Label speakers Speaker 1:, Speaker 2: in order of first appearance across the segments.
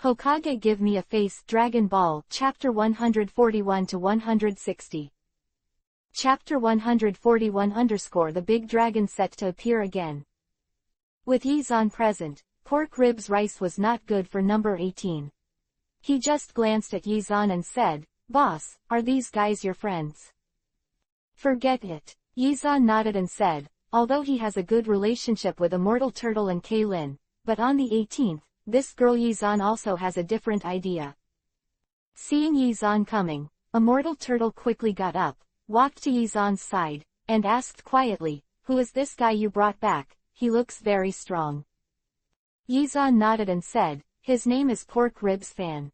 Speaker 1: Hokage give me a face. Dragon Ball, Chapter 141-160. Chapter 141 _ The big dragon set to appear again. With Yizan present, pork ribs rice was not good for number 18. He just glanced at Yizan and said, "Boss, are these guys your friends?" "Forget it." Yizan nodded and said, although he has a good relationship with Immortal Turtle and Kaylin, but on the 18th, this girl Yizan also has a different idea. Seeing Yizan coming, Immortal Turtle quickly got up, walked to Yizan's side, and asked quietly, "Who is this guy you brought back? He looks very strong." Yizan nodded and said, "His name is Pork Ribs Fan.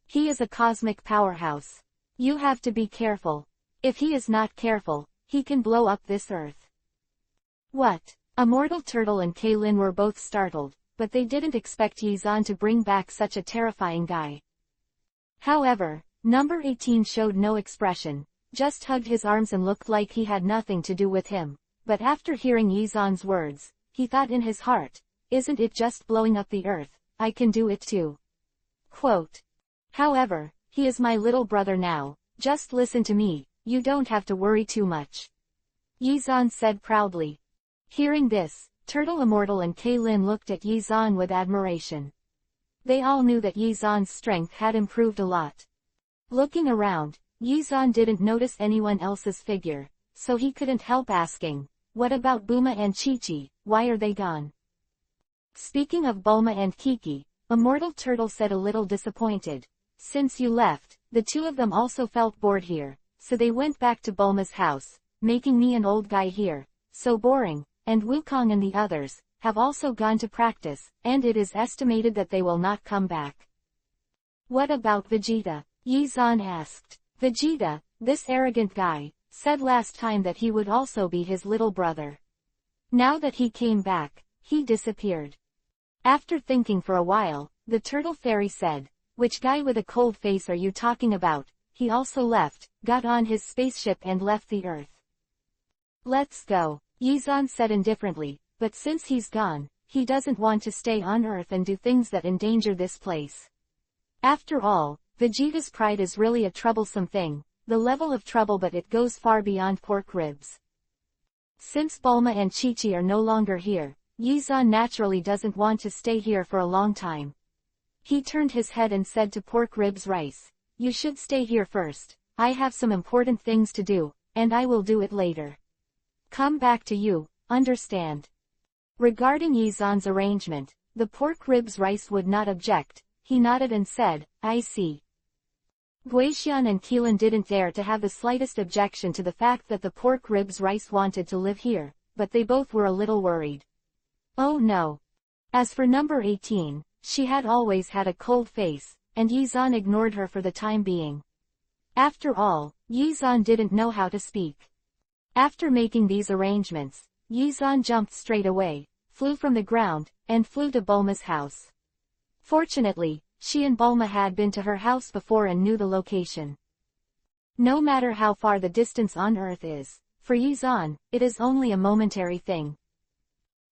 Speaker 1: He is a cosmic powerhouse. You have to be careful. If he is not careful, he can blow up this earth." What? Immortal Turtle and Kaylin were both startled, but they didn't expect Yizan to bring back such a terrifying guy. However, number 18 showed no expression, just hugged his arms and looked like he had nothing to do with him, but after hearing Yizan's words, he thought in his heart, "Isn't it just blowing up the earth? I can do it too." Quote. "However, he is my little brother now, just listen to me, you don't have to worry too much," Yizan said proudly. Hearing this, Turtle Immortal and Kaylin looked at Yizan with admiration. They all knew that Yizan's strength had improved a lot. Looking around, Yizan didn't notice anyone else's figure, so he couldn't help asking, "What about Bulma and Chi-Chi, why are they gone?" Speaking of Bulma and Kiki, Immortal Turtle said a little disappointed, "Since you left, the two of them also felt bored here, so they went back to Bulma's house, making me an old guy here, so boring, and Wukong and the others, have also gone to practice, and it is estimated that they will not come back." "What about Vegeta?" Yizan asked. Vegeta, this arrogant guy, said last time that he would also be his little brother. Now that he came back, he disappeared. After thinking for a while, the Turtle Fairy said, "Which guy with a cold face are you talking about? He also left, got on his spaceship and left the Earth." "Let's go," Yizan said indifferently, "but since he's gone, he doesn't want to stay on Earth and do things that endanger this place." After all, Vegeta's pride is really a troublesome thing, the level of trouble, but it goes far beyond pork ribs. Since Bulma and Chi-Chi are no longer here, Yizan naturally doesn't want to stay here for a long time. He turned his head and said to Pork Ribs Rice, "You should stay here first. I have some important things to do, and I will do it later. Come back to you, understand?" Regarding Yizan's arrangement, the Pork Ribs Rice would not object. He nodded and said, "I see." Guixian and Keelan didn't dare to have the slightest objection to the fact that the Pork Ribs Rice wanted to live here, but they both were a little worried. Oh no. As for number 18, she had always had a cold face, and Yizan ignored her for the time being. After all, Yizan didn't know how to speak. After making these arrangements, Yizan jumped straight away, flew from the ground, and flew to Bulma's house. Fortunately, she and Bulma had been to her house before and knew the location. No matter how far the distance on Earth is, for Yizan, it is only a momentary thing.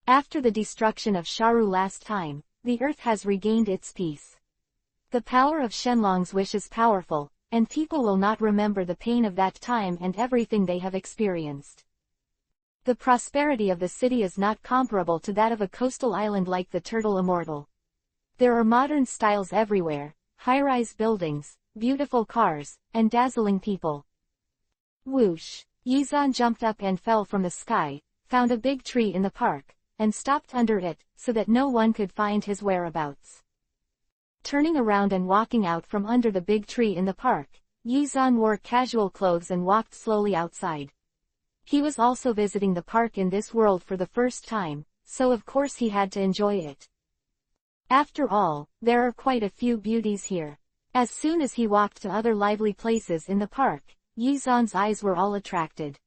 Speaker 1: After the destruction of Sharu last time, the Earth has regained its peace. The power of Shenlong's wish is powerful, and people will not remember the pain of that time and everything they have experienced. The prosperity of the city is not comparable to that of a coastal island like the Turtle Immortal. There are modern styles everywhere, high-rise buildings, beautiful cars, and dazzling people. Whoosh! Yizan jumped up and fell from the sky, found a big tree in the park, and stopped under it, so that no one could find his whereabouts. Turning around and walking out from under the big tree in the park, Yizan wore casual clothes and walked slowly outside. He was also visiting the park in this world for the first time, so of course he had to enjoy it. After all, there are quite a few beauties here. As soon as he walked to other lively places in the park, Yizan's eyes were all attracted.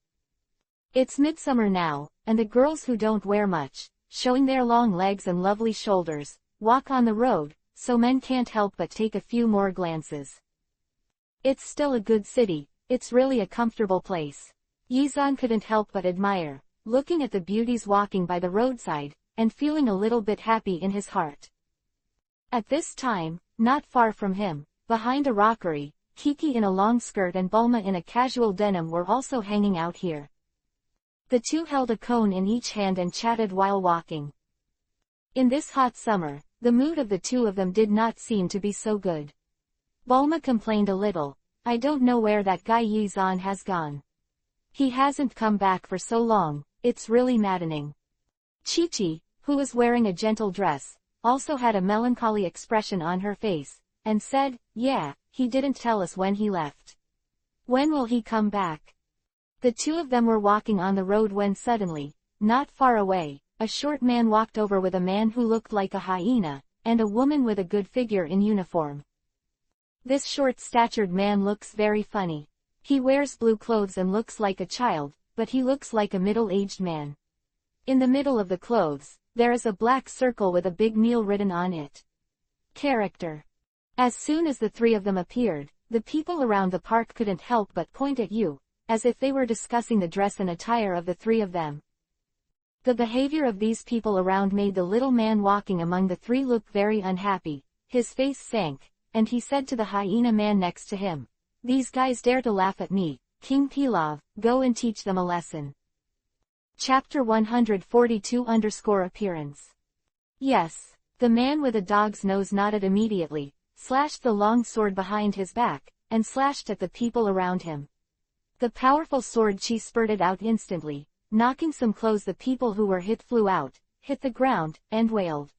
Speaker 1: It's midsummer now, and the girls who don't wear much, showing their long legs and lovely shoulders, walk on the road, so men can't help but take a few more glances. It's still a good city, it's really a comfortable place. Yizan couldn't help but admire, looking at the beauties walking by the roadside, and feeling a little bit happy in his heart. At this time, not far from him, behind a rockery, Kiki in a long skirt and Bulma in a casual denim were also hanging out here. The two held a cone in each hand and chatted while walking. In this hot summer, the mood of the two of them did not seem to be so good. Bulma complained a little, "I don't know where that guy Yi-zan has gone. He hasn't come back for so long, it's really maddening." Chi-Chi, who was wearing a gentle dress, also had a melancholy expression on her face, and said, "Yeah, he didn't tell us when he left. When will he come back?" The two of them were walking on the road when suddenly, not far away, a short man walked over with a man who looked like a hyena, and a woman with a good figure in uniform. This short-statured man looks very funny. He wears blue clothes and looks like a child, but he looks like a middle-aged man. In the middle of the clothes, there is a black circle with a big meal written on it. Character. As soon as the three of them appeared, the people around the park couldn't help but point at you, as if they were discussing the dress and attire of the three of them. The behavior of these people around made the little man walking among the three look very unhappy. His face sank, and he said to the hyena man next to him, "These guys dare to laugh at me, King Pilaf, go and teach them a lesson." Chapter 142_Appearance. Yes, the man with a dog's nose nodded immediately, slashed the long sword behind his back, and slashed at the people around him. The powerful sword chi spurted out instantly, knocking some clothes. The people who were hit flew out, hit the ground, and wailed.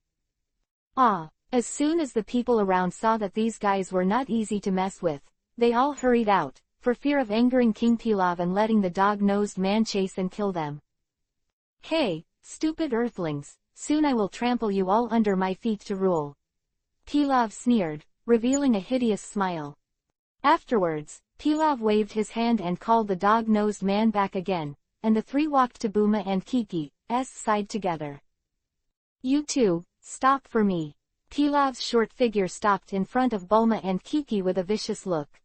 Speaker 1: Ah! As soon as the people around saw that these guys were not easy to mess with, they all hurried out, for fear of angering King Pilaf and letting the dog-nosed man chase and kill them. "Hey, stupid earthlings, soon I will trample you all under my feet to rule." Pilaf sneered, revealing a hideous smile. Afterwards, Pilaf waved his hand and called the dog-nosed man back again, and the three walked to Bulma and Kiki's side together. "You two, stop for me." Pilaf's short figure stopped in front of Bulma and Kiki with a vicious look.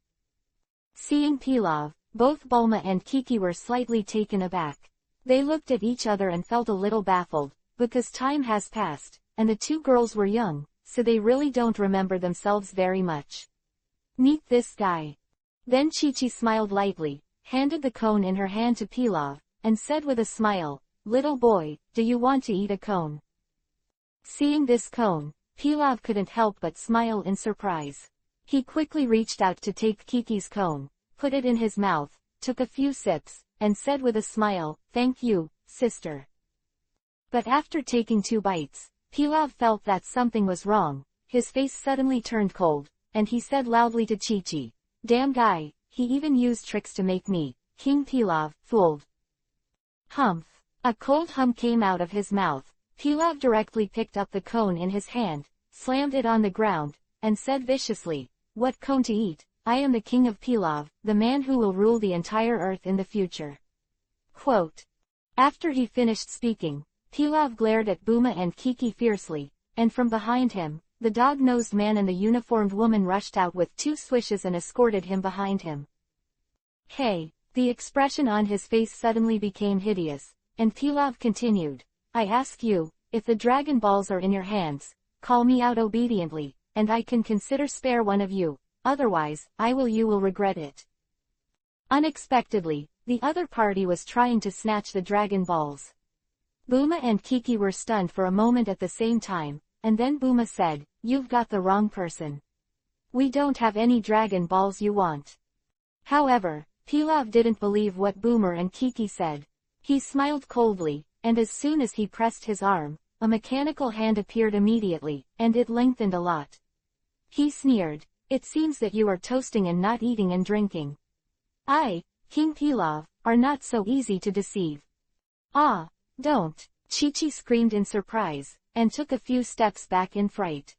Speaker 1: Seeing Pilaf, both Bulma and Kiki were slightly taken aback. They looked at each other and felt a little baffled, because time has passed, and the two girls were young, so they really don't remember themselves very much. "Meet this guy." Then Chi-Chi smiled lightly, handed the cone in her hand to Pilaf, and said with a smile, "Little boy, do you want to eat a cone?" Seeing this cone, Pilaf couldn't help but smile in surprise. He quickly reached out to take Kiki's cone, put it in his mouth, took a few sips, and said with a smile, "Thank you, sister." But after taking 2 bites, Pilaf felt that something was wrong. His face suddenly turned cold, and he said loudly to Chi-Chi, "Damn guy, he even used tricks to make me, King Pilaf, fooled." Humph! A cold hum came out of his mouth. Pilaf directly picked up the cone in his hand, slammed it on the ground, and said viciously, "What cone to eat? I am the king of Pilaf, the man who will rule the entire earth in the future." Quote. After he finished speaking, Pilaf glared at Bulma and Kiki fiercely, and from behind him, the dog-nosed man and the uniformed woman rushed out with 2 swishes and escorted him behind him. Hey! The expression on his face suddenly became hideous, and Pilaf continued, "I ask you, if the Dragon Balls are in your hands, call me out obediently, and I can consider spare one of you, otherwise, you will regret it." Unexpectedly, the other party was trying to snatch the Dragon Balls. Bulma and Kiki were stunned for a moment at the same time, and then Bulma said, "You've got the wrong person. We don't have any Dragon Balls you want." However, Pilaf didn't believe what Boomer and Kiki said. He smiled coldly, and as soon as he pressed his arm, a mechanical hand appeared immediately, and it lengthened a lot. He sneered, "It seems that you are toasting and not eating and drinking. I, King Pilaf, are not so easy to deceive." "Ah, don't!" Chi-Chi screamed in surprise, and took a few steps back in fright.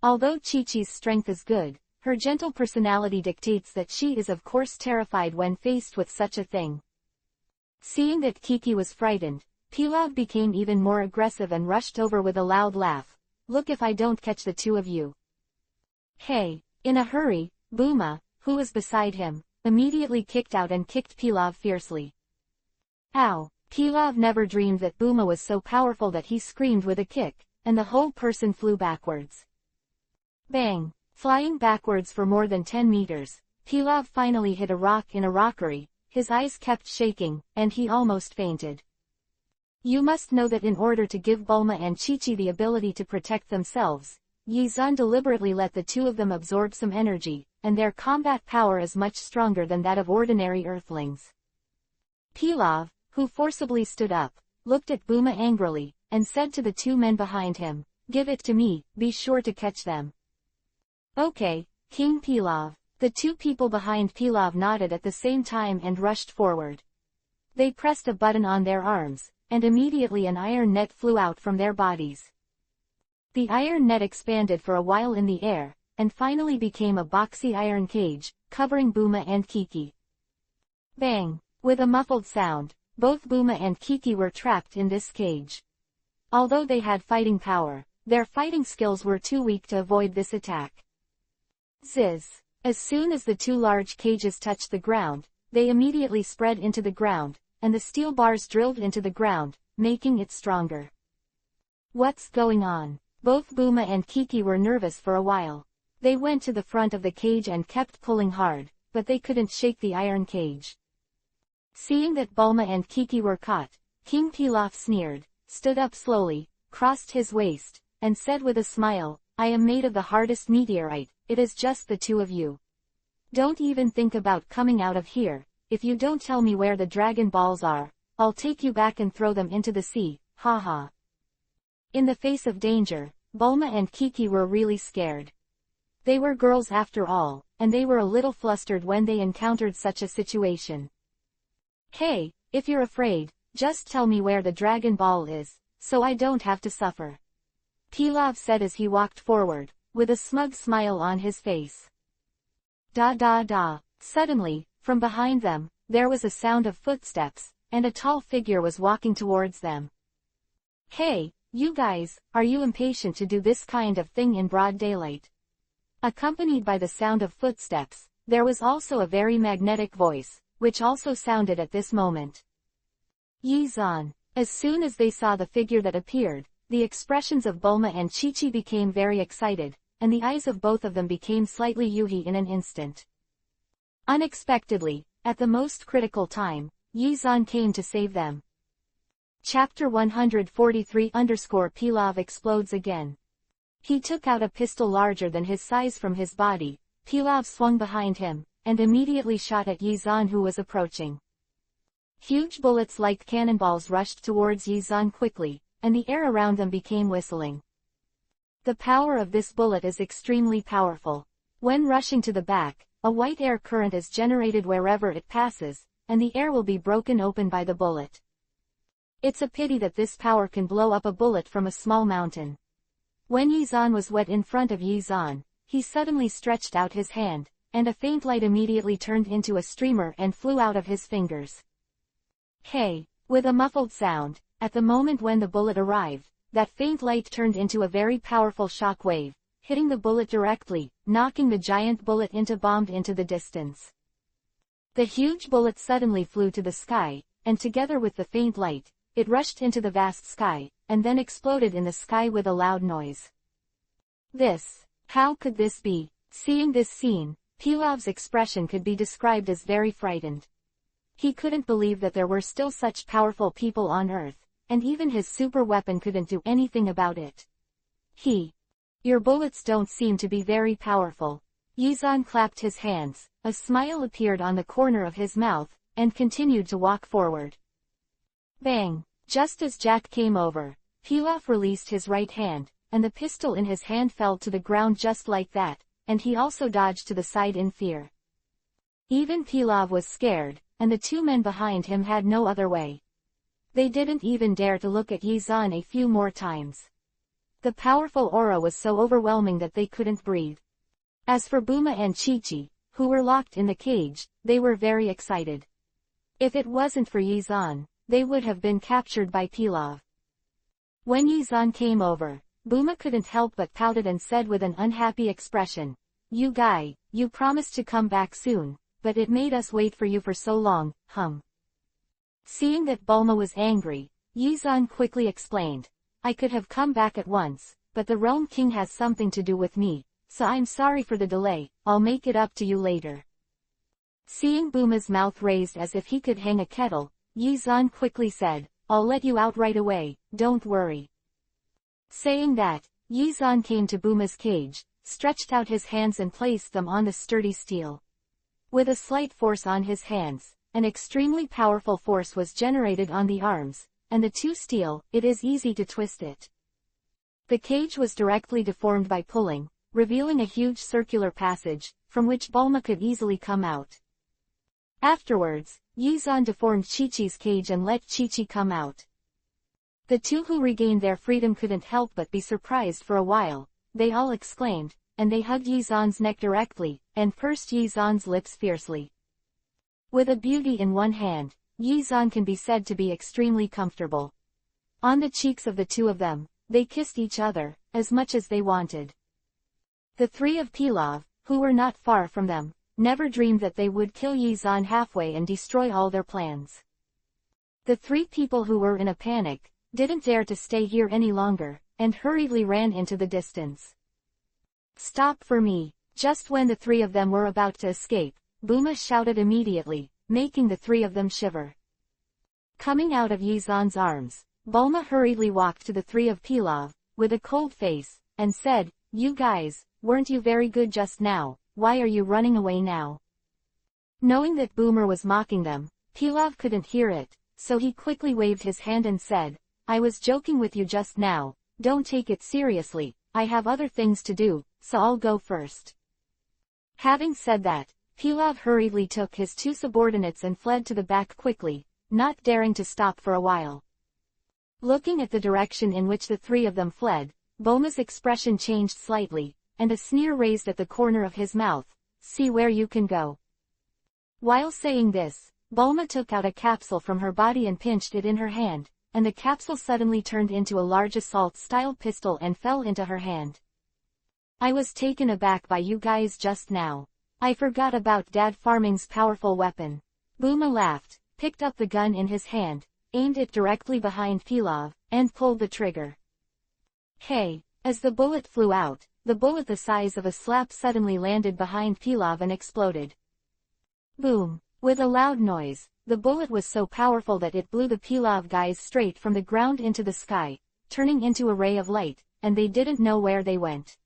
Speaker 1: Although Chi-Chi's strength is good, her gentle personality dictates that she is of course terrified when faced with such a thing. Seeing that Kiki was frightened, Pilaf became even more aggressive and rushed over with a loud laugh. "Look if I don't catch the 2 of you." Hey! In a hurry, Bulma, who was beside him, immediately kicked out and kicked Pilaf fiercely. Ow! Pilaf never dreamed that Bulma was so powerful that he screamed with a kick, and the whole person flew backwards. Bang! Flying backwards for more than 10 meters, Pilaf finally hit a rock in a rockery, his eyes kept shaking, and he almost fainted. You must know that in order to give Bulma and Chi-Chi the ability to protect themselves, Yi-Zan deliberately let the two of them absorb some energy, and their combat power is much stronger than that of ordinary earthlings. Pilaf, who forcibly stood up, looked at Bulma angrily, and said to the two men behind him, "Give it to me, be sure to catch them." "Okay, King Pilaf." The two people behind Pilaf nodded at the same time and rushed forward. They pressed a button on their arms, and immediately an iron net flew out from their bodies. The iron net expanded for a while in the air, and finally became a boxy iron cage, covering Bulma and Kiki. Bang! With a muffled sound, both Bulma and Kiki were trapped in this cage. Although they had fighting power, their fighting skills were too weak to avoid this attack. Ziz! As soon as the two large cages touched the ground, they immediately spread into the ground, and the steel bars drilled into the ground, making it stronger. What's going on? Both Bulma and Kiki were nervous for a while. They went to the front of the cage and kept pulling hard, but they couldn't shake the iron cage. Seeing that Bulma and Kiki were caught, King Pilaf sneered, stood up slowly, crossed his waist, and said with a smile, "I am made of the hardest meteorite, it is just the two of you. Don't even think about coming out of here. If you don't tell me where the Dragon Balls are, I'll take you back and throw them into the sea, haha." In the face of danger, Bulma and Kiki were really scared. They were girls after all, and they were a little flustered when they encountered such a situation. "Hey, if you're afraid, just tell me where the Dragon Ball is, so I don't have to suffer," Pilaf said as he walked forward, with a smug smile on his face. Da da da. Suddenly, from behind them, there was a sound of footsteps, and a tall figure was walking towards them. "Hey, you guys, are you impatient to do this kind of thing in broad daylight?" Accompanied by the sound of footsteps, there was also a very magnetic voice, which also sounded at this moment. Yi-Zan. As soon as they saw the figure that appeared, the expressions of Bulma and Chi-Chi became very excited, and the eyes of both of them became slightly yuhi in an instant. Unexpectedly, at the most critical time, Yi-Zan came to save them. Chapter 143_Pilaf explodes again. He took out a pistol larger than his size from his body. Pilaf swung behind him, and immediately shot at Yi-Zan who was approaching. Huge bullets like cannonballs rushed towards Yi-Zan quickly, and the air around them became whistling. The power of this bullet is extremely powerful. When rushing to the back, a white air current is generated wherever it passes, and the air will be broken open by the bullet. It's a pity that this power can blow up a bullet from a small mountain. When Yi-Zan was wet in front of Yi-Zan, he suddenly stretched out his hand, and a faint light immediately turned into a streamer and flew out of his fingers. Hey! With a muffled sound, at the moment when the bullet arrived, that faint light turned into a very powerful shock wave, hitting the bullet directly, knocking the giant bullet bombed into the distance. The huge bullet suddenly flew to the sky, and together with the faint light, it rushed into the vast sky, and then exploded in the sky with a loud noise. How could this be? Seeing this scene, Pilaf's expression could be described as very frightened. He couldn't believe that there were still such powerful people on Earth, and even his super weapon couldn't do anything about it. Your bullets don't seem to be very powerful. Yi-Zan clapped his hands, a smile appeared on the corner of his mouth, and continued to walk forward. Bang! Just as Jack came over, Pilaf released his right hand, and the pistol in his hand fell to the ground just like that, and he also dodged to the side in fear. Even Pilaf was scared, and the two men behind him had no other way. They didn't even dare to look at Yi-Zan a few more times. The powerful aura was so overwhelming that they couldn't breathe. As for Bulma and Chi-Chi, who were locked in the cage, they were very excited. If it wasn't for Yi-Zan, they would have been captured by Pilaf. When Yi-Zan came over, Bulma couldn't help but pouted and said with an unhappy expression, "You guy, you promised to come back soon, but it made us wait for you for so long, Seeing that Bulma was angry, Yi-Zan quickly explained, "I could have come back at once, but the Realm King has something to do with me, so I'm sorry for the delay, I'll make it up to you later. Seeing Buma's mouth raised as if he could hang a kettle, Yi-zan quickly said, I'll let you out right away, don't worry. Saying that, Yi-zan came to Buma's cage, stretched out his hands and placed them on the sturdy steel. With a slight force on his hands, an extremely powerful force was generated on the arms, and the two steel, it is easy to twist it. The cage was directly deformed by pulling, revealing a huge circular passage, from which Bulma could easily come out. Afterwards, Yi-zan deformed Chi-Chi's cage and let Chi-Chi come out. The two who regained their freedom couldn't help but be surprised for a while, they all exclaimed, and they hugged Yi-zan's neck directly, and pursed Yi-zan's lips fiercely. With a beauty in one hand, Yi-zan can be said to be extremely comfortable. On the cheeks of the two of them, they kissed each other, as much as they wanted. The three of Pilaf, who were not far from them, never dreamed that they would kill Yi-zan halfway and destroy all their plans. The three people who were in a panic, didn't dare to stay here any longer, and hurriedly ran into the distance. Stop for me! Just when the three of them were about to escape, Buma shouted immediately, making the three of them shiver. Coming out of Yi-zan's arms, Bulma hurriedly walked to the three of Pilaf, with a cold face, and said, You guys, weren't you very good just now, why are you running away now? Knowing that Boomer was mocking them, Pilaf couldn't hear it, so he quickly waved his hand and said, I was joking with you just now, don't take it seriously, I have other things to do, so I'll go first. Having said that, Pilaf hurriedly took his two subordinates and fled to the back quickly, not daring to stop for a while. Looking at the direction in which the three of them fled, Bulma's expression changed slightly, and a sneer raised at the corner of his mouth, see where you can go. While saying this, Bulma took out a capsule from her body and pinched it in her hand, and the capsule suddenly turned into a large assault-style pistol and fell into her hand. I was taken aback by you guys just now. I forgot about Dad Farming's powerful weapon. Buma laughed, picked up the gun in his hand, aimed it directly behind Pilaf, and pulled the trigger. Hey! As the bullet flew out, the bullet the size of a slap suddenly landed behind Pilaf and exploded. Boom! With a loud noise, the bullet was so powerful that it blew the Pilaf guys straight from the ground into the sky, turning into a ray of light, and they didn't know where they went.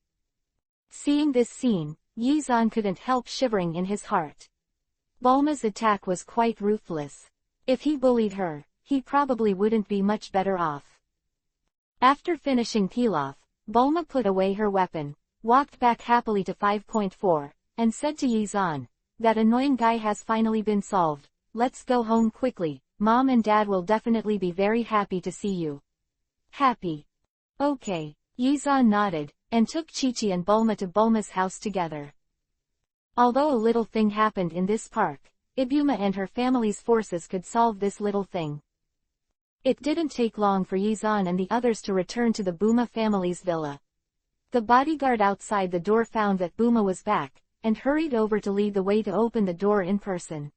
Speaker 1: Seeing this scene, Yi-zan couldn't help shivering in his heart. Bulma's attack was quite ruthless. If he bullied her, he probably wouldn't be much better off. After finishing Pilaf, Bulma put away her weapon, walked back happily to 5.4, and said to Yi-zan, that annoying guy has finally been solved, let's go home quickly, Mom and Dad will definitely be very happy to see you. Happy? Okay, Yi-zan nodded, and took Chi-Chi and Bulma to Bulma's house together. Although a little thing happened in this park, Ibuma and her family's forces could solve this little thing. It didn't take long for Yi-zan and the others to return to the Buma family's villa. The bodyguard outside the door found that Buma was back, and hurried over to lead the way to open the door in person.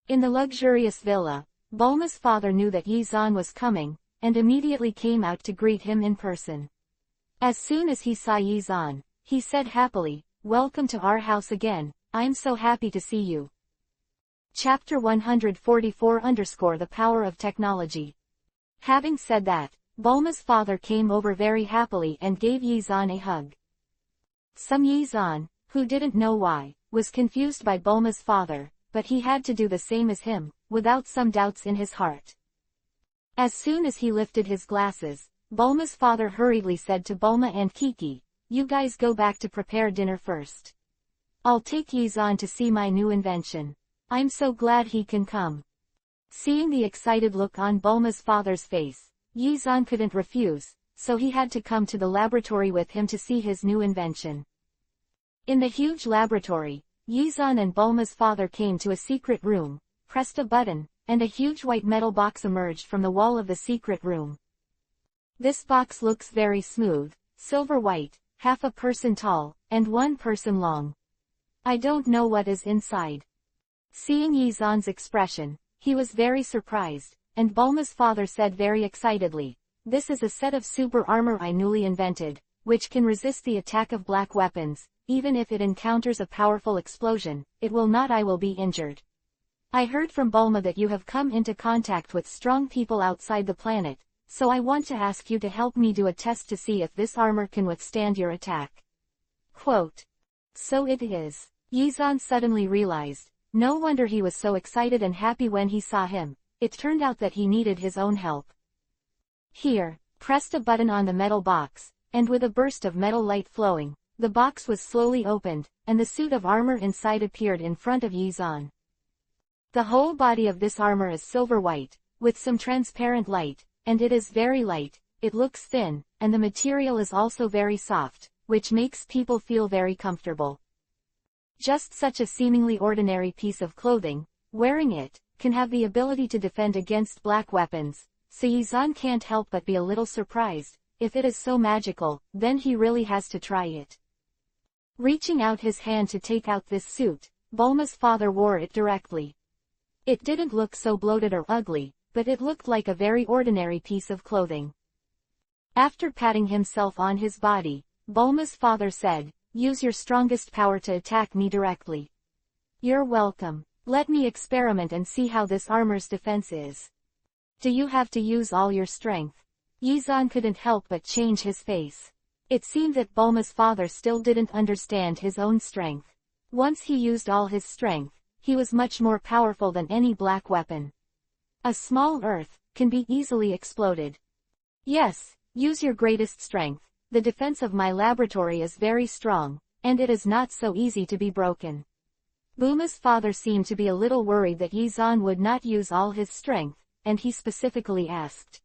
Speaker 1: In the luxurious villa, Bulma's father knew that Yi-zan was coming, and immediately came out to greet him in person. As soon as he saw Yi-zan, he said happily, Welcome to our house again, I'm so happy to see you. Chapter 144 The Power of Technology. Having said that, Bulma's father came over very happily and gave Yi-zan a hug. Some Yi-zan, who didn't know why, was confused by Bulma's father, but he had to do the same as him, without some doubts in his heart. As soon as he lifted his glasses, Bulma's father hurriedly said to Bulma and Kiki, You guys go back to prepare dinner first. I'll take Yi-zan to see my new invention. I'm so glad he can come. Seeing the excited look on Bulma's father's face, Yi-zan couldn't refuse, so he had to come to the laboratory with him to see his new invention. In the huge laboratory, Yi-zan and Bulma's father came to a secret room, pressed a button, and a huge white metal box emerged from the wall of the secret room. This box looks very smooth, silver white, half a person tall, and 1 person long. I don't know what is inside. Seeing Yi-zan's expression, he was very surprised, and Bulma's father said very excitedly, This is a set of super armor I newly invented, which can resist the attack of black weapons. Even if it encounters a powerful explosion, it will not I will be injured. I heard from Bulma that you have come into contact with strong people outside the planet, so I want to ask you to help me do a test to see if this armor can withstand your attack. Quote. So it is. Yizan suddenly realized. No wonder he was so excited and happy when he saw him. It turned out that he needed his own help. Here, pressed a button on the metal box, and with a burst of metal light flowing, the box was slowly opened, and the suit of armor inside appeared in front of Yizan. The whole body of this armor is silver white, with some transparent light, and it is very light. It looks thin, and the material is also very soft, which makes people feel very comfortable. Just such a seemingly ordinary piece of clothing, wearing it, can have the ability to defend against black weapons, so Yizan can't help but be a little surprised. If it is so magical, then he really has to try it. Reaching out his hand to take out this suit, Bulma's father wore it directly. It didn't look so bloated or ugly, but it looked like a very ordinary piece of clothing. After patting himself on his body, Bulma's father said, "Use your strongest power to attack me directly." "You're welcome. Let me experiment and see how this armor's defense is." "Do you have to use all your strength?" Yizan couldn't help but change his face. It seemed that Bulma's father still didn't understand his own strength. Once he used all his strength, he was much more powerful than any black weapon. A small earth can be easily exploded. "Yes, use your greatest strength. The defense of my laboratory is very strong, and it is not so easy to be broken." Bulma's father seemed to be a little worried that Yizan would not use all his strength, and he specifically asked.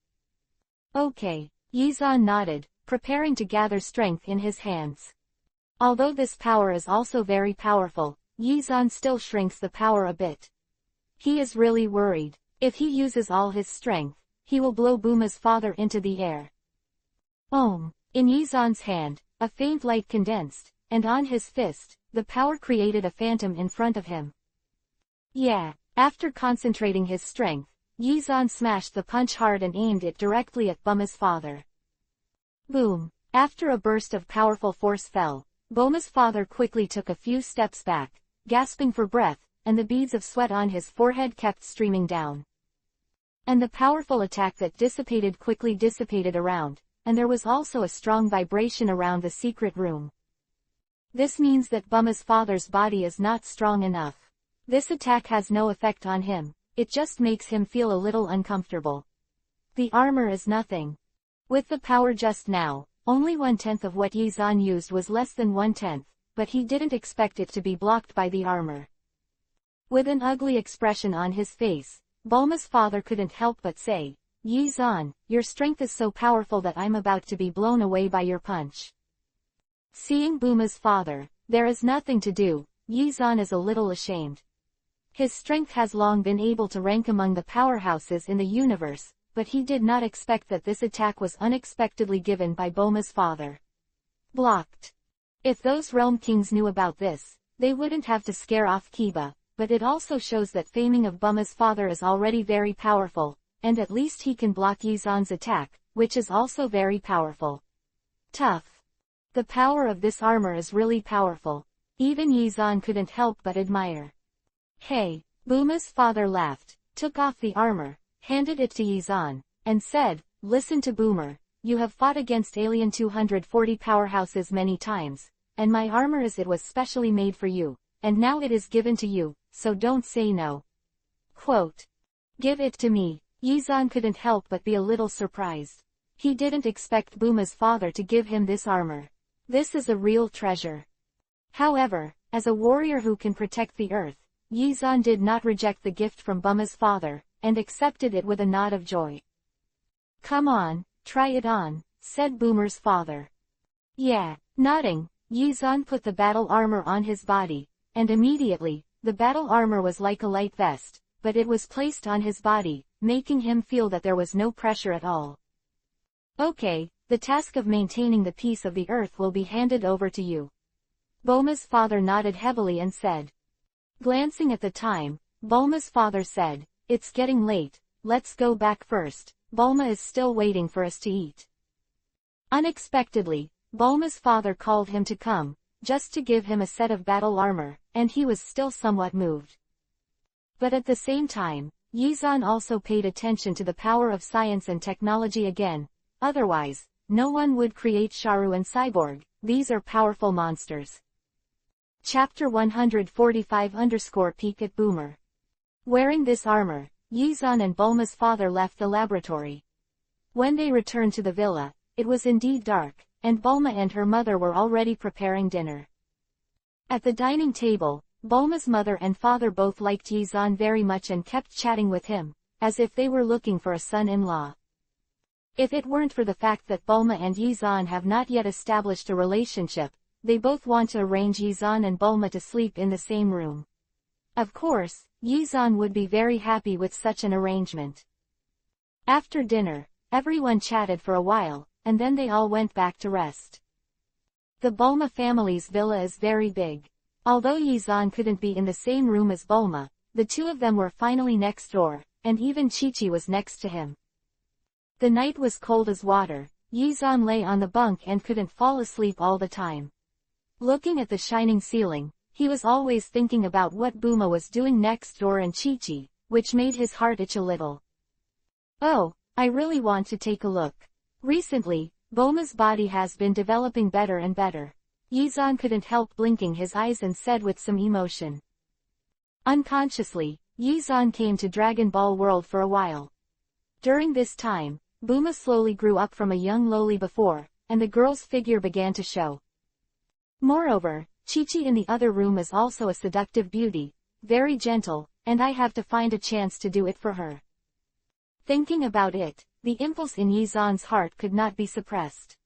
Speaker 1: "Okay." Yizan nodded, preparing to gather strength in his hands. Although this power is also very powerful, Yizan still shrinks the power a bit. He is really worried. If he uses all his strength, he will blow Bulma's father into the air. In Yizan's hand, a faint light condensed, and on his fist, the power created a phantom in front of him. Yeah. After concentrating his strength, Yizan smashed the punch hard and aimed it directly at Bulma's father. Boom! After a burst of powerful force fell, Bulma's father quickly took a few steps back, gasping for breath, and the beads of sweat on his forehead kept streaming down. And the powerful attack that quickly dissipated around, and there was also a strong vibration around the secret room. This means that Bulma's father's body is not strong enough. This attack has no effect on him, it just makes him feel a little uncomfortable. The armor is nothing. With the power just now, only 1/10 of what Yizan used was less than 1/10, but he didn't expect it to be blocked by the armor. With an ugly expression on his face, Bulma's father couldn't help but say, "Yizan, your strength is so powerful that I'm about to be blown away by your punch." Seeing Bulma's father, there is nothing to do, Yizan is a little ashamed. His strength has long been able to rank among the powerhouses in the universe, but he did not expect that this attack was unexpectedly given by Bulma's father. Blocked. If those realm kings knew about this, they wouldn't have to scare off Kiba, but it also shows that faming of Bulma's father is already very powerful, and at least he can block Yizan's attack, which is also very powerful. Tough. The power of this armor is really powerful. Even Yizan couldn't help but admire. Hey, Bulma's father laughed, took off the armor, handed it to Yizan, and said, "Listen to Boomer, you have fought against alien 240 powerhouses many times, and my armor it was specially made for you, and now it is given to you, so don't say no." Quote. Give it to me. Yizan couldn't help but be a little surprised. He didn't expect Bulma's father to give him this armor. This is a real treasure. However, as a warrior who can protect the earth, Yizan did not reject the gift from Bulma's father, and accepted it with a nod of joy. "Come on, try it on," said Boomer's father. Yeah. Nodding, Yizan put the battle armor on his body, and immediately, the battle armor was like a light vest, but it was placed on his body, making him feel that there was no pressure at all. "Okay, the task of maintaining the peace of the earth will be handed over to you." Bulma's father nodded heavily and said. Glancing at the time, Bulma's father said, "It's getting late, let's go back first, Bulma is still waiting for us to eat." Unexpectedly, Bulma's father called him to come, just to give him a set of battle armor, and he was still somewhat moved. But at the same time, Yizan also paid attention to the power of science and technology again. Otherwise, no one would create Sharu and Cyborg. These are powerful monsters. Chapter 145_Peek at Boomer. Wearing this armor, Yizan and Bulma's father left the laboratory. When they returned to the villa, it was indeed dark, and Bulma and her mother were already preparing dinner. At the dining table, Bulma's mother and father both liked Yizan very much and kept chatting with him, as if they were looking for a son-in-law. If it weren't for the fact that Bulma and Yizan have not yet established a relationship, they both want to arrange Yizan and Bulma to sleep in the same room. Of course, Yizan would be very happy with such an arrangement. After dinner, everyone chatted for a while, and then they all went back to rest. The Bulma family's villa is very big. Although Yizan couldn't be in the same room as Bulma, the two of them were finally next door, and even Chi-Chi was next to him. The night was cold as water. Yizan lay on the bunk and couldn't fall asleep all the time. Looking at the shining ceiling, he was always thinking about what Bulma was doing next door and Chi-Chi, which made his heart itch a little. Oh, I really want to take a look. Recently, Bulma's body has been developing better and better. Yizan couldn't help blinking his eyes and said with some emotion. Unconsciously, Yizan came to Dragon Ball World for a while. During this time, Bulma slowly grew up from a young loli before, and the girl's figure began to show. Moreover, Chi-Chi in the other room is also a seductive beauty, very gentle, and I have to find a chance to do it for her. Thinking about it, the impulse in Yizan's heart could not be suppressed.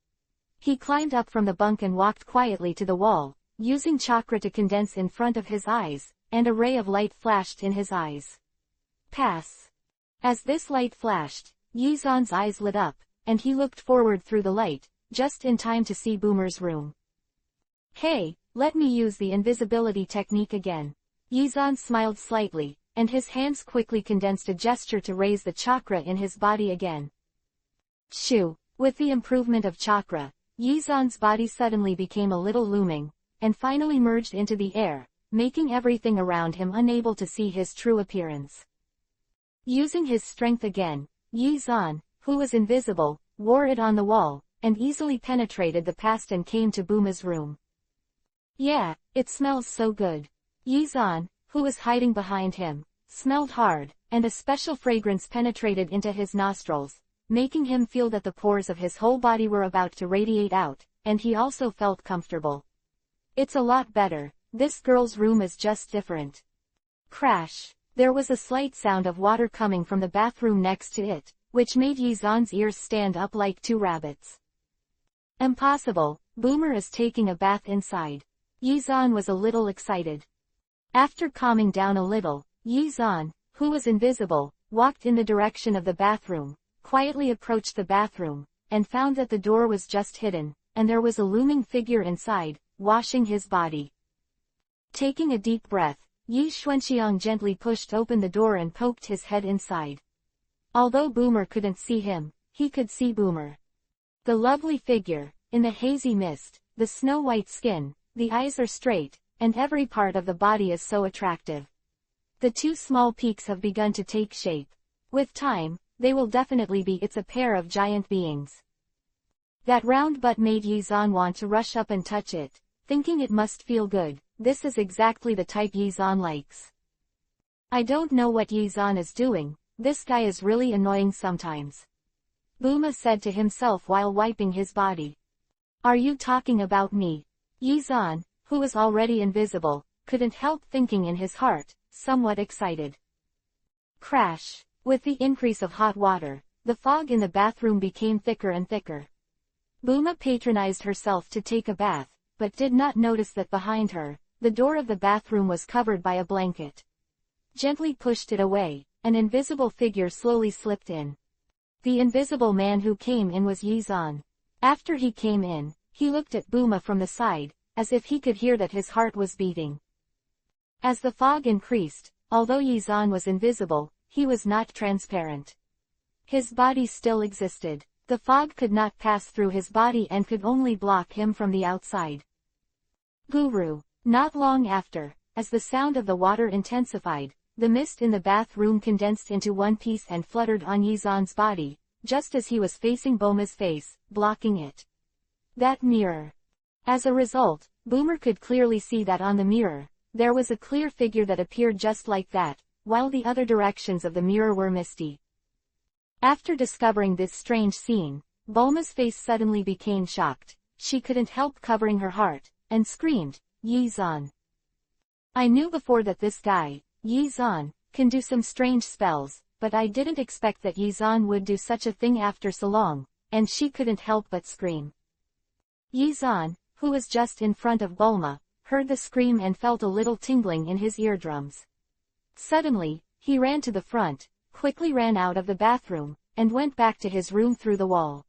Speaker 1: He climbed up from the bunk and walked quietly to the wall, using chakra to condense in front of his eyes, and a ray of light flashed in his eyes. Pass. As this light flashed, Yizan's eyes lit up, and he looked forward through the light, just in time to see Boomer's room. Hey, let me use the invisibility technique again. Yizan smiled slightly, and his hands quickly condensed a gesture to raise the chakra in his body again. Shoo! With the improvement of chakra, Yizan's body suddenly became a little looming, and finally merged into the air, making everything around him unable to see his true appearance. Using his strength again, Yizan, who was invisible, wore it on the wall, and easily penetrated the past and came to Bulma's room. Yeah, it smells so good. Yizan, who was hiding behind him, smelled hard, and a special fragrance penetrated into his nostrils, making him feel that the pores of his whole body were about to radiate out, and he also felt comfortable. It's a lot better. This girl's room is just different. Crash! There was a slight sound of water coming from the bathroom next to it, which made Yizan's ears stand up like two rabbits. Impossible, Boomer is taking a bath inside. Yizan was a little excited. After calming down a little, Yizan, who was invisible, walked in the direction of the bathroom, quietly approached the bathroom, and found that the door was just hidden, and there was a looming figure inside, washing his body. Taking a deep breath, Yi Xuanxiang gently pushed open the door and poked his head inside. Although Boomer couldn't see him, he could see Boomer. The lovely figure, in the hazy mist, the snow-white skin, the eyes are straight, and every part of the body is so attractive. The two small peaks have begun to take shape. With time, they will definitely be a pair of giant beings. That round butt made Yizan want to rush up and touch it, thinking it must feel good. This is exactly the type Yizan likes. I don't know what Yizan is doing, this guy is really annoying sometimes. Bulma said to himself while wiping his body. Are you talking about me? Yizan, who was already invisible, couldn't help thinking in his heart, somewhat excited. Crash! With the increase of hot water, the fog in the bathroom became thicker and thicker. Bulma patronized herself to take a bath, but did not notice that behind her, the door of the bathroom was covered by a blanket. Gently pushed it away, an invisible figure slowly slipped in. The invisible man who came in was Yizan. After he came in, he looked at Bulma from the side, as if he could hear that his heart was beating. As the fog increased, although Yizan was invisible, he was not transparent. His body still existed. The fog could not pass through his body and could only block him from the outside. Guru. Not long after, as the sound of the water intensified, the mist in the bathroom condensed into one piece and fluttered on Yizan's body, just as he was facing Boma's face, blocking it. That mirror. As a result, Boomer could clearly see that on the mirror, there was a clear figure that appeared just like that, while the other directions of the mirror were misty. After discovering this strange scene, Bulma's face suddenly became shocked. She couldn't help covering her heart, and screamed, "Yizan! I knew before that this guy, Yizan, can do some strange spells, but I didn't expect that Yizan would do such a thing after so long," and she couldn't help but scream. Yizan, who was just in front of Bulma, heard the scream and felt a little tingling in his eardrums. Suddenly, he ran to the front, quickly ran out of the bathroom, and went back to his room through the wall.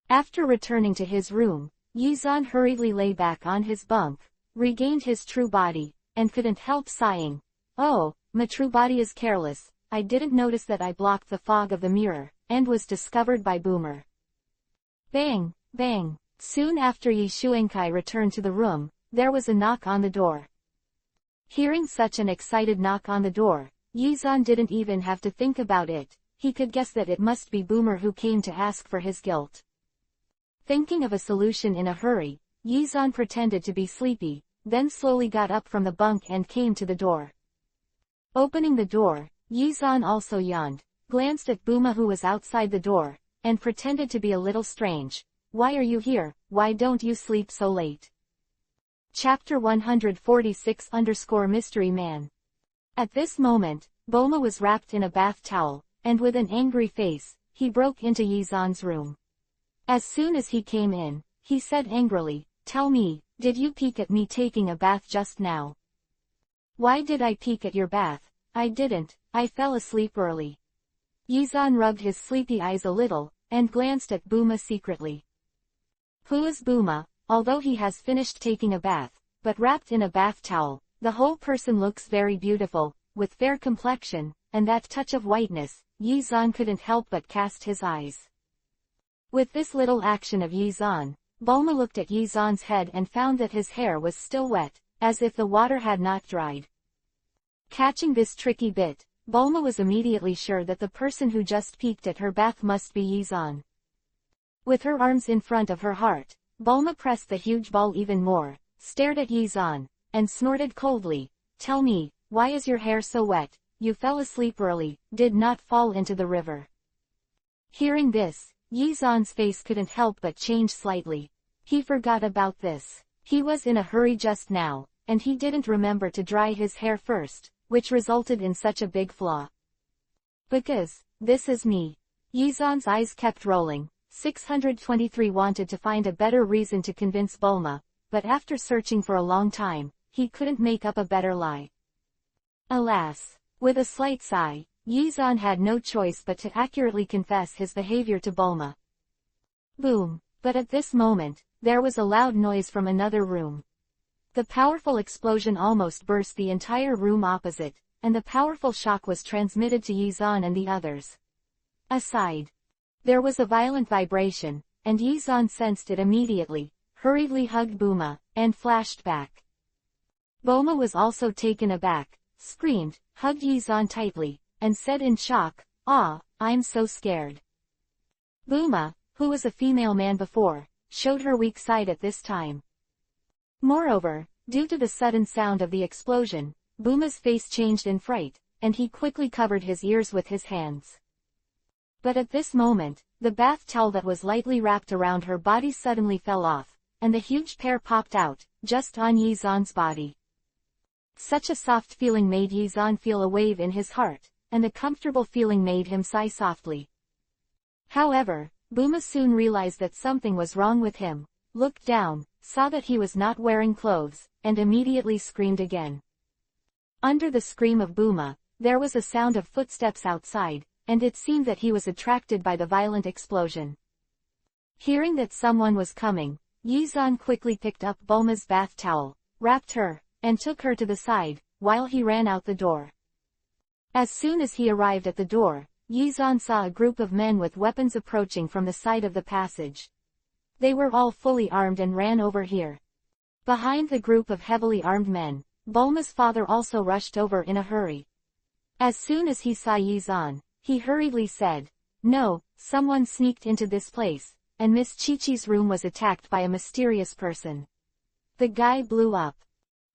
Speaker 1: After returning to his room, Yizan hurriedly lay back on his bunk, regained his true body, and couldn't help sighing, "Oh, my true body is careless, I didn't notice that I blocked the fog of the mirror," and was discovered by Boomer. Bang, bang. Soon after Yi Shuenkai returned to the room, there was a knock on the door. Hearing such an excited knock on the door, Yizan didn't even have to think about it. He could guess that it must be Boomer who came to ask for his guilt. Thinking of a solution in a hurry, Yizan pretended to be sleepy, then slowly got up from the bunk and came to the door. Opening the door, Yizan also yawned, glanced at Boomer who was outside the door, and pretended to be a little strange. "Why are you here? Why don't you sleep so late?" Chapter 146-Mystery Man. At this moment, Boma was wrapped in a bath towel, and with an angry face, he broke into Yizan's room. As soon as he came in, he said angrily, "Tell me, did you peek at me taking a bath just now?" "Why did I peek at your bath? I didn't, I fell asleep early." Yizan rubbed his sleepy eyes a little, and glanced at Boma secretly. Who is Boma? Although he has finished taking a bath, but wrapped in a bath towel, the whole person looks very beautiful, with fair complexion, and that touch of whiteness. Yizan couldn't help but cast his eyes. With this little action of Yizan, Bulma looked at Yizan's head and found that his hair was still wet, as if the water had not dried. Catching this tricky bit, Bulma was immediately sure that the person who just peeked at her bath must be Yizan. With her arms in front of her heart, Bulma pressed the huge ball even more, stared at Yizan, and snorted coldly, "Tell me, why is your hair so wet? You fell asleep early, did not fall into the river." Hearing this, Yizan's face couldn't help but change slightly. He forgot about this. He was in a hurry just now, and he didn't remember to dry his hair first, which resulted in such a big flaw. "Because, this is me." Yizan's eyes kept rolling. 623 wanted to find a better reason to convince Bulma, but after searching for a long time, he couldn't make up a better lie. Alas! With a slight sigh, Yizan had no choice but to accurately confess his behavior to Bulma. Boom! But at this moment, there was a loud noise from another room. The powerful explosion almost burst the entire room opposite, and the powerful shock was transmitted to Yizan and the others. Aside. There was a violent vibration, and Yizan sensed it immediately, hurriedly hugged Boma, and flashed back. Boma was also taken aback, screamed, hugged Yizan tightly, and said in shock, "Ah, I'm so scared." Boma, who was a female man before, showed her weak side at this time. Moreover, due to the sudden sound of the explosion, Boma's face changed in fright, and he quickly covered his ears with his hands. But at this moment, the bath towel that was lightly wrapped around her body suddenly fell off, and the huge pair popped out, just on Yizan's body. Such a soft feeling made Yizan feel a wave in his heart, and the comfortable feeling made him sigh softly. However, Boma soon realized that something was wrong with him, looked down, saw that he was not wearing clothes, and immediately screamed again. Under the scream of Boma, there was a sound of footsteps outside, and it seemed that he was attracted by the violent explosion. Hearing that someone was coming, Yizan quickly picked up Bulma's bath towel, wrapped her, and took her to the side, while he ran out the door. As soon as he arrived at the door, Yizan saw a group of men with weapons approaching from the side of the passage. They were all fully armed and ran over here. Behind the group of heavily armed men, Bulma's father also rushed over in a hurry. As soon as he saw Yizan, he hurriedly said, "No, someone sneaked into this place, and Miss Chi-Chi's room was attacked by a mysterious person." The guy blew up.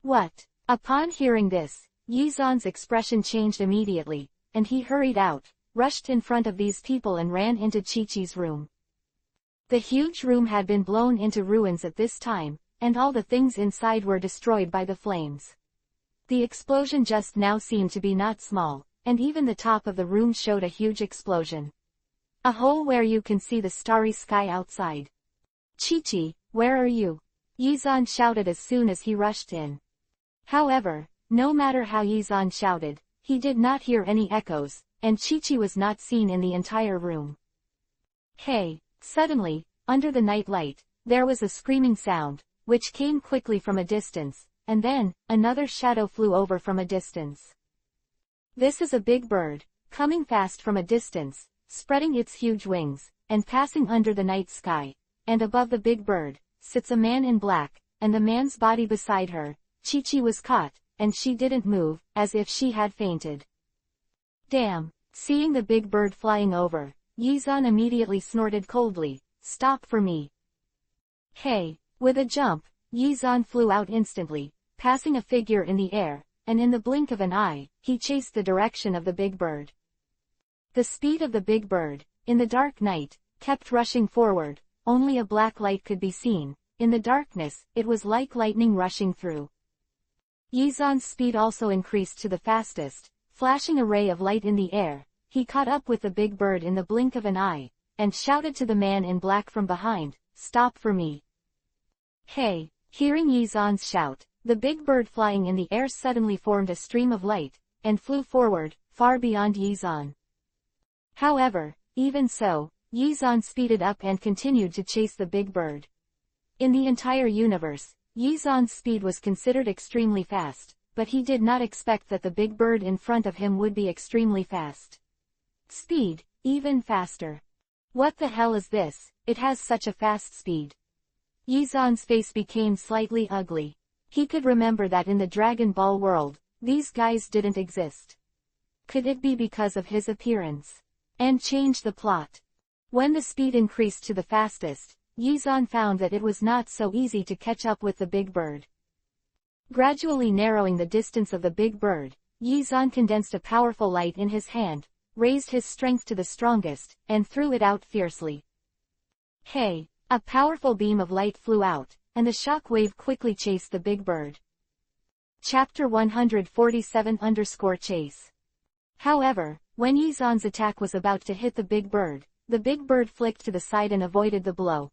Speaker 1: What? Upon hearing this, Yizan's expression changed immediately, and he hurried out, rushed in front of these people and ran into Chi-Chi's room. The huge room had been blown into ruins at this time, and all the things inside were destroyed by the flames. The explosion just now seemed to be not small, and even the top of the room showed a huge explosion. A hole where you can see the starry sky outside. "Chi-Chi, where are you?" Yizan shouted as soon as he rushed in. However, no matter how Yizan shouted, he did not hear any echoes, and Chi-Chi was not seen in the entire room. Hey! Suddenly, under the night light, there was a screaming sound, which came quickly from a distance, and then, another shadow flew over from a distance. This is a big bird, coming fast from a distance, spreading its huge wings, and passing under the night sky, and above the big bird, sits a man in black, and the man's body beside her. Chi-Chi was caught, and she didn't move, as if she had fainted. Damn! Seeing the big bird flying over, Yizan immediately snorted coldly, "Stop for me." Hey! With a jump, Yizan flew out instantly, passing a figure in the air, and in the blink of an eye, he chased the direction of the big bird. The speed of the big bird, in the dark night, kept rushing forward, only a black light could be seen. In the darkness, it was like lightning rushing through. Yizan's speed also increased to the fastest, flashing a ray of light in the air. He caught up with the big bird in the blink of an eye, and shouted to the man in black from behind, "Stop for me." Hey! Hearing Yizan's shout, the big bird flying in the air suddenly formed a stream of light, and flew forward, far beyond Yizan. However, even so, Yizan speeded up and continued to chase the big bird. In the entire universe, Yizan's speed was considered extremely fast, but he did not expect that the big bird in front of him would be extremely fast. Speed, even faster. What the hell is this? It has such a fast speed. Yizan's face became slightly ugly. He could remember that in the Dragon Ball world, these guys didn't exist. Could it be because of his appearance? And change the plot. When the speed increased to the fastest, Yizan found that it was not so easy to catch up with the big bird. Gradually narrowing the distance of the big bird, Yizan condensed a powerful light in his hand, raised his strength to the strongest, and threw it out fiercely. Hey! A powerful beam of light flew out, and the shock wave quickly chased the big bird. Chapter 147-Chase. However, when Yizan's attack was about to hit the big bird flicked to the side and avoided the blow.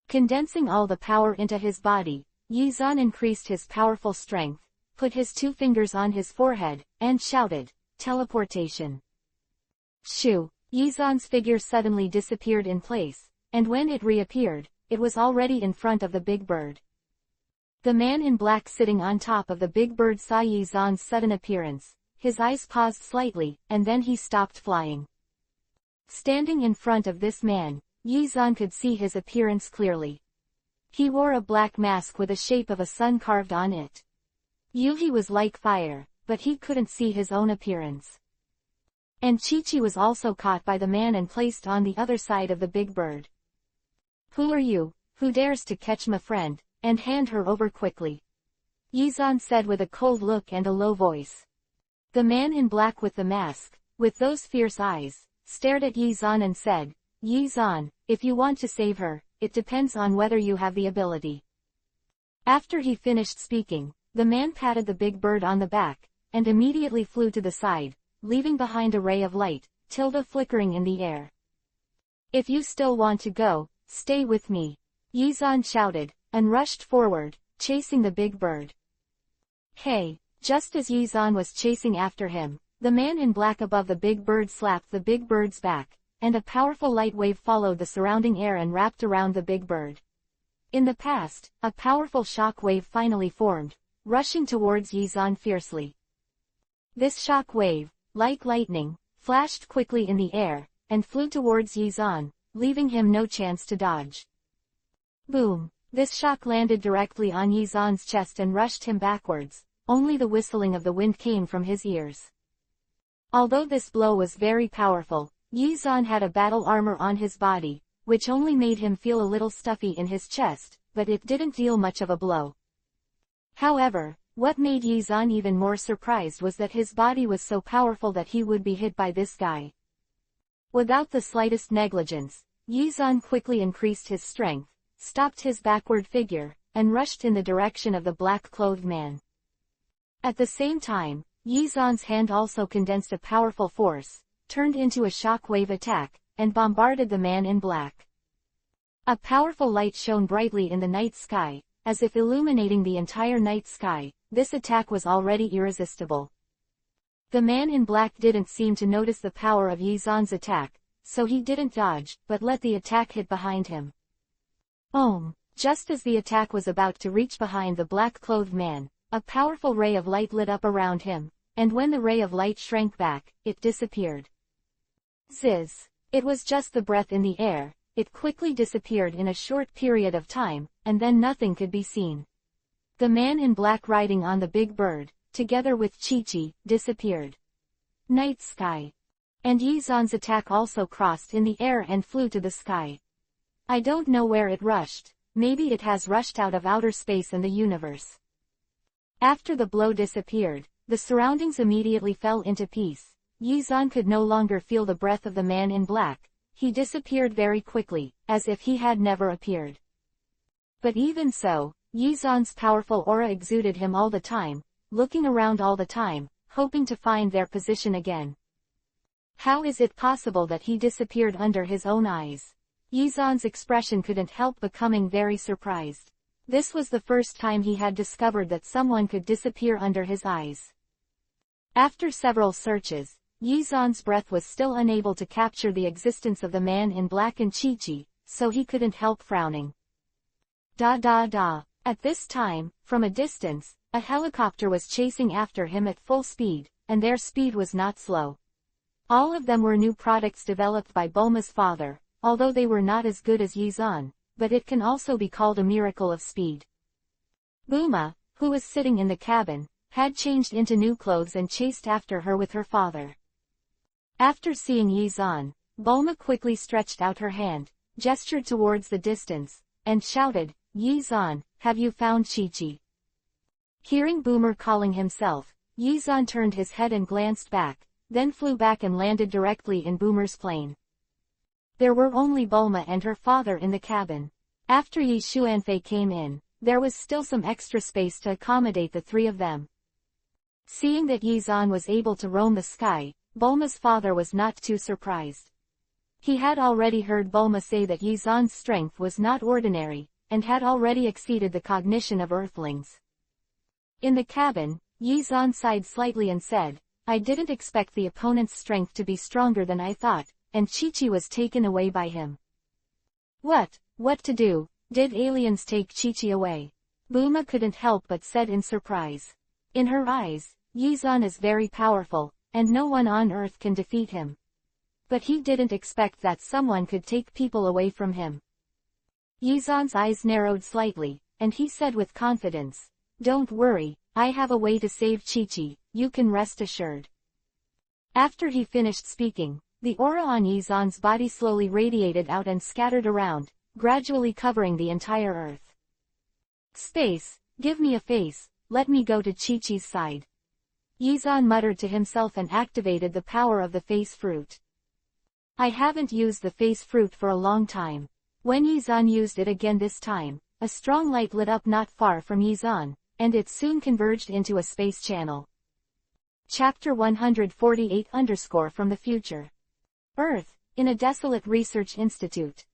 Speaker 1: Condensing all the power into his body, Yizan increased his powerful strength, put his 2 fingers on his forehead, and shouted, "Teleportation." Shoo! Yizan's figure suddenly disappeared in place, and when it reappeared, it was already in front of the big bird. The man in black sitting on top of the big bird saw Yizan's sudden appearance. His eyes paused slightly, and then he stopped flying. Standing in front of this man, Yizan could see his appearance clearly. He wore a black mask with a shape of a sun carved on it. He was like fire, but he couldn't see his own appearance. And Chi-Chi was also caught by the man and placed on the other side of the big bird. "Who are you, who dares to catch my friend, and hand her over quickly?" Yizan said with a cold look and a low voice. The man in black with the mask, with those fierce eyes, stared at Yizan and said, "Yizan, if you want to save her, it depends on whether you have the ability." After he finished speaking, the man patted the big bird on the back, and immediately flew to the side, leaving behind a ray of light, flickering in the air. "If you still want to go, stay with me," Yizan shouted, and rushed forward, chasing the big bird. Hey! Just as Yizan was chasing after him, the man in black above the big bird slapped the big bird's back, and a powerful light wave followed the surrounding air and wrapped around the big bird. In the past, a powerful shock wave finally formed, rushing towards Yizan fiercely. This shock wave, like lightning, flashed quickly in the air, and flew towards Yizan, leaving him no chance to dodge. Boom! This shock landed directly on Yizan's chest and rushed him backwards. Only the whistling of the wind came from his ears. Although this blow was very powerful, Yizan had a battle armor on his body, which only made him feel a little stuffy in his chest, but it didn't deal much of a blow. However, what made Yizan even more surprised was that his body was so powerful that he would be hit by this guy. Without the slightest negligence, Yizan quickly increased his strength, stopped his backward figure, and rushed in the direction of the black-clothed man. At the same time, Yizan's hand also condensed a powerful force, turned into a shock-wave attack, and bombarded the man in black. A powerful light shone brightly in the night sky, as if illuminating the entire night sky. This attack was already irresistible. The man in black didn't seem to notice the power of Yizan's attack, so he didn't dodge, but let the attack hit behind him. Just as the attack was about to reach behind the black-clothed man, a powerful ray of light lit up around him, and when the ray of light shrank back, it disappeared. Ziz! It was just the breath in the air. It quickly disappeared in a short period of time, and then nothing could be seen. The man in black riding on the big bird, together with Chi-Chi, disappeared. Night sky. And Yizan's attack also crossed in the air and flew to the sky. I don't know where it rushed. Maybe it has rushed out of outer space and the universe. After the blow disappeared, the surroundings immediately fell into peace. Yizan could no longer feel the breath of the man in black. He disappeared very quickly, as if he had never appeared. But even so, Yizan's powerful aura exuded him all the time, looking around all the time, hoping to find their position again. How is it possible that he disappeared under his own eyes? Yizan's expression couldn't help becoming very surprised. This was the first time he had discovered that someone could disappear under his eyes. After several searches, Yizan's breath was still unable to capture the existence of the man in black and Chi-Chi, so he couldn't help frowning. At this time, from a distance, a helicopter was chasing after him at full speed, and their speed was not slow. All of them were new products developed by Bulma's father, although they were not as good as Yizan, but it can also be called a miracle of speed. Bulma, who was sitting in the cabin, had changed into new clothes and chased after her with her father. After seeing Yizan, Bulma quickly stretched out her hand, gestured towards the distance, and shouted, "Yizan, have you found Chi-Chi?" Hearing Boomer calling himself, Yizan turned his head and glanced back, then flew back and landed directly in Boomer's plane. There were only Bulma and her father in the cabin. After Yi Xuanfei came in, there was still some extra space to accommodate the three of them. Seeing that Yizan was able to roam the sky, Bulma's father was not too surprised. He had already heard Bulma say that Yizan's strength was not ordinary, and had already exceeded the cognition of Earthlings. In the cabin, Yizan sighed slightly and said, "I didn't expect the opponent's strength to be stronger than I thought," and Chi-Chi was taken away by him. What to do? Did aliens take Chi-Chi away? Bulma couldn't help but said in surprise. In her eyes, Yizan is very powerful, and no one on Earth can defeat him. But he didn't expect that someone could take people away from him. Yizan's eyes narrowed slightly, and he said with confidence, "Don't worry, I have a way to save Chi-Chi, you can rest assured." After he finished speaking, the aura on Yizan's body slowly radiated out and scattered around, gradually covering the entire Earth. "Space, give me a face, let me go to Chi-Chi's side." Yizan muttered to himself and activated the power of the face fruit. I haven't used the face fruit for a long time. When Yizan used it again this time, a strong light lit up not far from Yizan, and it soon converged into a space channel. Chapter 148 from the future. Earth, in a desolate research institute.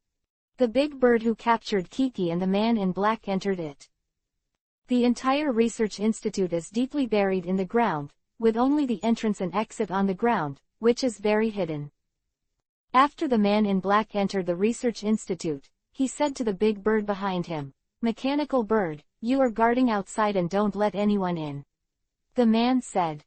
Speaker 1: The big bird who captured Kiki and the man in black entered it. The entire research institute is deeply buried in the ground, with only the entrance and exit on the ground, which is very hidden. After the man in black entered the research institute, he said to the big bird behind him, "Mechanical bird, you are guarding outside and don't let anyone in." The man said,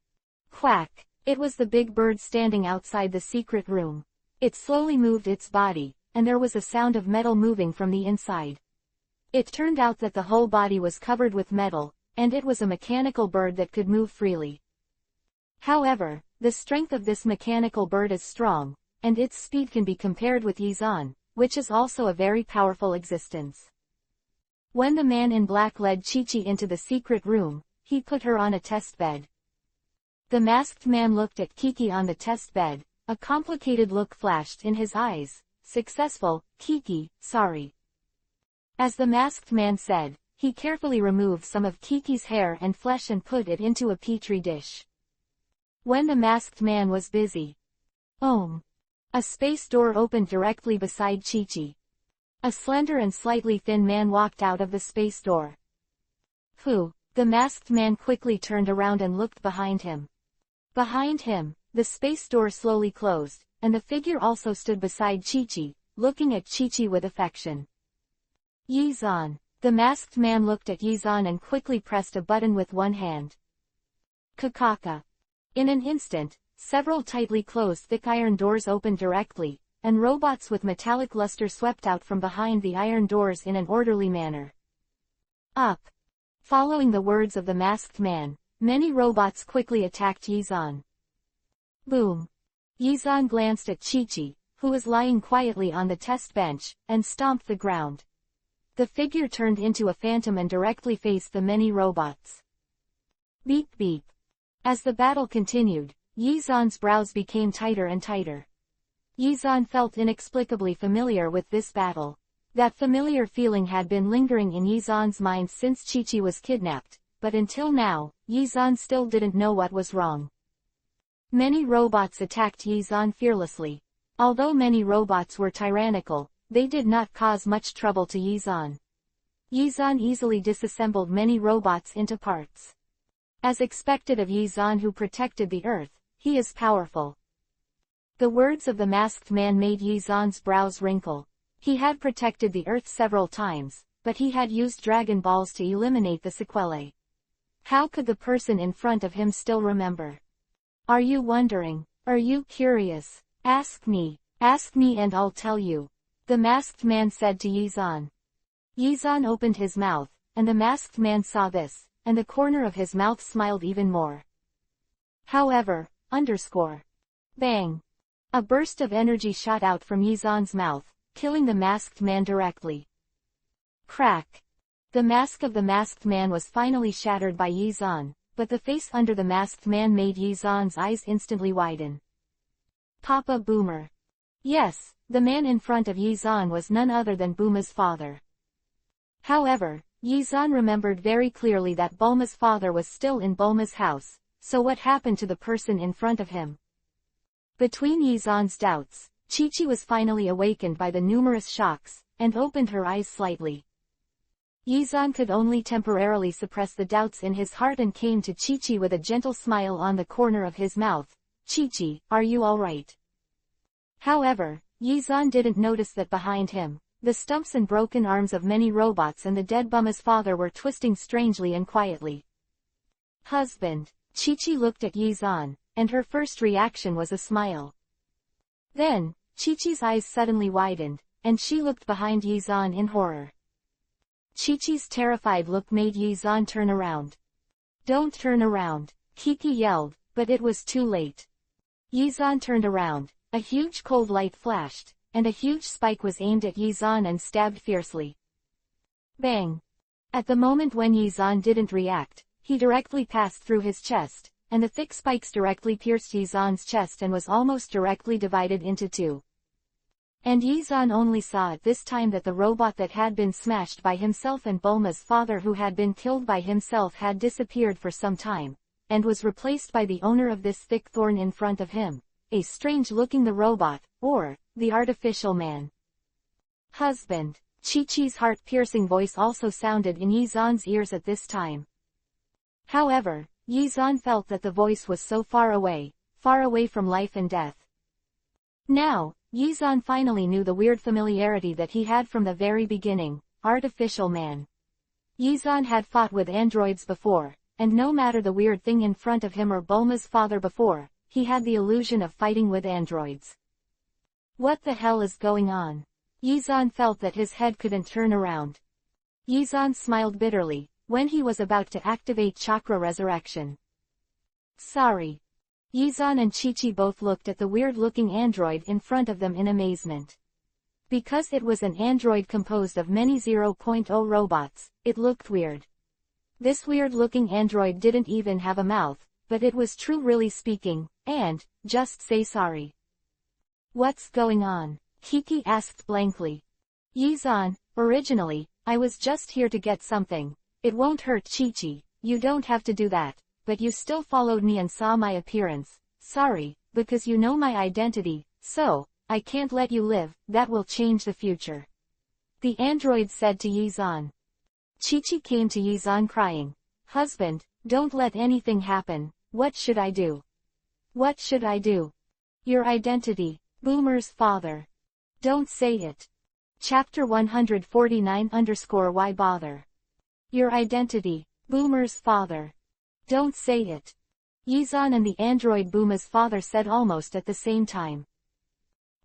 Speaker 1: "Quack." It was the big bird standing outside the secret room. It slowly moved its body, and there was a sound of metal moving from the inside. It turned out that the whole body was covered with metal, and it was a mechanical bird that could move freely. However, the strength of this mechanical bird is strong, and its speed can be compared with Yizan, which is also a very powerful existence. When the man in black led Chi-Chi into the secret room, he put her on a test bed. The masked man looked at Kiki on the test bed. A complicated look flashed in his eyes. Successful, Kiki, sorry. As the masked man said, he carefully removed some of Kiki's hair and flesh and put it into a petri dish. When the masked man was busy, a space door opened directly beside Chi-Chi. A slender and slightly thin man walked out of the space door. Who? The masked man quickly turned around and looked behind him. Behind him, the space door slowly closed, and the figure also stood beside Chi-Chi, looking at Chi-Chi with affection. Yizan. The masked man looked at Yizan and quickly pressed a button with one hand. Kakaka. In an instant, several tightly closed thick iron doors opened directly, and robots with metallic luster swept out from behind the iron doors in an orderly manner. Up. Following the words of the masked man, many robots quickly attacked Yizan. Boom. Yizan glanced at Chi-Chi, who was lying quietly on the test bench, and stomped the ground. The figure turned into a phantom and directly faced the many robots. Beep beep. As the battle continued, Yizan's brows became tighter and tighter. Yizan felt inexplicably familiar with this battle. That familiar feeling had been lingering in Yizan's mind since Chi-Chi was kidnapped, but until now, Yizan still didn't know what was wrong. Many robots attacked Yizan fearlessly. Although many robots were tyrannical, they did not cause much trouble to Yizan. Yizan easily disassembled many robots into parts. As expected of Yizan, who protected the earth, he is powerful. The words of the masked man made Yizan's brows wrinkle. He had protected the earth several times, but he had used Dragon Balls to eliminate the sequelae. How could the person in front of him still remember? Are you wondering? Are you curious? Ask me and I'll tell you. The masked man said to Yizan. Yizan opened his mouth, and the masked man saw this, and the corner of his mouth smiled even more. However, Bang! A burst of energy shot out from Yizan's mouth, killing the masked man directly. Crack! The mask of the masked man was finally shattered by Yizan, but the face under the masked man made Yizan's eyes instantly widen. Papa Boomer. Yes, the man in front of Yizan was none other than Bulma's father. However, Yizan remembered very clearly that Bulma's father was still in Bulma's house, so what happened to the person in front of him? Between Yizan's doubts, Chi-Chi was finally awakened by the numerous shocks, and opened her eyes slightly. Yizan could only temporarily suppress the doubts in his heart and came to Chi-Chi with a gentle smile on the corner of his mouth. Chi-Chi, are you alright? However, Yizan didn't notice that behind him, the stumps and broken arms of many robots and the dead Bulma's father were twisting strangely and quietly. Husband. Chi-Chi looked at Yizan, and her first reaction was a smile. Then, Chi-Chi's eyes suddenly widened, and she looked behind Yizan in horror. Chi-Chi's terrified look made Yizan turn around. Don't turn around, Kiki yelled, but it was too late. Yizan turned around, a huge cold light flashed, and a huge spike was aimed at Yizan and stabbed fiercely. Bang! At the moment when Yizan didn't react, he directly passed through his chest, and the thick spikes directly pierced Yizan's chest and was almost directly divided into two. And Yizan only saw at this time that the robot that had been smashed by himself and Bulma's father who had been killed by himself had disappeared for some time, and was replaced by the owner of this thick thorn in front of him, a strange-looking the robot, or, the artificial man. Husband. Chi-Chi's heart-piercing voice also sounded in Yizan's ears at this time. However, Yizan felt that the voice was so far away from life and death. Now, Yizan finally knew the weird familiarity that he had from the very beginning, artificial man. Yizan had fought with androids before, and no matter the weird thing in front of him or Bulma's father before, he had the illusion of fighting with androids. What the hell is going on? Yizan felt that his head couldn't turn around. Yizan smiled bitterly, when he was about to activate chakra resurrection. Sorry. Yizan and Chi-Chi both looked at the weird-looking android in front of them in amazement. Because it was an android composed of many 0.0 robots, it looked weird. This weird-looking android didn't even have a mouth, but it was true really speaking, and, just say sorry. What's going on? Kiki asked blankly. Yizan, originally, I was just here to get something. It won't hurt Chi-Chi, you don't have to do that, but you still followed me and saw my appearance. Sorry, because you know my identity, so, I can't let you live, that will change the future. The android said to Yizan. Chi-Chi came to Yizan crying. Husband, don't let anything happen, what should I do? What should I do? Your identity, Boomer's father. Don't say it. Chapter 149_Why bother? Your identity, Boomer's father. Don't say it. Yizan and the android Boomer's father said almost at the same time.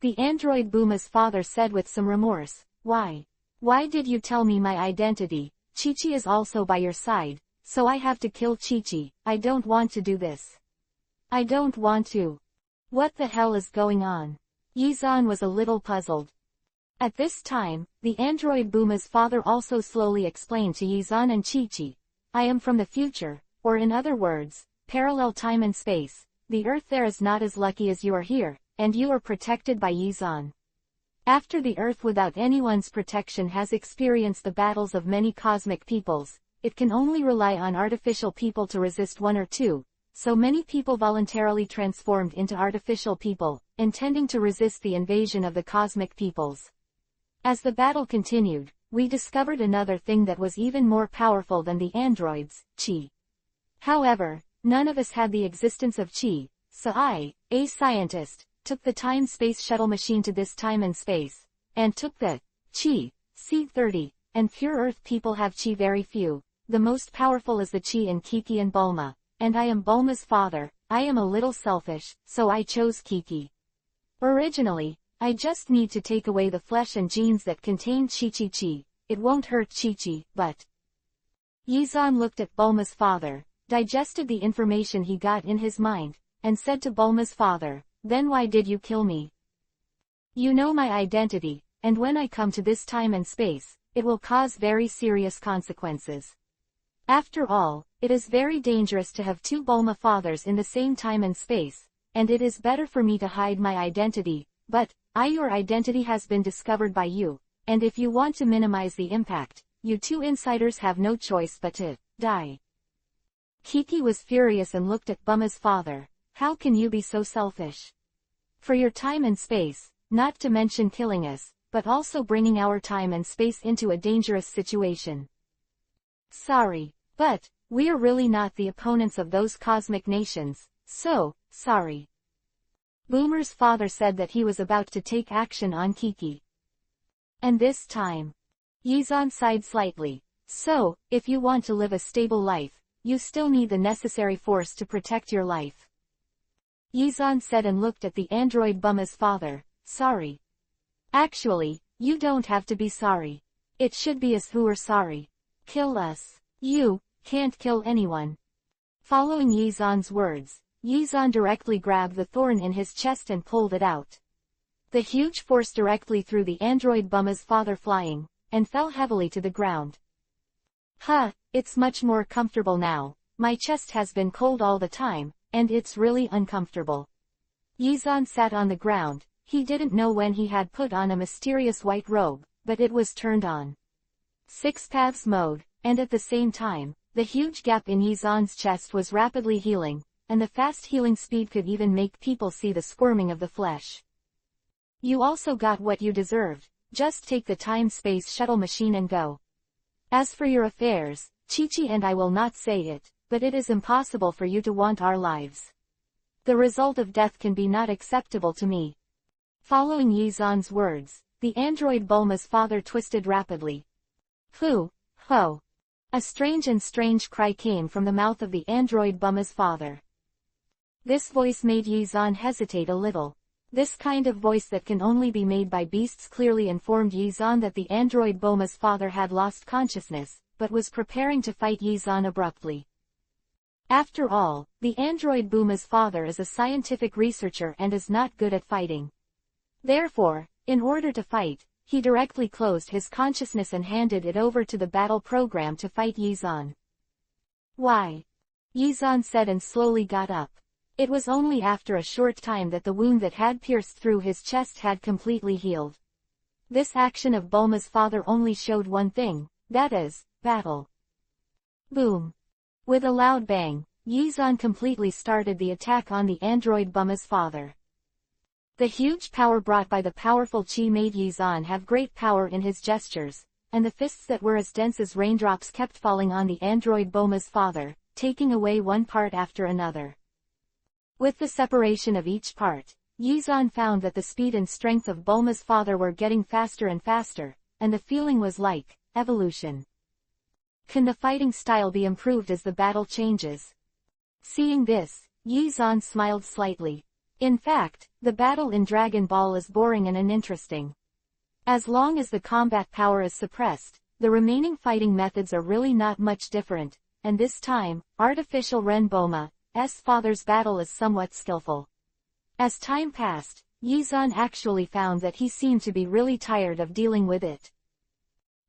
Speaker 1: The android Boomer's father said with some remorse, Why? Why did you tell me my identity? Chi-Chi is also by your side, so I have to kill Chi-Chi. I don't want to do this. I don't want to. What the hell is going on? Yizan was a little puzzled. At this time, the android Boomer's father also slowly explained to Yizan and Chi-Chi. I am from the future, or in other words, parallel time and space. The Earth there is not as lucky as you are here, and you are protected by Yizan. After the Earth without anyone's protection has experienced the battles of many cosmic peoples, it can only rely on artificial people to resist one or two, so many people voluntarily transformed into artificial people, intending to resist the invasion of the cosmic peoples. As the battle continued, we discovered another thing that was even more powerful than the androids, Chi. However, none of us had the existence of Chi, so I, a scientist, took the time-space shuttle machine to this time and space, and took the Chi, C-30, and pure Earth people have Chi very few. The most powerful is the Chi in Kiki and Bulma, and I am Bulma's father. I am a little selfish, so I chose Kiki. Originally, I just need to take away the flesh and genes that contain Chi. It won't hurt Chi, but... Yizan looked at Bulma's father, digested the information he got in his mind, and said to Bulma's father, Then why did you kill me? You know my identity, and when I come to this time and space, it will cause very serious consequences. After all, it is very dangerous to have two Bulma fathers in the same time and space, and it is better for me to hide my identity, but, your identity has been discovered by you, and if you want to minimize the impact, you two insiders have no choice but to die. Kiki was furious and looked at Bulma's father. How can you be so selfish? For your time and space, not to mention killing us, but also bringing our time and space into a dangerous situation. Sorry, but, we're really not the opponents of those cosmic nations, so, sorry. Boomer's father said that he was about to take action on Kiki. And this time, Yizan sighed slightly. So, if you want to live a stable life, you still need the necessary force to protect your life. Yizan said and looked at the android Bulma's father. Sorry. Actually, you don't have to be sorry. It should be us who are sorry. Kill us. You can't kill anyone. Following Yizan's words, Yizan directly grabbed the thorn in his chest and pulled it out. The huge force directly threw the android Bulma's father flying, and fell heavily to the ground. It's much more comfortable now. My chest has been cold all the time, and it's really uncomfortable. Yizan sat on the ground. He didn't know when he had put on a mysterious white robe, but it was turned on. 6 paths mode, and at the same time, the huge gap in Yizan's chest was rapidly healing, and the fast healing speed could even make people see the squirming of the flesh. You also got what you deserved. Just take the time-space shuttle machine and go. As for your affairs, Chi-Chi and I will not say it, but it is impossible for you to want our lives. The result of death can be not acceptable to me. Following Yizan's words, the android Bulma's father twisted rapidly. Ho! A strange cry came from the mouth of the android Bulma's father. This voice made Yizan hesitate a little. This kind of voice that can only be made by beasts clearly informed Yizan that the android Boma's father had lost consciousness, but was preparing to fight Yizan abruptly. After all, the android Boma's father is a scientific researcher and is not good at fighting. Therefore, in order to fight, he directly closed his consciousness and handed it over to the battle program to fight Yizan. Why? Yizan said and slowly got up. It was only after a short time that the wound that had pierced through his chest had completely healed. This action of Bulma's father only showed one thing, that is, battle. Boom. With a loud bang, Yizan completely started the attack on the android Bulma's father. The huge power brought by the powerful Qi made Yizan have great power in his gestures, and the fists that were as dense as raindrops kept falling on the android Bulma's father, taking away one part after another. With the separation of each part, Yizan found that the speed and strength of Bulma's father were getting faster and faster, and the feeling was like evolution. Can the fighting style be improved as the battle changes? Seeing this, Yizan smiled slightly. In fact, the battle in Dragon Ball is boring and uninteresting. As long as the combat power is suppressed, the remaining fighting methods are really not much different, and this time, artificial Ren Bulma's father's battle is somewhat skillful. As time passed, Yizan actually found that he seemed to be really tired of dealing with it.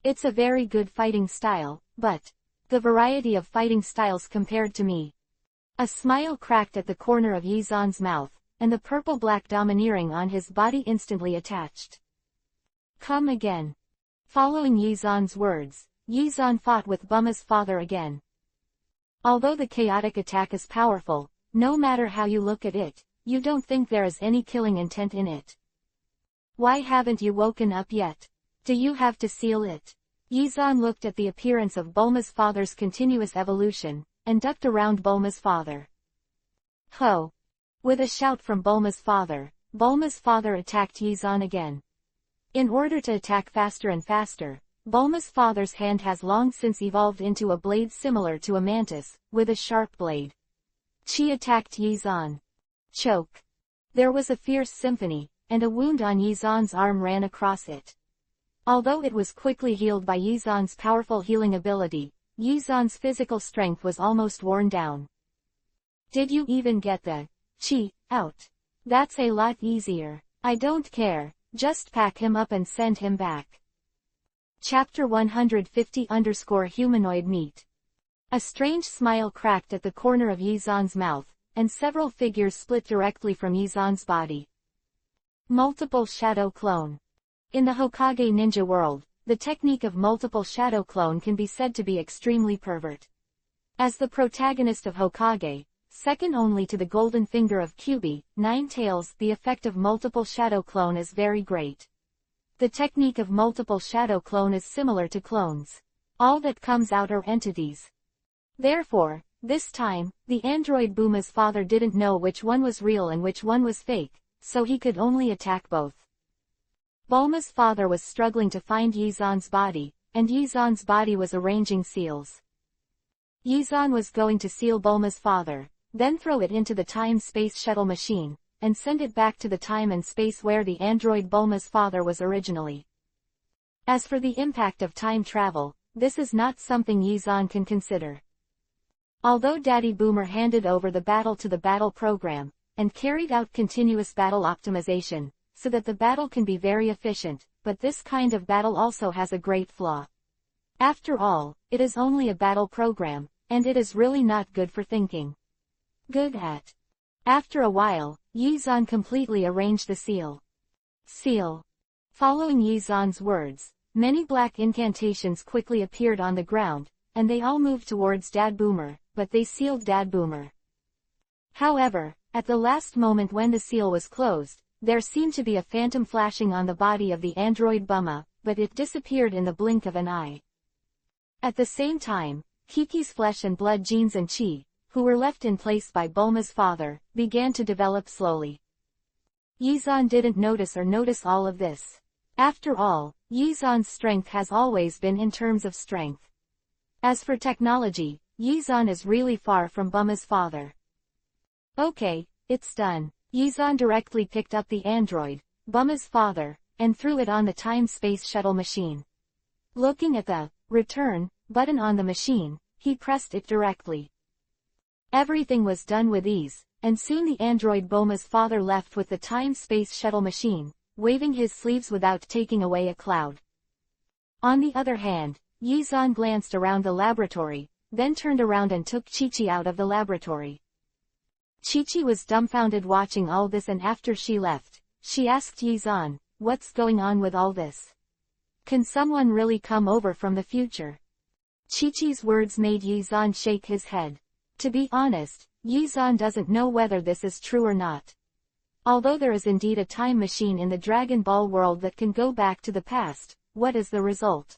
Speaker 1: It's a very good fighting style, but the variety of fighting styles compared to me. A smile cracked at the corner of Yizan's mouth, and the purple-black domineering on his body instantly attached. Come again. Following Yizan's words, Yizan fought with Bulma's father again. Although the chaotic attack is powerful, no matter how you look at it, you don't think there is any killing intent in it. Why haven't you woken up yet? Do you have to seal it? Yizan looked at the appearance of Bulma's father's continuous evolution, and ducked around Bulma's father. Ho! With a shout from Bulma's father attacked Yizan again. In order to attack faster and faster, Bulma's father's hand has long since evolved into a blade similar to a mantis, with a sharp blade. Qi attacked Yizan. Choke. There was a fierce symphony, and a wound on Yizan's arm ran across it. Although it was quickly healed by Yizan's powerful healing ability, Yizan's physical strength was almost worn down. Did you even get the Qi out? That's a lot easier. I don't care, just pack him up and send him back. Chapter 150_Humanoid Meat. A strange smile cracked at the corner of Yizan's mouth, and several figures split directly from Yizan's body. Multiple shadow clone. In the Hokage ninja world, the technique of multiple shadow clone can be said to be extremely pervert. As the protagonist of Hokage, second only to the golden finger of Kyuubi, Nine Tails, the effect of multiple shadow clone is very great. The technique of multiple shadow clone is similar to clones. All that comes out are entities. Therefore, this time, the android Bulma's father didn't know which one was real and which one was fake, so he could only attack both. Bulma's father was struggling to find Yizan's body, and Yizan's body was arranging seals. Yizan was going to seal Bulma's father, then throw it into the time-space shuttle machine, and send it back to the time and space where the android Bulma's father was originally. As for the impact of time travel, this is not something Yizan can consider. Although Daddy Boomer handed over the battle to the battle program, and carried out continuous battle optimization, so that the battle can be very efficient, but this kind of battle also has a great flaw. After all, it is only a battle program, and it is really not good for thinking. Good at. After a while, Yizan completely arranged the seal. Seal. Following Yizan's words, many black incantations quickly appeared on the ground, and they all moved towards Dad Boomer, but they sealed Dad Boomer. However, at the last moment when the seal was closed, there seemed to be a phantom flashing on the body of the android Bulma, but it disappeared in the blink of an eye. At the same time, Kiki's flesh and blood genes and Qi, who were left in place by Bulma's father, began to develop slowly. Yizan didn't notice all of this. After all, Yizan's strength has always been in terms of strength. As for technology, Yizan is really far from Bulma's father. Okay, it's done. Yizan directly picked up the android, Bulma's father, and threw it on the time-space shuttle machine. Looking at the return button on the machine, he pressed it directly. Everything was done with ease, and soon the android Bulma's father left with the time-space shuttle machine, waving his sleeves without taking away a cloud. On the other hand, Yizan glanced around the laboratory, then turned around and took Chi-Chi out of the laboratory. Chi-Chi was dumbfounded watching all this, and after she left, she asked Yizan, "What's going on with all this? Can someone really come over from the future?" Chi-Chi's words made Yizan shake his head. To be honest, Yizan doesn't know whether this is true or not. Although there is indeed a time machine in the Dragon Ball world that can go back to the past, what is the result?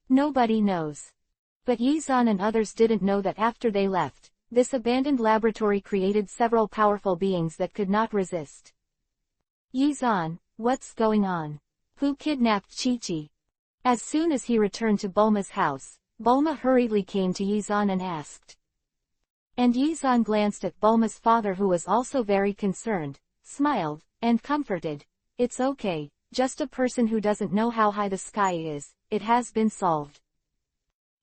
Speaker 1: Nobody knows. But Yizan and others didn't know that after they left, this abandoned laboratory created several powerful beings that could not resist. Yizan, what's going on? Who kidnapped Chi-Chi? As soon as he returned to Bulma's house, Bulma hurriedly came to Yizan and asked. And Yizan glanced at Bulma's father, who was also very concerned, smiled, and comforted. "It's okay, just a person who doesn't know how high the sky is, it has been solved."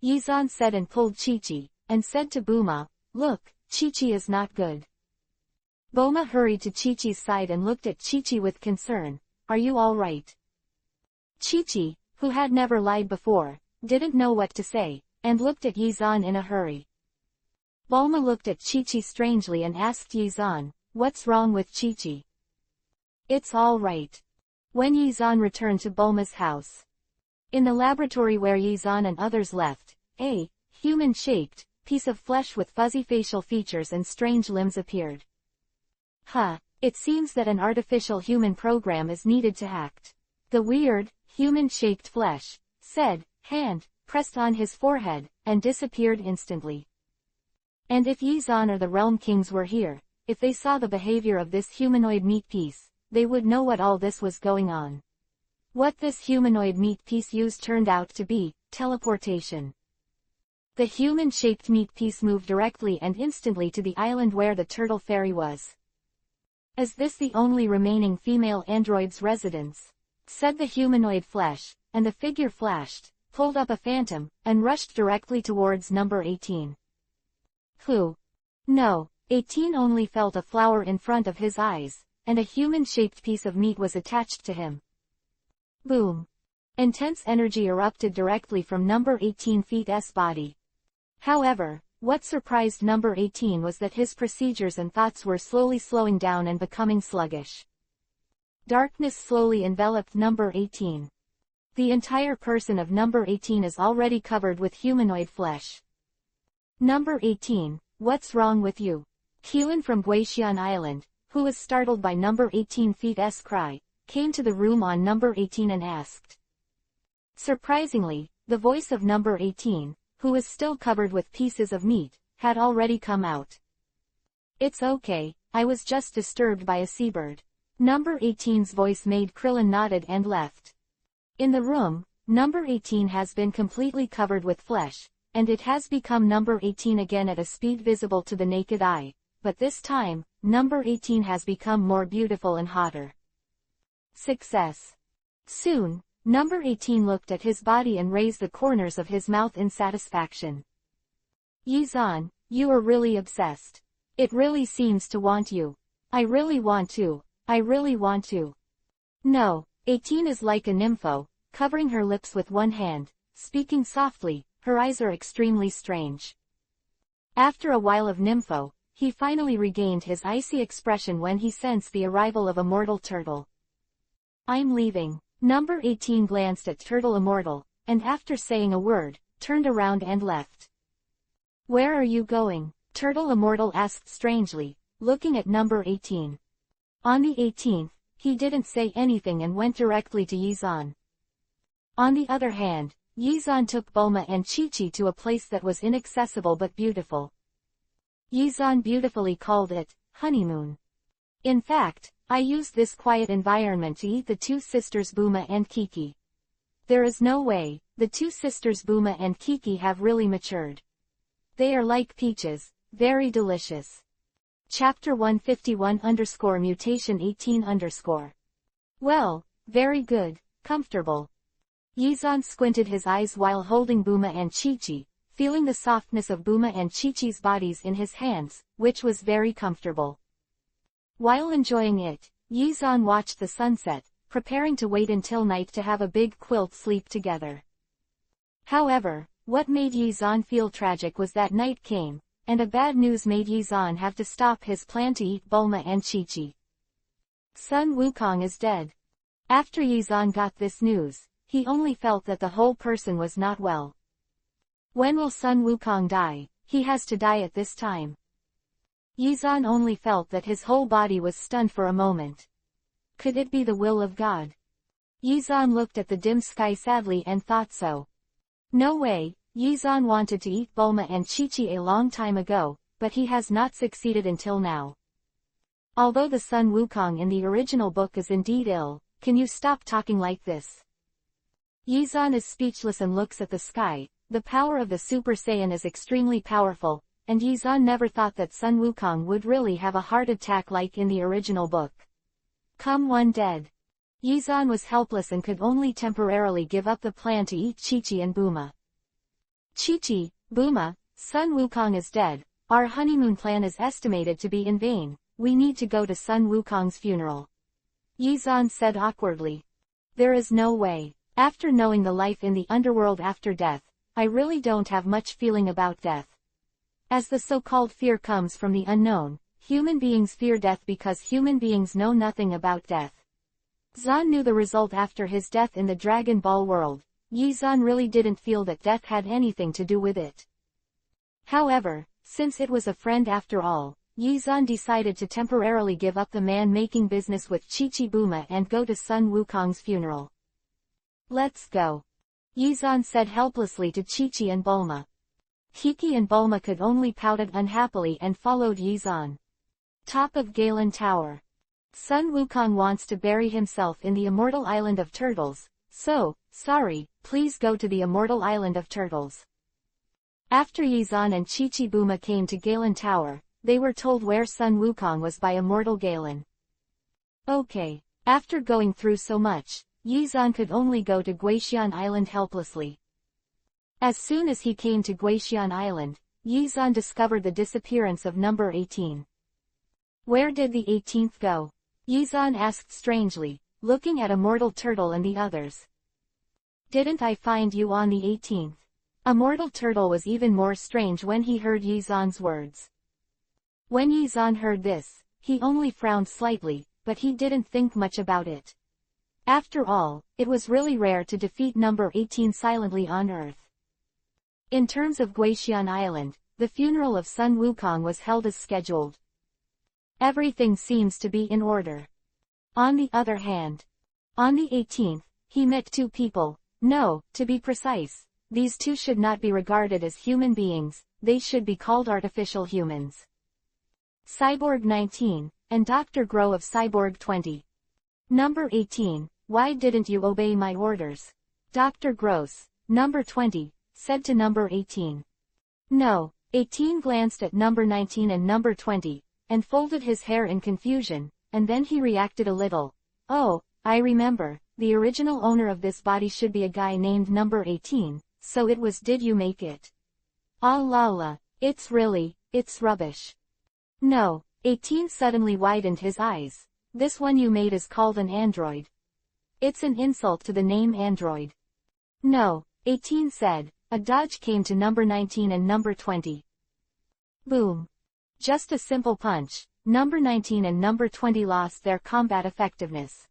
Speaker 1: Yizan said and pulled Chi-Chi, and said to Bulma, "Look, Chi-Chi is not good." Bulma hurried to Chi-Chi's side and looked at Chi-Chi with concern. "Are you all right?" Chi-Chi, who had never lied before, didn't know what to say, and looked at Yizan in a hurry. Bulma looked at Chi-Chi strangely and asked Yizan, "What's wrong with Chi-Chi?" "It's all right." When Yizan returned to Bulma's house, in the laboratory where Yizan and others left, a human-shaped piece of flesh with fuzzy facial features and strange limbs appeared. It seems that an artificial human program is needed to act. The weird, human-shaped flesh, said, hand, pressed on his forehead, and disappeared instantly. And if Yizan or the Realm Kings were here, if they saw the behavior of this humanoid meat piece, they would know what all this was going on. What this humanoid meat piece used turned out to be teleportation. The human-shaped meat piece moved directly and instantly to the island where the turtle fairy was. "Is this the only remaining female android's residence?" said the humanoid flesh, and the figure flashed, pulled up a phantom, and rushed directly towards number 18. Who? No, 18 only felt a flower in front of his eyes, and a human-shaped piece of meat was attached to him. Boom! Intense energy erupted directly from number 18's body. However, what surprised number 18 was that his procedures and thoughts were slowly slowing down and becoming sluggish. Darkness slowly enveloped number 18. The entire person of number 18 is already covered with humanoid flesh. "Number 18, what's wrong with you?" Kyuan from Guixian Island, who was startled by number 18's cry, came to the room on number 18 and asked. Surprisingly, the voice of number 18, who was still covered with pieces of meat, had already come out. "It's okay, I was just disturbed by a seabird." Number 18's voice made Krillin nodded and left. In the room, number 18 has been completely covered with flesh, and it has become number 18 again at a speed visible to the naked eye, but this time, number 18 has become more beautiful and hotter. Success. Soon, number 18 looked at his body and raised the corners of his mouth in satisfaction. "Yizan, you are really obsessed. It really seems to want you. I really want to. I really want to." No, 18 is like a nympho, covering her lips with one hand, speaking softly, her eyes are extremely strange. After a while of nympho, he finally regained his icy expression when he sensed the arrival of Immortal Turtle. "I'm leaving." Number 18 glanced at Turtle Immortal, and after saying a word, turned around and left. "Where are you going?" Turtle Immortal asked strangely, looking at number 18. On the 18th, he didn't say anything and went directly to Yizan. On the other hand, Yizan took Bulma and Chi-Chi to a place that was inaccessible but beautiful. Yizan beautifully called it honeymoon. "In fact, I used this quiet environment to eat the two sisters Bulma and Kiki. There is no way, the two sisters Bulma and Kiki have really matured. They are like peaches, very delicious." Chapter 151 Mutation 18 Well, very good, comfortable. Yizan squinted his eyes while holding Buma and Chi-Chi, feeling the softness of Buma and Chi-Chi's bodies in his hands, which was very comfortable. While enjoying it, Yizan watched the sunset, preparing to wait until night to have a big quilt sleep together. However, what made Yizan feel tragic was that night came, and a bad news made Yizan have to stop his plan to eat Bulma and Chi-Chi. Sun Wukong is dead. After Yizan got this news, he only felt that the whole person was not well. When will Sun Wukong die? He has to die at this time. Yizan only felt that his whole body was stunned for a moment. Could it be the will of God? Yizan looked at the dim sky sadly and thought so. No way, Yizan wanted to eat Bulma and Chi-Chi a long time ago, but he has not succeeded until now. Although the Sun Wukong in the original book is indeed ill, can you stop talking like this? Yizan is speechless and looks at the sky. The power of the Super Saiyan is extremely powerful, and Yizan never thought that Sun Wukong would really have a heart attack like in the original book. Come one dead. Yizan was helpless and could only temporarily give up the plan to eat Chi-Chi and Buma. Chi-Chi, Buma, Sun Wukong is dead. Our honeymoon plan is estimated to be in vain. We need to go to Sun Wukong's funeral. Yizan said awkwardly. There is no way. After knowing the life in the underworld after death, I really don't have much feeling about death. As the so-called fear comes from the unknown, human beings fear death because human beings know nothing about death. Zan knew the result after his death in the Dragon Ball world. Yizan really didn't feel that death had anything to do with it. However, since it was a friend after all, Yizan decided to temporarily give up the man-making business with Chi-Chi Buma and go to Sun Wukong's funeral. Let's go. Yizan said helplessly to Chi-Chi and Bulma. Kiki and Bulma could only pout unhappily and followed Yizan. Top of Galen Tower. Sun Wukong wants to bury himself in the immortal island of turtles, so, sorry, please go to the immortal island of turtles. After Yizan and Chi-Chi Buma came to Galen Tower, they were told where Sun Wukong was by immortal Galen. Okay. After going through so much, Yizan could only go to Guixian Island helplessly. As soon as he came to Guixian Island, Yizan discovered the disappearance of number 18. Where did the 18th go? Yizan asked strangely, looking at Immortal Turtle and the others. Didn't I find you on the 18th? Immortal Turtle was even more strange when he heard Yizan's words. When Yizan heard this, he only frowned slightly, but he didn't think much about it. After all, it was really rare to defeat number 18 silently on Earth. In terms of Guixian Island, the funeral of Sun Wukong was held as scheduled. Everything seems to be in order. On the other hand, on the 18th, he met two people. No, to be precise, these two should not be regarded as human beings, they should be called artificial humans. Cyborg 19, and Dr. Grow of Cyborg 20. Number 18, why didn't you obey my orders? Dr. Gross, number 20, said to number 18. No, 18 glanced at number 19 and number 20, and folded his hair in confusion, and then he reacted a little. Oh, I remember, the original owner of this body should be a guy named number 18, so it was did you make it? Ah la la, it's rubbish. No, 18 suddenly widened his eyes. This one you made is called an android. It's an insult to the name android. No, 18 said. A dodge came to number 19 and number 20. Boom. Just a simple punch, number 19 and number 20 lost their combat effectiveness.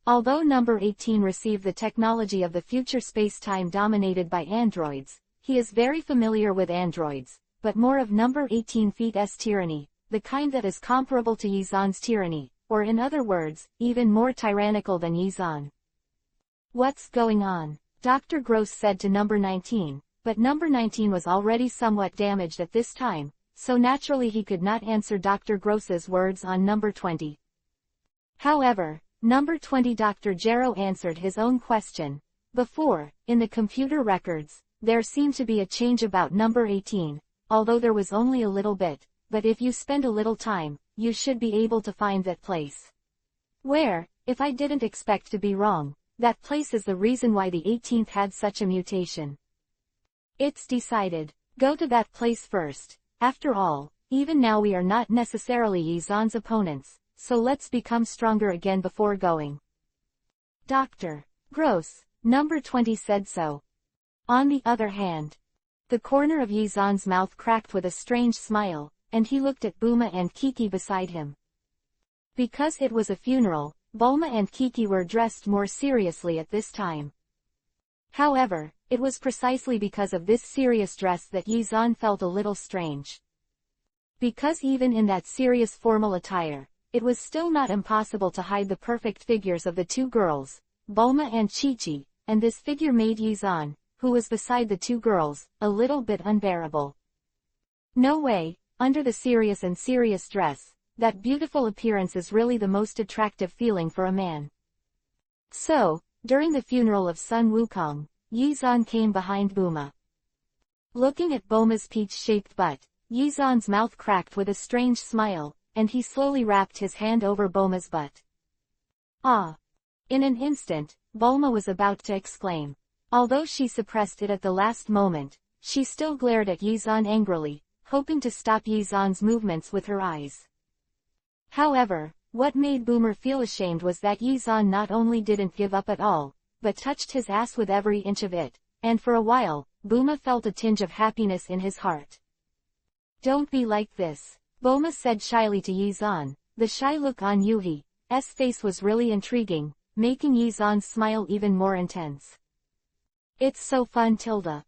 Speaker 1: Although number 18 received the technology of the future space-time dominated by androids, he is very familiar with androids, but more of number 18 feet's tyranny, the kind that is comparable to Yizan's tyranny, or in other words, even more tyrannical than Yizan. What's going on? Dr. Gross said to number 19, but number 19 was already somewhat damaged at this time, so naturally he could not answer Dr. Gross's words on number 20. However, number 20 Dr. Gero answered his own question. Before, in the computer records, there seemed to be a change about number 18, although there was only a little bit. but if you spend a little time, you should be able to find that place. Where, if I didn't expect to be wrong, that place is the reason why the 18th had such a mutation. It's decided. Go to that place first. After all, even now we are not necessarily Yizan's opponents, so let's become stronger again before going. Dr. Gross, number 20 said so. On the other hand, the corner of Yizan's mouth cracked with a strange smile, and he looked at Bulma and Kiki beside him. Because it was a funeral, Bulma and Kiki were dressed more seriously at this time. However, it was precisely because of this serious dress that Yizan felt a little strange. Because even in that serious formal attire, it was still not impossible to hide the perfect figures of the two girls, Bulma and Chi-Chi, and this figure made Yizan, who was beside the two girls, a little bit unbearable. No way, under the serious dress, that beautiful appearance is really the most attractive feeling for a man. So, during the funeral of Sun Wukong, Yizan came behind Bulma. Looking at Bulma's peach-shaped butt, Yizan's mouth cracked with a strange smile, and he slowly wrapped his hand over Bulma's butt. Ah! In an instant, Bulma was about to exclaim. Although she suppressed it at the last moment, she still glared at Yizan angrily, hoping to stop Yizan's movements with her eyes. However, what made Boomer feel ashamed was that Yizan not only didn't give up at all, but touched his ass with every inch of it, and for a while, Bulma felt a tinge of happiness in his heart. Don't be like this, Bulma said shyly to Yizan. The shy look on Yuhi's face was really intriguing, making Yizan's smile even more intense. It's so fun tilde.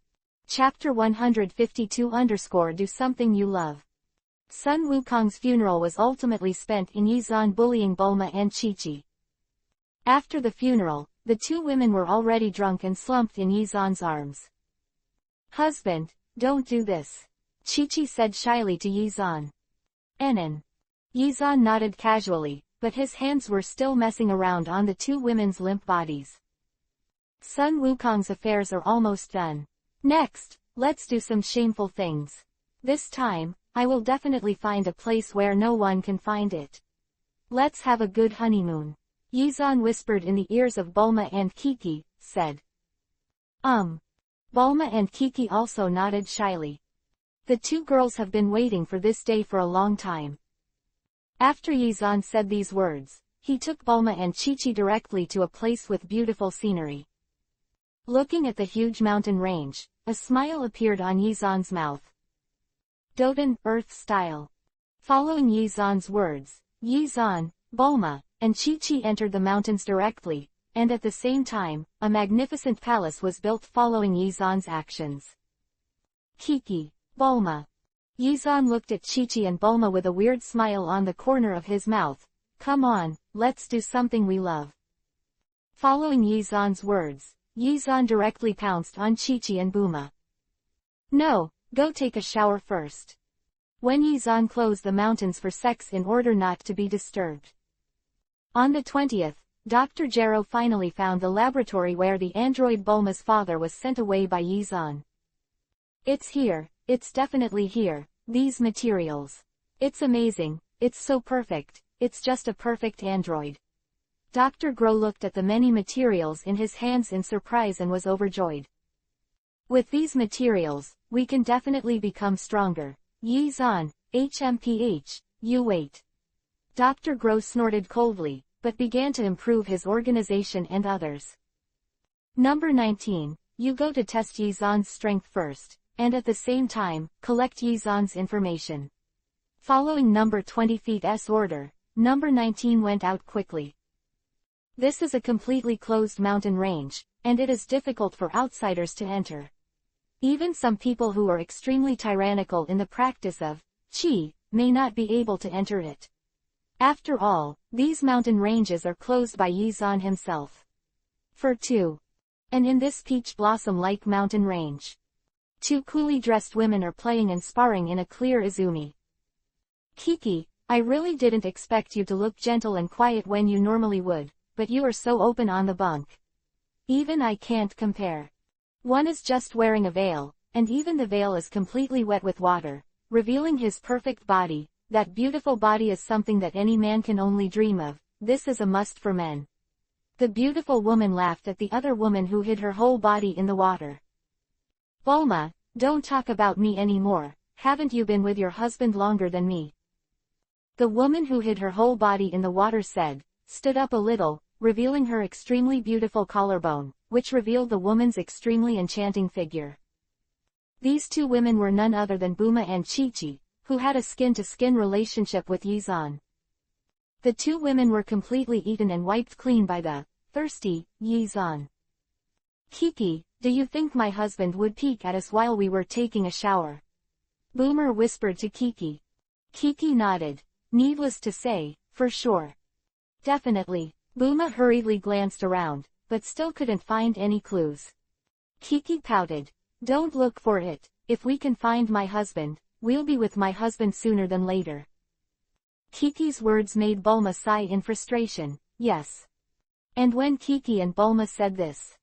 Speaker 1: Chapter 152 _ Do something you love. Sun Wukong's funeral was ultimately spent in Yizan bullying Bulma and Chi-Chi. After the funeral, the two women were already drunk and slumped in Yizan's arms. Husband, don't do this, Chi-Chi said shyly to Yizan. Enin. Yizan nodded casually, but his hands were still messing around on the two women's limp bodies. Sun Wukong's affairs are almost done. Next, let's do some shameful things. This time, I will definitely find a place where no one can find it. Let's have a good honeymoon. Yizan whispered in the ears of Bulma and Kiki, said. Bulma and Kiki also nodded shyly. The two girls have been waiting for this day for a long time. After Yizan said these words, he took Bulma and Chi-Chi directly to a place with beautiful scenery. Looking at the huge mountain range, a smile appeared on Yizan's mouth. Doden, Earth style. Following Yizan's words, Yizan, Bulma, and Chi-Chi entered the mountains directly, and at the same time, a magnificent palace was built following Yizan's actions. Kiki, Bulma. Yizan looked at Chi-Chi and Bulma with a weird smile on the corner of his mouth. Come on, let's do something we love. Following Yizan's words, Yizan directly pounced on Chi-Chi and Bulma. No, go take a shower first. When Yizan closed the mountains for sex in order not to be disturbed. On the 20th, Dr. Gero finally found the laboratory where the android Bulma's father was sent away by Yizan. It's here, it's definitely here, these materials. It's amazing, it's so perfect, it's just a perfect android. Dr. Gro looked at the many materials in his hands in surprise and was overjoyed. With these materials, we can definitely become stronger. Yizan, HMPH, you wait. Dr. Gro snorted coldly, but began to improve his organization and others. Number 19, you go to test Yizan's strength first, and at the same time, collect Yizan's information. Following number 20 feet's order, number 19 went out quickly. This is a completely closed mountain range, and it is difficult for outsiders to enter. Even some people who are extremely tyrannical in the practice of Qi may not be able to enter it. After all, these mountain ranges are closed by Yizan himself. For 2. And in this peach blossom-like mountain range, 2 coolly dressed women are playing and sparring in a clear Izumi. Kiki, I really didn't expect you to look gentle and quiet when you normally would, but you are so open on the bunk. Even I can't compare. One is just wearing a veil, and even the veil is completely wet with water, revealing his perfect body. That beautiful body is something that any man can only dream of. This is a must for men. The beautiful woman laughed at the other woman who hid her whole body in the water. Bulma, don't talk about me anymore. Haven't you been with your husband longer than me? The woman who hid her whole body in the water said, stood up a little, revealing her extremely beautiful collarbone, which revealed the woman's extremely enchanting figure. These two women were none other than Bulma and Chi-Chi, who had a skin-to-skin relationship with Yi-Zan. The two women were completely eaten and wiped clean by the thirsty Yi-Zan. Kiki, do you think my husband would peek at us while we were taking a shower? Boomer whispered to Kiki. Kiki nodded. Needless to say, for sure. Definitely. Bulma hurriedly glanced around, but still couldn't find any clues. Kiki pouted. Don't look for it. If we can find my husband, we'll be with my husband sooner than later. Kiki's words made Bulma sigh in frustration. Yes. And when Kiki and Bulma said this,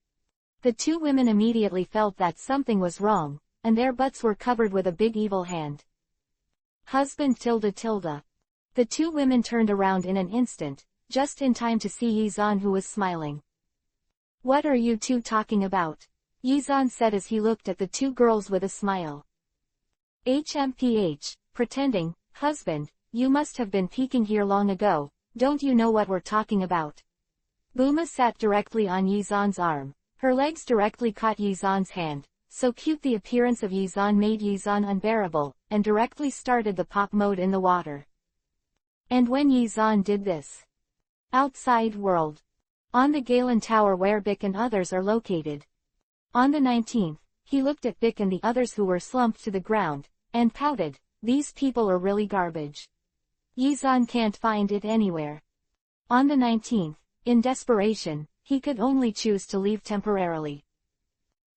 Speaker 1: the two women immediately felt that something was wrong, and their butts were covered with a big evil hand. Husband tilde tilde. The two women turned around in an instant, just in time to see Yi-Zan, who was smiling. What are you two talking about? Yi-Zan said as he looked at the two girls with a smile. HMPH, pretending, husband, you must have been peeking here long ago, don't you know what we're talking about? Bulma sat directly on Yi-Zan's arm, her legs directly caught Yi-Zan's hand, so cute the appearance of Yi-Zan made Yi-Zan unbearable, and directly started the pop mode in the water. And when Yi-Zan did this, outside world. On the Galen Tower where Bic and others are located. On the 19th, he looked at Bic and the others who were slumped to the ground, and pouted, these people are really garbage. Yi-Zan can't find it anywhere. On the 19th, in desperation, he could only choose to leave temporarily.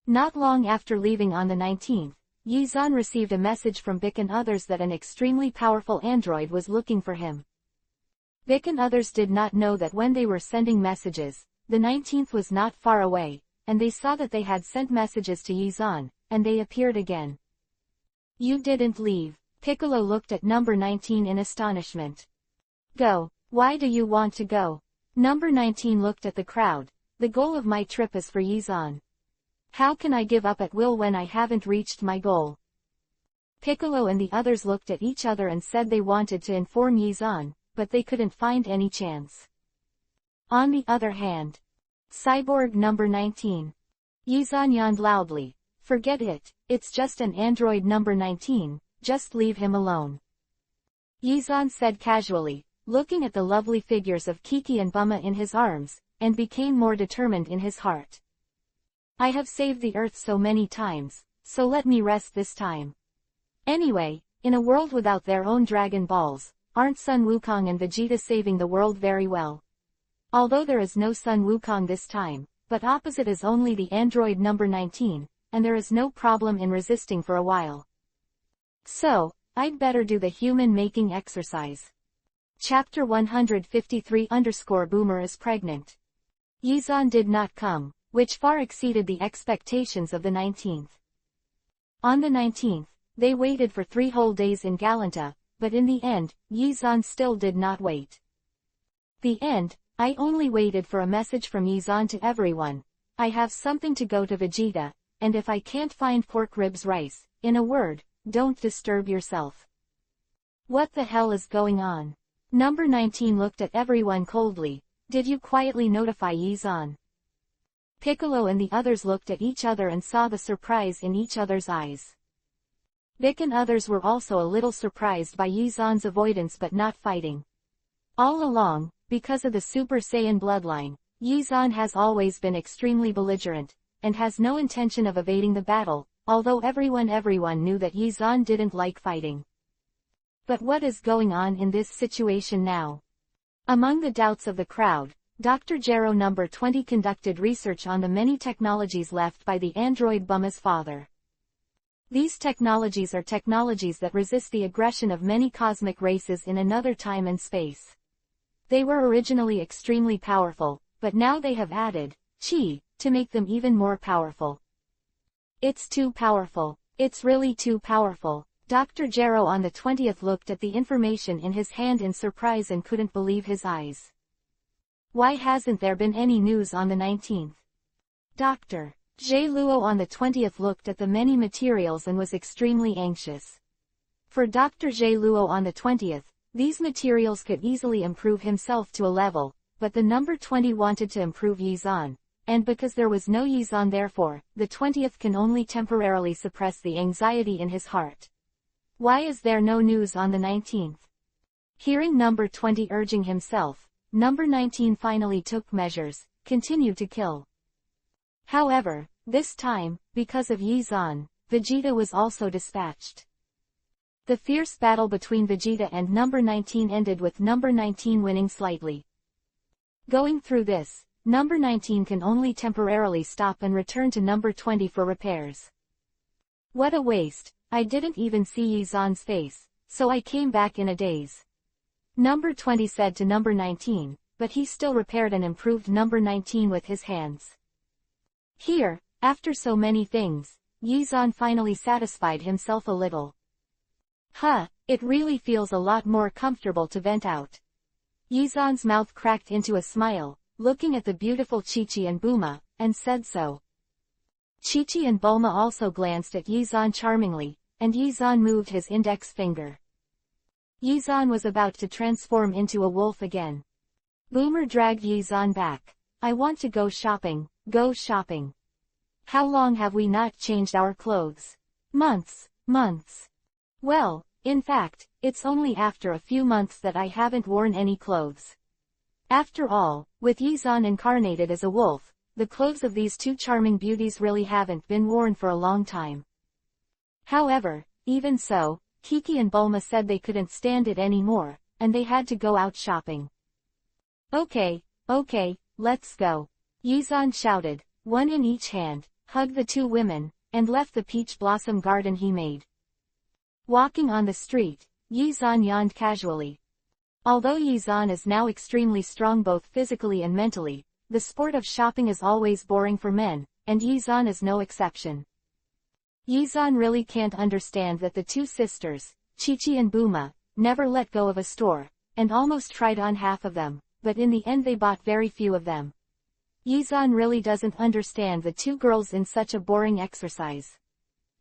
Speaker 1: Not long after leaving on the 19th, Yi-Zan received a message from Bic and others that an extremely powerful android was looking for him. Bic and others did not know that when they were sending messages, the 19th was not far away, and they saw that they had sent messages to Yi-Zan, and they appeared again. You didn't leave. Piccolo looked at number 19 in astonishment. Go. Why do you want to go? Number 19 looked at the crowd. The goal of my trip is for Yi-Zan. How can I give up at will when I haven't reached my goal? Piccolo and the others looked at each other and said they wanted to inform Yi-Zan, but they couldn't find any chance. On the other hand, Cyborg number 19. Yi-Zan yawned loudly. Forget it, it's just an android number 19, just leave him alone. Yi-Zan said casually, looking at the lovely figures of Kiki and Bulma in his arms, and became more determined in his heart. I have saved the Earth so many times, so let me rest this time. Anyway, in a world without their own Dragon Balls, aren't Sun Wukong and Vegeta saving the world very well? Although there is no Sun Wukong this time, but opposite is only the android number 19, and there is no problem in resisting for a while. So, I'd better do the human making exercise. Chapter 153_Boomer is pregnant. Yi-Zan did not come, which far exceeded the expectations of the 19th. On the 19th, they waited for 3 whole days in Galanta, but in the end, Yi-Zan still did not wait. The end, I only waited for a message from Yi-Zan to everyone. I have something to go to Vegeta, and if I can't find pork ribs rice, in a word, don't disturb yourself. What the hell is going on? Number 19 looked at everyone coldly. Did you quietly notify Yi-Zan? Piccolo and the others looked at each other and saw the surprise in each other's eyes. Vic and others were also a little surprised by Yi-Zan's avoidance but not fighting. All along, because of the Super Saiyan bloodline, Yi-Zan has always been extremely belligerent, and has no intention of evading the battle, although everyone knew that Yi-Zan didn't like fighting. But what is going on in this situation now? Among the doubts of the crowd, Dr. Jero number 20 conducted research on the many technologies left by the android Bulma's father. These technologies are technologies that resist the aggression of many cosmic races in another time and space. They were originally extremely powerful, but now they have added chi to make them even more powerful. It's too powerful. It's really too powerful. Dr. Gero on the 20th looked at the information in his hand in surprise and couldn't believe his eyes. Why hasn't there been any news on the 19th? Dr. J. Luo on the 20th looked at the many materials and was extremely anxious. For Dr. J. Luo on the 20th, these materials could easily improve himself to a level, but the number 20 wanted to improve Yizan, and because there was no Yizan therefore, the 20th can only temporarily suppress the anxiety in his heart. Why is there no news on the 19th? Hearing number 20 urging himself, number 19 finally took measures, continued to kill. However, this time, because of Yizan, Vegeta was also dispatched. The fierce battle between Vegeta and number 19 ended with number 19 winning slightly. Going through this, number 19 can only temporarily stop and return to number 20 for repairs. What a waste, I didn't even see Yizan's face, so I came back in a daze. Number 20 said to number 19, but he still repaired and improved number 19 with his hands. Here, after so many things, Yizan finally satisfied himself a little. It really feels a lot more comfortable to vent out. Yizan's mouth cracked into a smile, looking at the beautiful Chi-Chi and Bulma, and said so. Chi-Chi and Bulma also glanced at Yizan charmingly, and Yizan moved his index finger. Yizan was about to transform into a wolf again. Boomer dragged Yizan back. I want to go shopping, go shopping. How long have we not changed our clothes? Months. Well, in fact, it's only after a few months that I haven't worn any clothes. After all, with Yizan incarnated as a wolf, the clothes of these two charming beauties really haven't been worn for a long time. However, even so, Kiki and Bulma said they couldn't stand it anymore, and they had to go out shopping. Okay, let's go. Yizan shouted, one in each hand, hugged the two women, and left the peach blossom garden he made. Walking on the street, Yizan yawned casually. Although Yizan is now extremely strong both physically and mentally, the sport of shopping is always boring for men, and Yizan is no exception. Yizan really can't understand that the two sisters, Chi-Chi and Bulma, never let go of a store, and almost tried on half of them, but in the end they bought very few of them. Yizan really doesn't understand the two girls in such a boring exercise.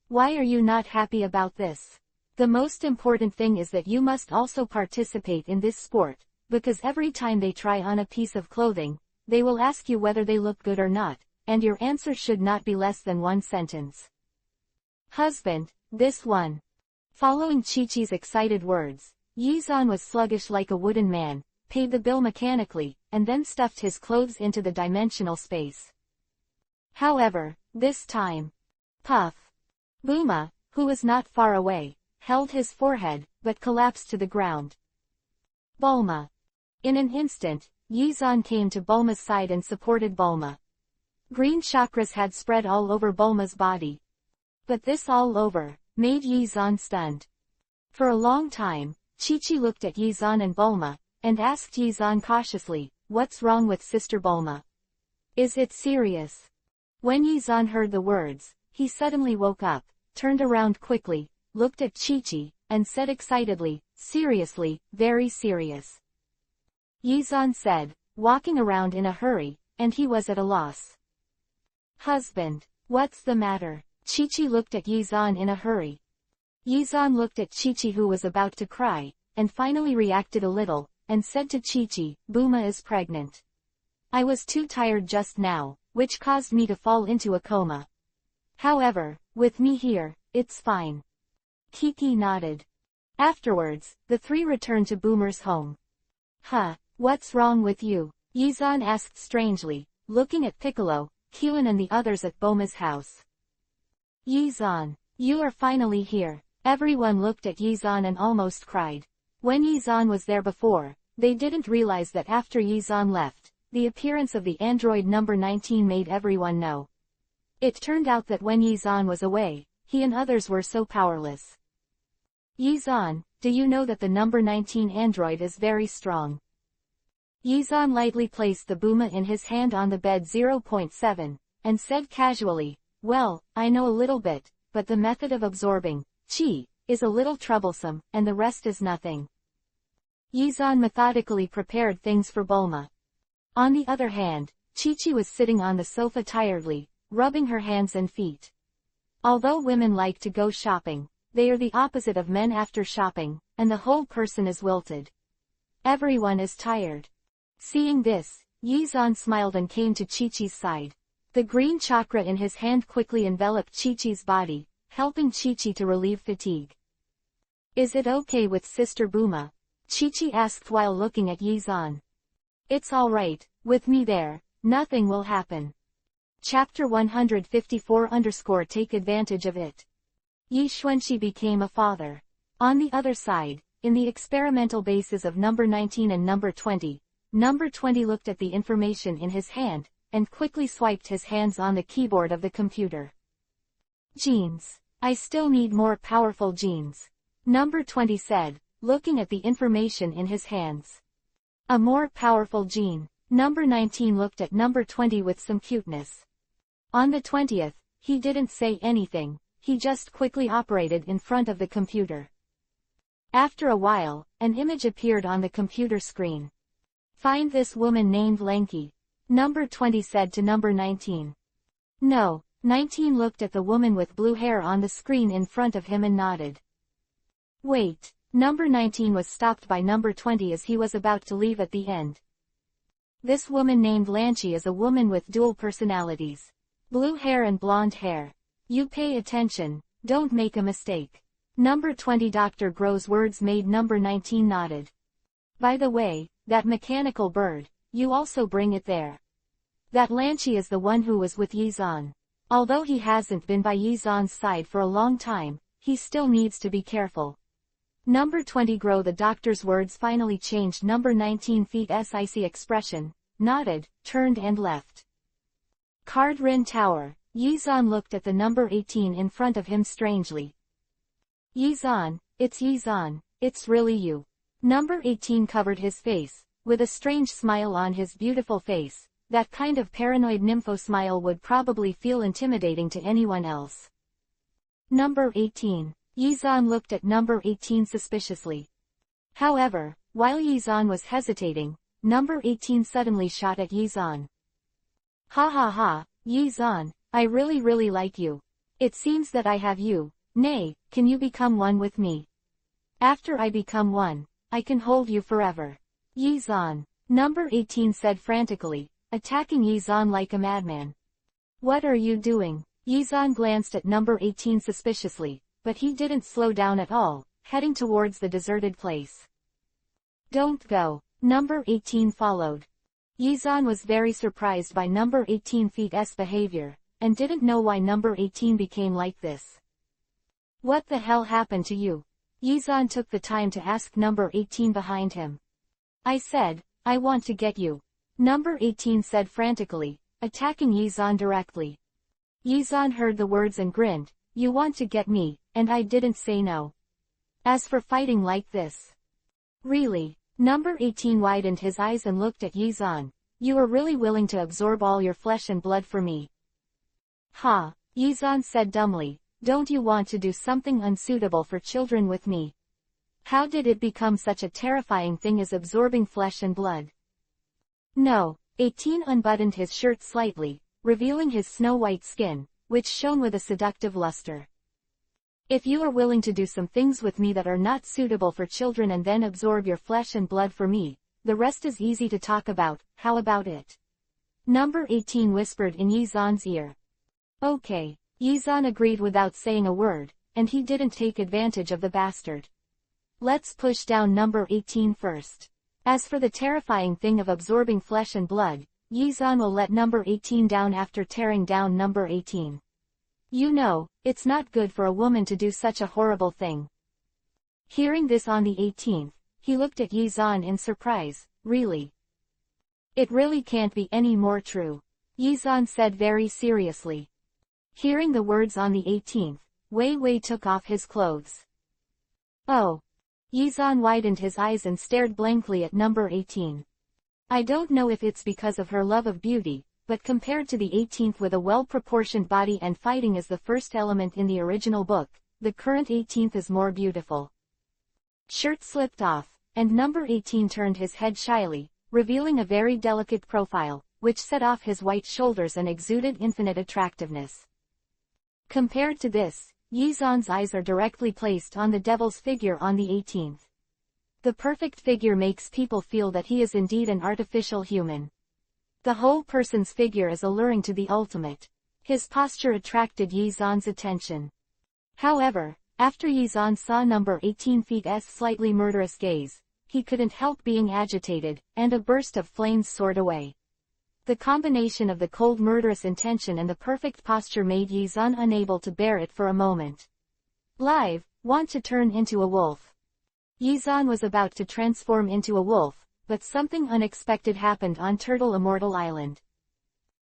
Speaker 1: Why are you not happy about this? The most important thing is that you must also participate in this sport, because every time they try on a piece of clothing, they will ask you whether they look good or not, and your answer should not be less than one sentence. Husband, this one. Following Chi-Chi's excited words, Yizan was sluggish like a wooden man, paid the bill mechanically, and then stuffed his clothes into the dimensional space. However, this time, Puff. Bulma, who was not far away, held his forehead, but collapsed to the ground. Bulma. In an instant, Yizan came to Bulma's side and supported Bulma. Green chakras had spread all over Bulma's body. But this all over, made Yizan stunned. For a long time, Chi-Chi looked at Yizan and Bulma, and asked Yizan cautiously, what's wrong with Sister Bulma? Is it serious? When Yizan heard the words, he suddenly woke up, turned around quickly, looked at Chi-Chi, and said excitedly, seriously, very serious. Yizan said, walking around in a hurry, and he was at a loss. Husband, what's the matter? Chi-Chi looked at Yizan in a hurry. Yizan looked at Chi-Chi who was about to cry, and finally reacted a little, and said to Chi-Chi, Bulma is pregnant. I was too tired just now, which caused me to fall into a coma. However, with me here, it's fine. Kiki nodded. Afterwards, the three returned to Boomer's home. What's wrong with you? Yizan asked strangely, looking at Piccolo, Kyuan and the others at Bulma's house. Yizan, you are finally here. Everyone looked at Yizan and almost cried. When Yizan was there before, they didn't realize that after Yizan left, the appearance of the android number 19 made everyone know. It turned out that when Yizan was away, he and others were so powerless. Yizan, do you know that the number 19 android is very strong? Yizan lightly placed the Bulma in his hand on the bed 0.7, and said casually, well, I know a little bit, but the method of absorbing chi is a little troublesome, and the rest is nothing. Yizan methodically prepared things for Bulma. On the other hand, Chi-Chi was sitting on the sofa tiredly, rubbing her hands and feet. Although women like to go shopping, they are the opposite of men after shopping, and the whole person is wilted. Everyone is tired. Seeing this, Yizan smiled and came to Chi-Chi's side. The green chakra in his hand quickly enveloped Chi-Chi's body, helping Chi-Chi to relieve fatigue. Is it okay with Sister Bulma? Chi-Chi asked while looking at Yizan. It's alright, with me there, nothing will happen. Chapter 154 Take advantage of it. Yi Xuanxi became a father. On the other side, in the experimental bases of number 19 and number 20, number 20 looked at the information in his hand, and quickly swiped his hands on the keyboard of the computer. Genes. I still need more powerful genes. Number 20 said, looking at the information in his hands. A more powerful gene. Number 19 looked at number 20 with some cuteness. On the 20th, he didn't say anything, he just quickly operated in front of the computer. After a while, an image appeared on the computer screen. Find this woman named Lanky. Number 20 said to number 19. No, 19 looked at the woman with blue hair on the screen in front of him and nodded. Wait. Number 19 was stopped by number 20 as he was about to leave at the end. This woman named Lanchi is a woman with dual personalities. Blue hair and blonde hair. You pay attention, don't make a mistake. Number 20 Dr. Gro's words made number 19 nodded. By the way, that mechanical bird, you also bring it there. That Lanchi is the one who was with Yizan. Although he hasn't been by Yizan's side for a long time, he still needs to be careful. Number 20 Gro the doctor's words finally changed number 19 feet's icy expression, nodded, turned and left. Card Rin Tower. Yizan looked at the number 18 in front of him strangely. Yizan, it's really you. Number 18 covered his face, with a strange smile on his beautiful face. That kind of paranoid nympho smile would probably feel intimidating to anyone else. Number 18. Yizan looked at number 18 suspiciously. However, while Yizan was hesitating, number 18 suddenly shot at Yizan. Ha ha ha, Yizan, I really like you. It seems that I have you. Nay, can you become one with me? After I become one, I can hold you forever. Yizan, number 18 said frantically, attacking Yizan like a madman. What are you doing? Yizan glanced at number 18 suspiciously, but he didn't slow down at all, heading towards the deserted place. Don't go. Number 18 followed. Yizan was very surprised by number 18 feet's behavior, and didn't know why number 18 became like this. What the hell happened to you? Yizan took the time to ask number 18 behind him. I said, I want to get you. Number 18 said frantically, attacking Yizan directly. Yizan heard the words and grinned. You want to get me, and I didn't say no. As for fighting like this. Really? Number 18 widened his eyes and looked at Yizan. You are really willing to absorb all your flesh and blood for me? Ha, Yizan said dumbly. Don't you want to do something unsuitable for children with me? How did it become such a terrifying thing as absorbing flesh and blood? No. 18 unbuttoned his shirt slightly, revealing his snow-white skin, which shone with a seductive luster. If you are willing to do some things with me that are not suitable for children and then absorb your flesh and blood for me, the rest is easy to talk about. How about it? Number 18 whispered in Yizan's ear. Okay. Yizan agreed without saying a word, and he didn't take advantage of the bastard. Let's push down number 18 first. As for the terrifying thing of absorbing flesh and blood, Yizan will let number 18 down after tearing down number 18. You know, it's not good for a woman to do such a horrible thing. Hearing this on the 18th, he looked at Yizan in surprise. Really? It really can't be any more true. Yizan said very seriously. Hearing the words on the 18th, Wei Wei took off his clothes. Oh. Yizan widened his eyes and stared blankly at number 18. I don't know if it's because of her love of beauty, but compared to the 18th with a well-proportioned body and fighting as the first element in the original book, the current 18th is more beautiful. Shirt slipped off, and number 18 turned his head shyly, revealing a very delicate profile, which set off his white shoulders and exuded infinite attractiveness. Compared to this, Yizan's eyes are directly placed on the devil's figure on the 18th. The perfect figure makes people feel that he is indeed an artificial human. The whole person's figure is alluring to the ultimate. His posture attracted Yizan's attention. However, after Yizan saw number 18's slightly murderous gaze, he couldn't help being agitated, and a burst of flames soared away. The combination of the cold murderous intention and the perfect posture made Yizan unable to bear it for a moment. Live, want to turn into a wolf. Yizan was about to transform into a wolf, but something unexpected happened on Turtle Immortal Island.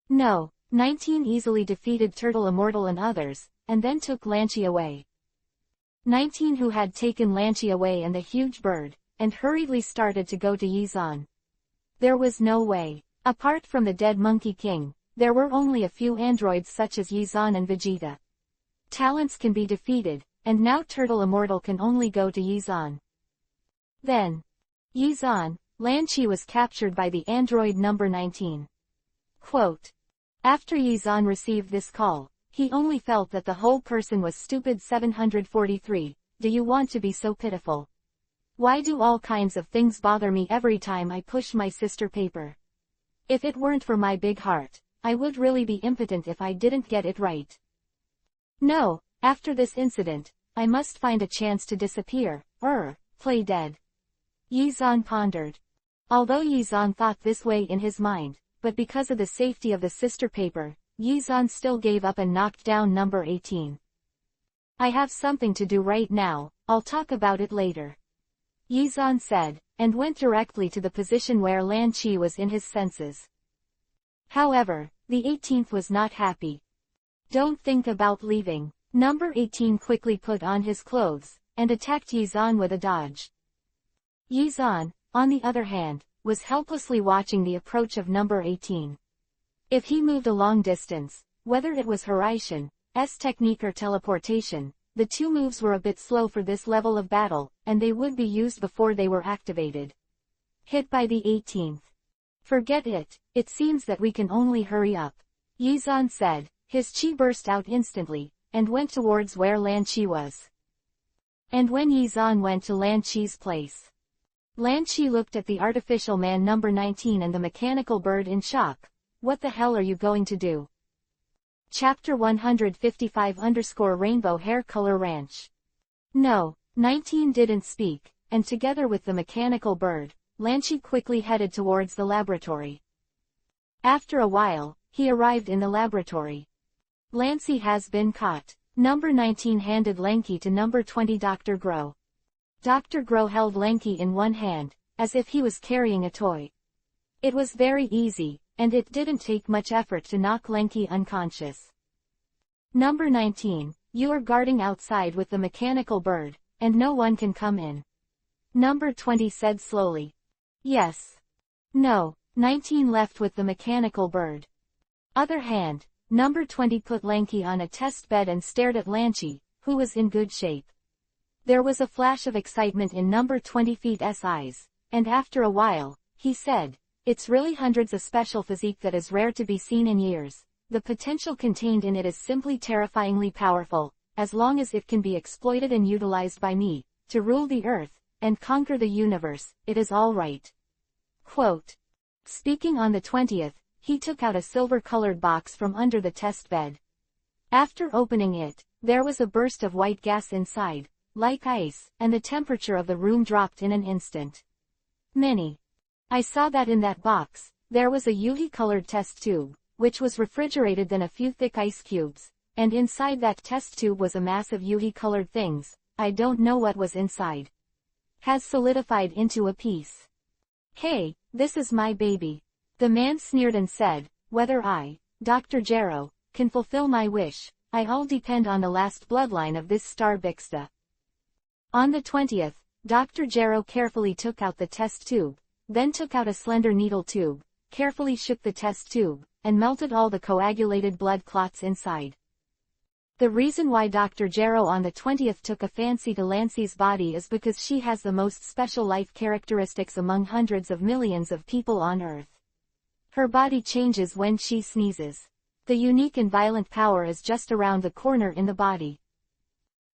Speaker 1: No, 19 easily defeated Turtle Immortal and others, and then took Lanchi away. 19 who had taken Lanchi away and the huge bird, and hurriedly started to go to Yizan. There was no way. Apart from the dead Monkey King, there were only a few androids such as Yizan and Vegeta. Talents can be defeated, and now Turtle Immortal can only go to Yizan. Then, Yizan, Lanchi was captured by the android number 19. Quote. After Yizan received this call, he only felt that the whole person was stupid. 743, do you want to be so pitiful? Why do all kinds of things bother me every time I push my sister paper? If it weren't for my big heart, I would really be impotent if I didn't get it right. No, after this incident, I must find a chance to disappear, play dead. Yizan pondered. Although Yizan thought this way in his mind, but because of the safety of the sister paper, Yizan still gave up and knocked down number 18. I have something to do right now, I'll talk about it later. Yizan said, and went directly to the position where Lanchi was in his senses. However, the 18th was not happy. Don't think about leaving. Number 18 quickly put on his clothes, and attacked Yizan with a dodge. Yizan, on the other hand, was helplessly watching the approach of number 18. If he moved a long distance, whether it was Horaishin's technique or teleportation, the two moves were a bit slow for this level of battle, and they would be used before they were activated. Hit by the 18th. Forget it, it seems that we can only hurry up. Yizan said, his chi burst out instantly, and went towards where Lanchi was. And when Yizan went to Lanchi's place, Lanchi looked at the artificial man number 19 and the mechanical bird in shock. What the hell are you going to do? Chapter 155_Rainbow Hair Color Ranch. No, 19 didn't speak, and together with the mechanical bird, Lanchi quickly headed towards the laboratory. After a while, he arrived in the laboratory. Lanchi has been caught. Number 19 handed Lanchi to number 20 Dr. Grow. Dr. Grow held Lanchi in one hand, as if he was carrying a toy. It was very easy, and it didn't take much effort to knock Lanchi unconscious. Number 19, you are guarding outside with the mechanical bird, and no one can come in. Number 20 said slowly. Yes. No, 19 left with the mechanical bird. Other hand, number 20 put Lanchi on a test bed and stared at Lanchi, who was in good shape. There was a flash of excitement in number 20's eyes, and after a while, he said, it's really hundreds of special physique that is rare to be seen in years. The potential contained in it is simply terrifyingly powerful, as long as it can be exploited and utilized by me, to rule the earth, and conquer the universe, it is all right. Quote. Speaking on the 20th, he took out a silver-colored box from under the test bed. After opening it, there was a burst of white gas inside, like ice, and the temperature of the room dropped in an instant. I saw that in that box, there was a UV-colored test tube, which was refrigerated, then a few thick ice cubes, and inside that test tube was a mass of UV-colored things, I don't know what was inside. Has solidified into a piece. Hey, this is my baby. The man sneered and said, whether I, Dr. Gero, can fulfill my wish, I all depend on the last bloodline of this star Bixta. On the 20th, Dr. Gero carefully took out the test tube, then took out a slender needle tube, carefully shook the test tube, and melted all the coagulated blood clots inside. The reason why Dr. Jero on the 20th took a fancy to Lancey's body is because she has the most special life characteristics among hundreds of millions of people on Earth. Her body changes when she sneezes. The unique and violent power is just around the corner in the body.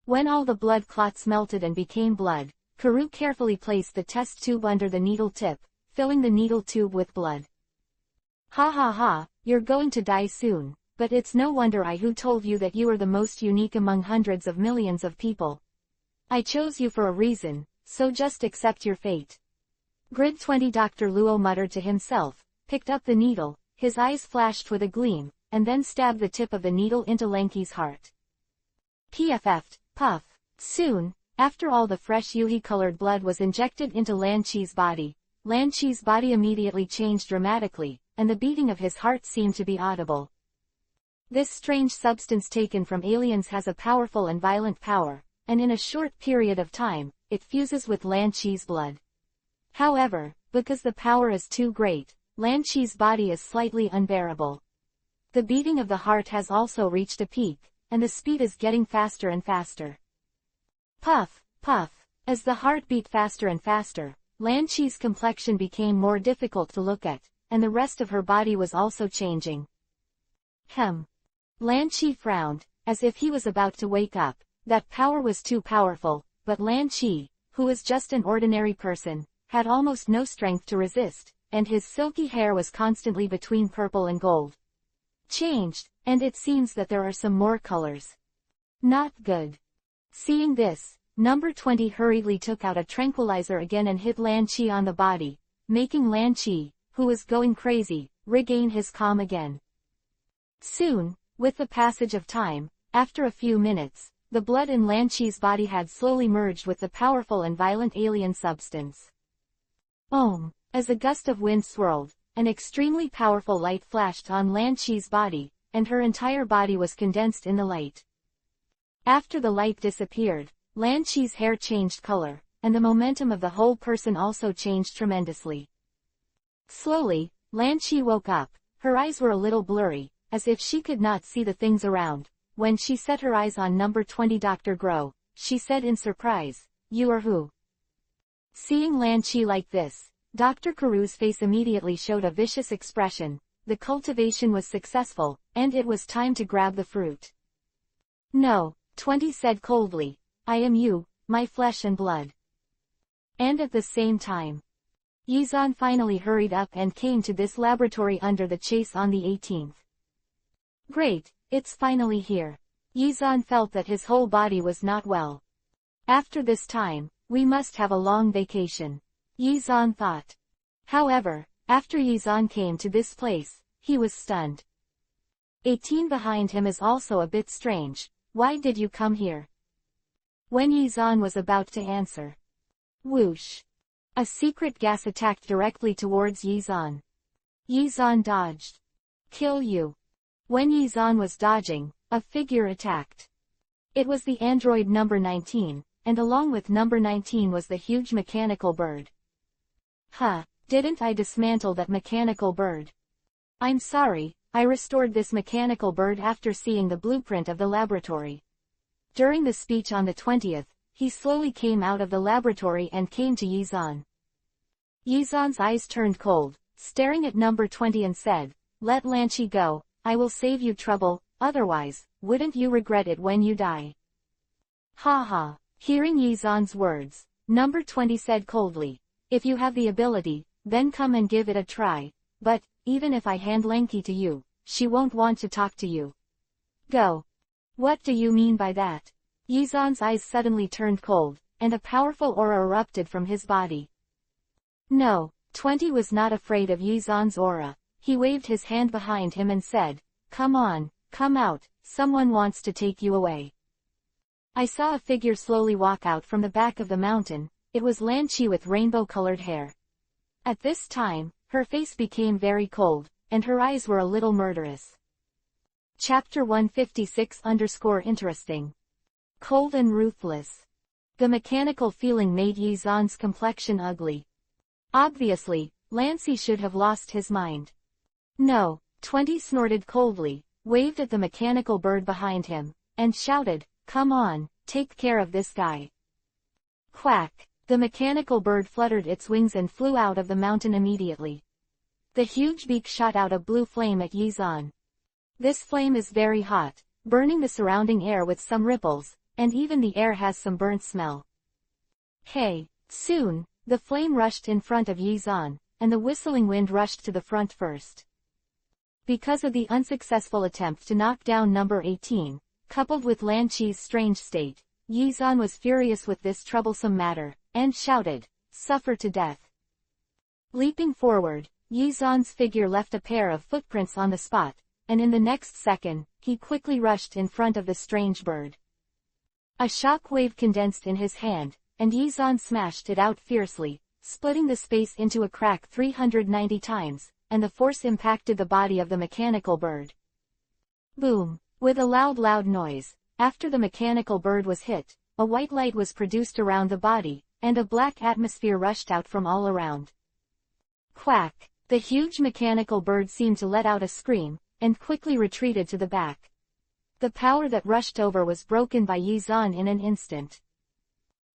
Speaker 1: When all the blood clots melted and became blood, Karoo carefully placed the test tube under the needle tip, filling the needle tube with blood. Ha ha ha, you're going to die soon, but it's no wonder who told you that you are the most unique among hundreds of millions of people. I chose you for a reason, so just accept your fate. Grid 20 Dr. Luo muttered to himself, picked up the needle, his eyes flashed with a gleam, and then stabbed the tip of the needle into Lanky's heart. Pff, puff. Soon, after all the fresh Yuhi-colored blood was injected into Lanchi's body immediately changed dramatically, and the beating of his heart seemed to be audible. This strange substance taken from aliens has a powerful and violent power, and in a short period of time, it fuses with Lanchi's blood. However, because the power is too great, Lanchi's body is slightly unbearable. The beating of the heart has also reached a peak, and the speed is getting faster and faster. Puff, puff. As the heart beat faster and faster, Lanchi's complexion became more difficult to look at, and the rest of her body was also changing. Lanchi frowned, as if he was about to wake up. That power was too powerful, but Lanchi, who was just an ordinary person, had almost no strength to resist, and his silky hair was constantly between purple and gold. Changed, and it seems that there are some more colors. Not good. Seeing this, number 20 hurriedly took out a tranquilizer again and hit Lanchi on the body, making Lanchi, who was going crazy, regain his calm again. Soon, with the passage of time, after a few minutes, the blood in Lanchi's body had slowly merged with the powerful and violent alien substance. As a gust of wind swirled, an extremely powerful light flashed on Lanchi's body, and her entire body was condensed in the light. After the light disappeared, Lanchi's hair changed color, and the momentum of the whole person also changed tremendously. Slowly, Lanchi woke up. Her eyes were a little blurry, as if she could not see the things around. When she set her eyes on number 20 Dr. Grow, she said in surprise, "You are who?" Seeing Lanchi like this, Dr. Karoo's face immediately showed a vicious expression. The cultivation was successful, and it was time to grab the fruit. "No," 20 said coldly, "I am you, my flesh and blood." And at the same time, Yizan finally hurried up and came to this laboratory under the chase on the 18th. Great, it's finally here. Yizan felt that his whole body was not well. After this time, we must have a long vacation, Yizan thought. However, after Yizan came to this place, he was stunned. 18 behind him is also a bit strange. Why did you come here? When Yizan was about to answer, whoosh! A secret gas attacked directly towards Yizan. Yizan dodged. Kill you. When Yizan was dodging, a figure attacked. It was the android number 19, and along with number 19 was the huge mechanical bird. Didn't I dismantle that mechanical bird? I'm sorry, I restored this mechanical bird after seeing the blueprint of the laboratory. During the speech on the 20th, he slowly came out of the laboratory and came to Yizan. Yizan's eyes turned cold, staring at number 20 and said, "Let Lanchi go, I will save you trouble, otherwise, wouldn't you regret it when you die?" Ha ha. Hearing Yizan's words, number 20 said coldly, "If you have the ability, then come and give it a try, but, even if I hand Lanky to you, she won't want to talk to you. Go." What do you mean by that? Yizan's eyes suddenly turned cold, and a powerful aura erupted from his body. No, 20 was not afraid of Yizan's aura. He waved his hand behind him and said, "Come on, come out, someone wants to take you away." I saw a figure slowly walk out from the back of the mountain. It was Lanchi with rainbow-colored hair. At this time, her face became very cold, and her eyes were a little murderous. Chapter 156_interesting. Cold and ruthless. The mechanical feeling made Yizan's complexion ugly. Obviously, Lancy should have lost his mind. No, 20 snorted coldly, waved at the mechanical bird behind him, and shouted, "Come on, take care of this guy." Quack! The mechanical bird fluttered its wings and flew out of the mountain immediately. The huge beak shot out a blue flame at Yi-zan. This flame is very hot, burning the surrounding air with some ripples, and even the air has some burnt smell. Hey! Soon, the flame rushed in front of Yi-zan, and the whistling wind rushed to the front first. Because of the unsuccessful attempt to knock down number 18, coupled with Lan Qi's strange state, Yi-zan was furious with this troublesome matter, and shouted, "Suffer to death." Leaping forward, Yi-zan's figure left a pair of footprints on the spot, and in the next second, he quickly rushed in front of the strange bird. A shock wave condensed in his hand, and Yi-zan smashed it out fiercely, splitting the space into a crack 390 times, and the force impacted the body of the mechanical bird. Boom! With a loud noise, after the mechanical bird was hit, a white light was produced around the body, and a black atmosphere rushed out from all around. Quack! The huge mechanical bird seemed to let out a scream, and quickly retreated to the back. The power that rushed over was broken by Yi-zan in an instant.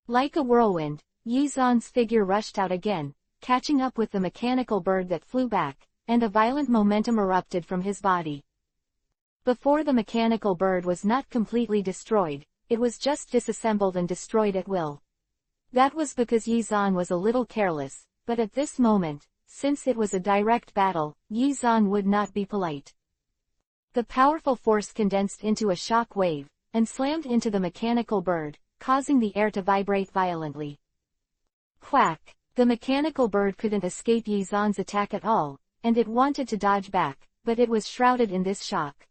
Speaker 1: Like a whirlwind, Yi-zan's figure rushed out again, catching up with the mechanical bird that flew back, and a violent momentum erupted from his body. Before the mechanical bird was not completely destroyed, it was just disassembled and destroyed at will. That was because Yi-zan was a little careless, but at this moment, since it was a direct battle, Yi-zan would not be polite. The powerful force condensed into a shock wave, and slammed into the mechanical bird, causing the air to vibrate violently. Quack! The mechanical bird couldn't escape Yi-zan's attack at all, and it wanted to dodge back, but it was shrouded in this shock.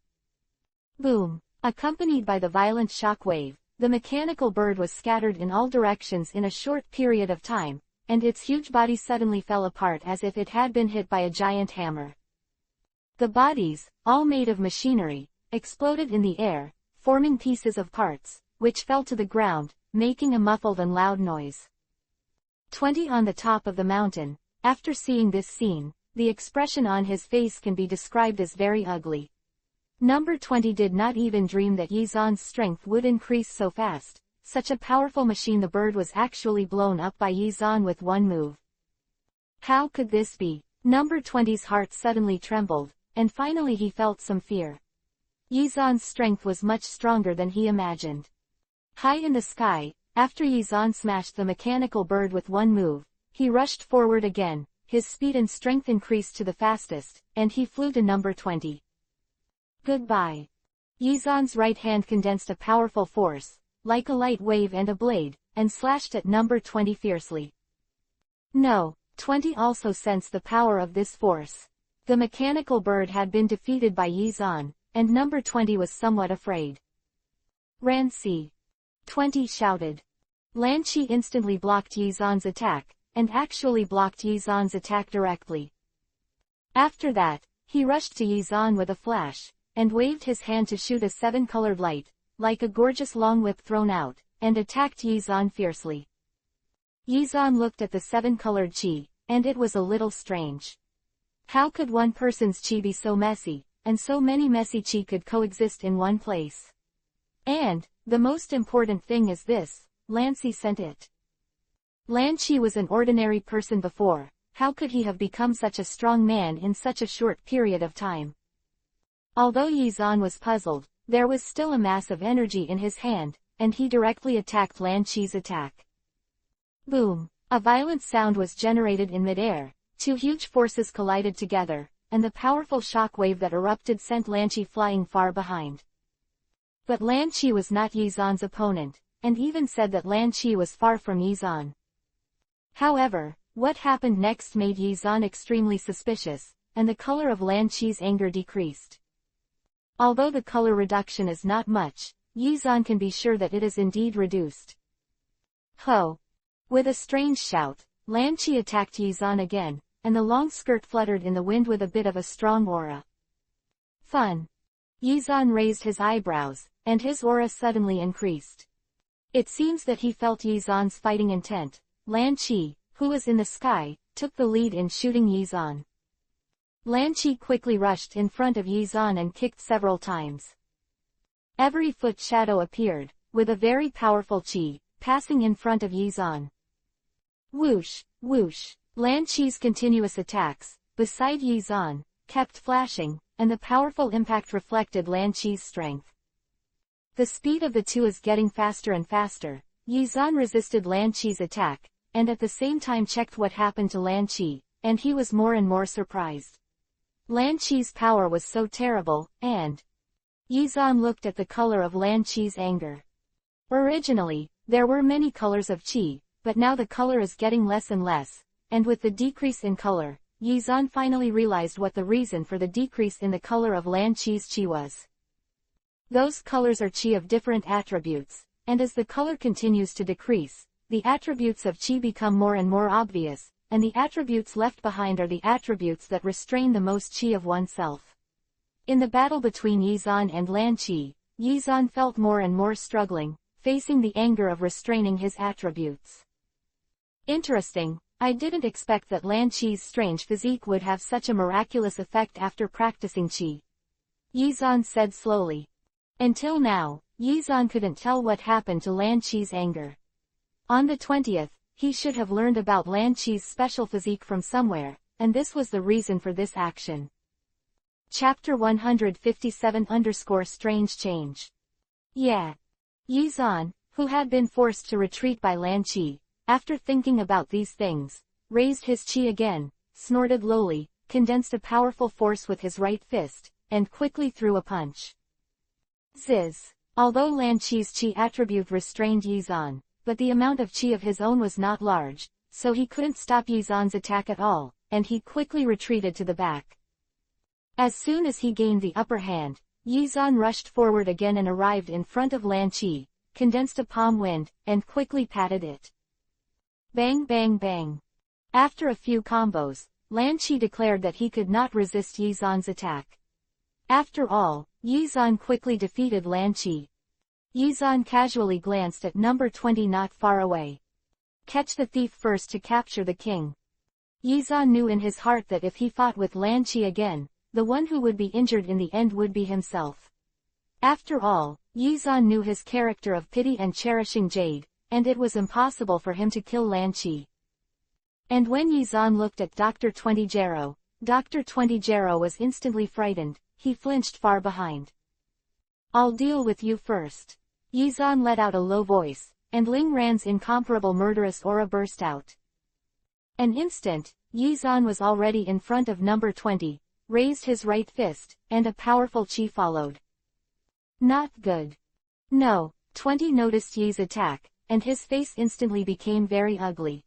Speaker 1: Boom! Accompanied by the violent shock wave, the mechanical bird was scattered in all directions in a short period of time, and its huge body suddenly fell apart as if it had been hit by a giant hammer. The bodies, all made of machinery, exploded in the air, forming pieces of parts, which fell to the ground, making a muffled and loud noise. 20 on the top of the mountain, after seeing this scene, the expression on his face can be described as very ugly. Number 20 did not even dream that Yi-zan's strength would increase so fast. Such a powerful machine. The bird was actually blown up by Yi-zan with one move. How could this be? Number 20's heart suddenly trembled, and finally he felt some fear. Yi-zan's strength was much stronger than he imagined. High in the sky, after Yi-zan smashed the mechanical bird with one move, he rushed forward again, his speed and strength increased to the fastest, and he flew to number 20. Goodbye. Yi-zan's right hand condensed a powerful force, like a light wave and a blade, and slashed at number 20 fiercely. No, 20 also sensed the power of this force. The mechanical bird had been defeated by Yi-zan, and number 20 was somewhat afraid. Rancy! 20 shouted. Lan Qi instantly blocked Yi-zan's attack, and actually blocked Yi-zan's attack directly. After that, he rushed to Yi-zan with a flash, and waved his hand to shoot a 7-colored light, like a gorgeous long whip thrown out, and attacked Yi-zan fiercely. Yi-zan looked at the 7-colored qi, and it was a little strange. How could one person's qi be so messy, and so many messy qi could coexist in one place? And, the most important thing is this, Lan Qi sent it. Lan Qi was an ordinary person before, how could he have become such a strong man in such a short period of time? Although Yi-zan was puzzled, there was still a mass of energy in his hand, and he directly attacked Lan Qi's attack. Boom! A violent sound was generated in midair, two huge forces collided together, and the powerful shock wave that erupted sent Lan Qi flying far behind. But Lan Qi was not Yi-zan's opponent, and even said that Lan Qi was far from Yi-zan. However, what happened next made Yi-zan extremely suspicious, and the color of Lan Qi's anger decreased. Although the color reduction is not much, Yi-zan can be sure that it is indeed reduced. Ho! With a strange shout, Lan Qi attacked Yi-zan again, and the long skirt fluttered in the wind with a bit of a strong aura. Fun! Yi-zan raised his eyebrows, and his aura suddenly increased. It seems that he felt Yi-zan's fighting intent. Lan Qi, who was in the sky, took the lead in shooting Yi-zan. Lan Qi quickly rushed in front of Yi-zan and kicked several times. Every foot shadow appeared, with a very powerful chi, passing in front of Yizan. Whoosh, whoosh. Lan Chi's continuous attacks, beside Yizan, kept flashing, and the powerful impact reflected Lan Chi's strength. The speed of the two is getting faster and faster. Yizan resisted Lan Chi's attack, and at the same time checked what happened to Lan Chi, and he was more and more surprised. Lan Chi's power was so terrible, and Yizan looked at the color of Lan Chi's anger. Originally, there were many colors of chi, but now the color is getting less and less, and with the decrease in color, Yizan finally realized what the reason for the decrease in the color of Lan Chi's chi was. Those colors are chi of different attributes, and as the color continues to decrease, the attributes of chi become more and more obvious, and the attributes left behind are the attributes that restrain the most chi of oneself. In the battle between Yizan and Lan Chi, Yizan felt more and more struggling, facing the anger of restraining his attributes. Interesting, I didn't expect that Lan Chi's strange physique would have such a miraculous effect after practicing chi. Yizan said slowly. Until now, Yizan couldn't tell what happened to Lan Chi's anger. On the 20th, he should have learned about Lan Chi's special physique from somewhere, and this was the reason for this action. Chapter 157_Strange Change. Yeah. Yizan, who had been forced to retreat by Lan Chi, after thinking about these things, raised his chi again, snorted lowly, condensed a powerful force with his right fist, and quickly threw a punch. Ziz. Although Lan Chi's chi attribute restrained Yizan, but the amount of chi of his own was not large, so he couldn't stop Yizan's attack at all, and he quickly retreated to the back. As soon as he gained the upper hand, Yizan rushed forward again and arrived in front of Lan Chi, condensed a palm wind, and quickly patted it. Bang bang bang. After a few combos, Lan Chi declared that he could not resist Yizan's attack. After all, Yizan quickly defeated Lan Chi. Yizan casually glanced at number 20 not far away. Catch the thief first to capture the king. Yizan knew in his heart that if he fought with Lan Chi again, the one who would be injured in the end would be himself. After all, Yizan knew his character of pity and cherishing Jade, and it was impossible for him to kill Lan Chi. And when Yizan looked at Dr. 20 Jero, Dr. 20 Jero was instantly frightened, he flinched far behind. I'll deal with you first. Yizan let out a low voice, and Ling Ran's incomparable murderous aura burst out. An instant, Yizan was already in front of number 20, raised his right fist, and a powerful chi followed. Not good. No, 20 noticed Yi's attack, and his face instantly became very ugly.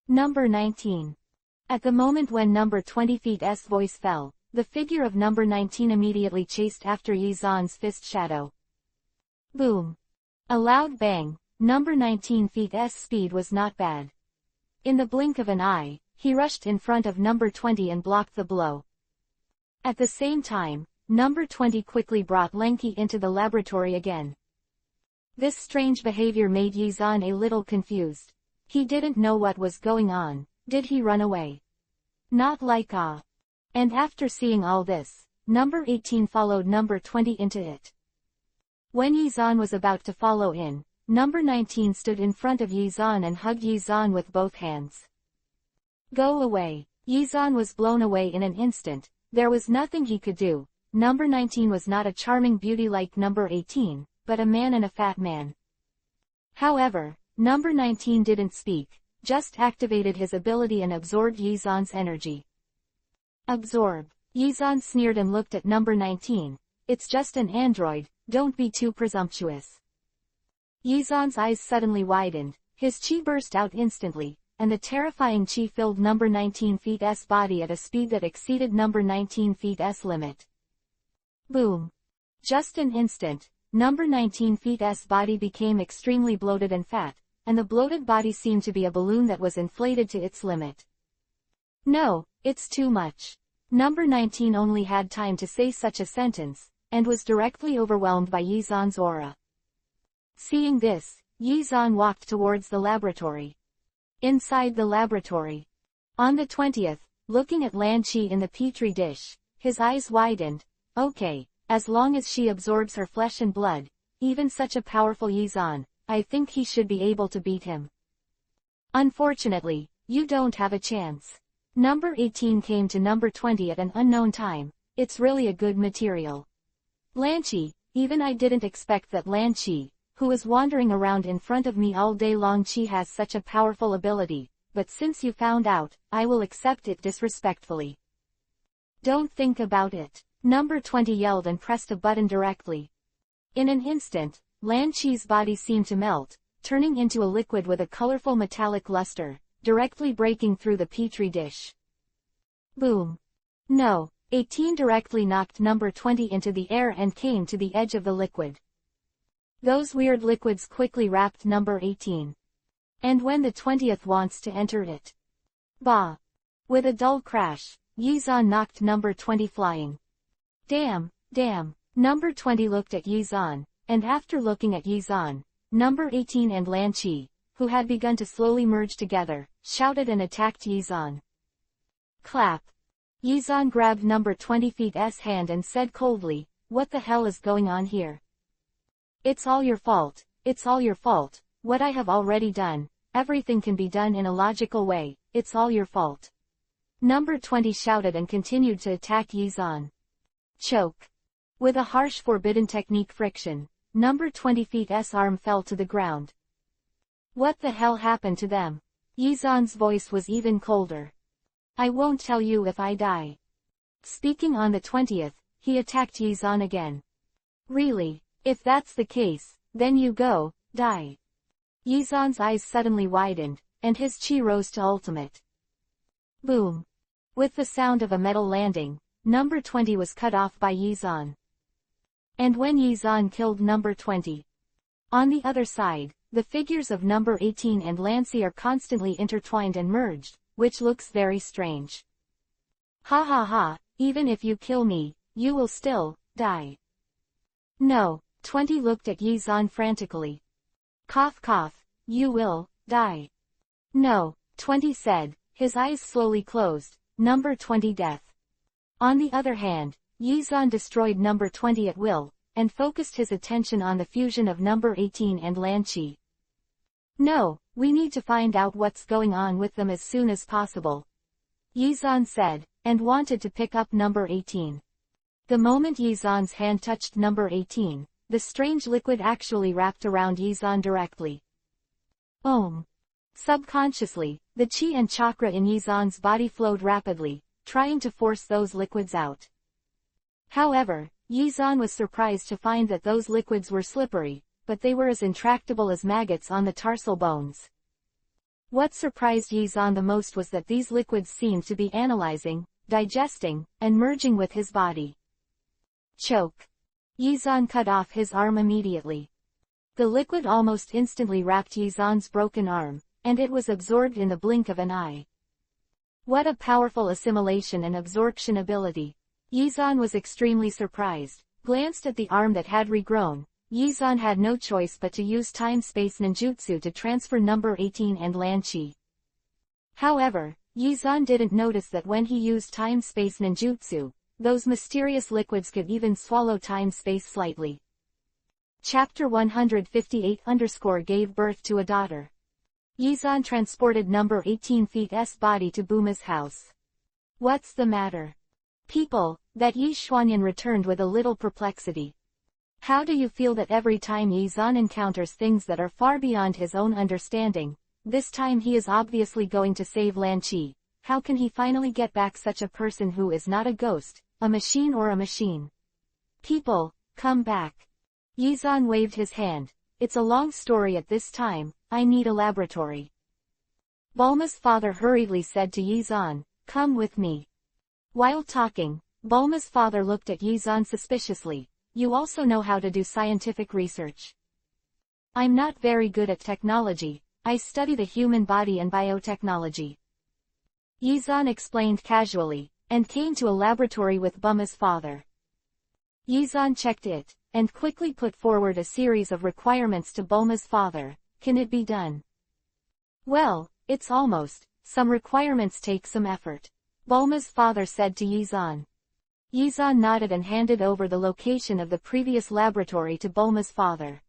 Speaker 1: Number 19. At the moment when number 20's voice fell, the figure of number 19 immediately chased after Yizan's fist shadow. Boom. A loud bang. Number 19's speed was not bad. In the blink of an eye, he rushed in front of number 20 and blocked the blow. At the same time, number 20 quickly brought Lenki into the laboratory again. This strange behavior made Yizan a little confused. He didn't know what was going on. Did he run away? Not like ah. And after seeing all this, number 18 followed number 20 into it. When Yizan was about to follow in, number 19 stood in front of Yizan and hugged Yizan with both hands. Go away. Yizan was blown away in an instant. There was nothing he could do. Number 19 was not a charming beauty like number 18, but a man and a fat man. However, number 19 didn't speak, just activated his ability and absorbed Yizan's energy. Absorb. Yizan sneered and looked at number 19. It's just an android, don't be too presumptuous. Yizan's eyes suddenly widened, his chi burst out instantly, and the terrifying chi filled number 19's body at a speed that exceeded number 19's limit. Boom. Just an instant, number 19's body became extremely bloated and fat, and the bloated body seemed to be a balloon that was inflated to its limit. No, it's too much. Number 19 only had time to say such a sentence, and was directly overwhelmed by Yizan's aura. Seeing this, Yizan walked towards the laboratory. Inside the laboratory. On the 20th, looking at Lan Chi in the petri dish, his eyes widened. Okay, as long as she absorbs her flesh and blood, even such a powerful Yizan, I think he should be able to beat him. Unfortunately, you don't have a chance. Number 18 came to number 20 at an unknown time. It's really a good material. Lanchi, even I didn't expect that Lanchi, who is wandering around in front of me all day long, she has such a powerful ability, but since you found out, I will accept it disrespectfully. Don't think about it. Number 20 yelled and pressed a button directly. In an instant, Lanchi's body seemed to melt, turning into a liquid with a colorful metallic luster, directly breaking through the petri dish. Boom. No, 18 directly knocked number 20 into the air and came to the edge of the liquid. Those weird liquids quickly wrapped number 18. And when the 20th wants to enter it. Bah! With a dull crash, Yizan knocked number 20 flying. Damn, damn, number 20 looked at Yizan, and after looking at Yizan, number 18 and Lanchi, who had begun to slowly merge together, shouted and attacked Yizan. Clap. Yizan grabbed number 20's hand and said coldly, "What the hell is going on here? It's all your fault, it's all your fault, what I have already done, everything can be done in a logical way, it's all your fault." Number 20 shouted and continued to attack Yizan. Choke. With a harsh forbidden technique friction, number 20's arm fell to the ground. What the hell happened to them? Yizan's voice was even colder. I won't tell you if I die. Speaking on the 20th, he attacked Yizan again. Really? If that's the case, then you go, die. Yizan's eyes suddenly widened, and his chi rose to ultimate. Boom. With the sound of a metal landing, number 20 was cut off by Yizan. And when Yizan killed number 20. On the other side, the figures of number 18 and Lancy are constantly intertwined and merged, which looks very strange. Ha ha ha, even if you kill me, you will still die. No, 20 looked at Yizan frantically. Cough cough, you will die. No, 20 said, his eyes slowly closed, number 20 death. On the other hand, Yizan destroyed number 20 at will, and focused his attention on the fusion of number 18 and Lanchi. No, we need to find out what's going on with them as soon as possible. Yizan said, and wanted to pick up number 18. The moment Yizan's hand touched number 18, the strange liquid actually wrapped around Yizan directly. Om. Subconsciously, the chi and chakra in Yizan's body flowed rapidly, trying to force those liquids out. However, Yizan was surprised to find that those liquids were slippery, but they were as intractable as maggots on the tarsal bones. What surprised Yizan the most was that these liquids seemed to be analyzing, digesting, and merging with his body. Choke. Yizan cut off his arm immediately. The liquid almost instantly wrapped Yizan's broken arm, and it was absorbed in the blink of an eye. What a powerful assimilation and absorption ability. Yizan was extremely surprised, glanced at the arm that had regrown. Yizan had no choice but to use time-space ninjutsu to transfer number 18 and Lanchi. However, Yizan didn't notice that when he used time-space ninjutsu, those mysterious liquids could even swallow time-space slightly. Chapter 158 gave birth to a daughter. Yizan transported number 18's body to Buma's house. What's the matter? People, that Yi Xuanyan returned with a little perplexity. How do you feel that every time Yizan encounters things that are far beyond his own understanding, this time he is obviously going to save Lanchi, how can he finally get back such a person who is not a ghost, a machine or a machine? People, come back. Yizan waved his hand. It's a long story at this time, I need a laboratory. Bulma's father hurriedly said to Yizan, come with me. While talking, Bulma's father looked at Yizan suspiciously. You also know how to do scientific research. I'm not very good at technology, I study the human body and biotechnology. Yizan explained casually, and came to a laboratory with Bulma's father. Yizan checked it, and quickly put forward a series of requirements to Bulma's father. Can it be done? Well, it's almost. Some requirements take some effort. Bulma's father said to Yizan. Yizan nodded and handed over the location of the previous laboratory to Bulma's father.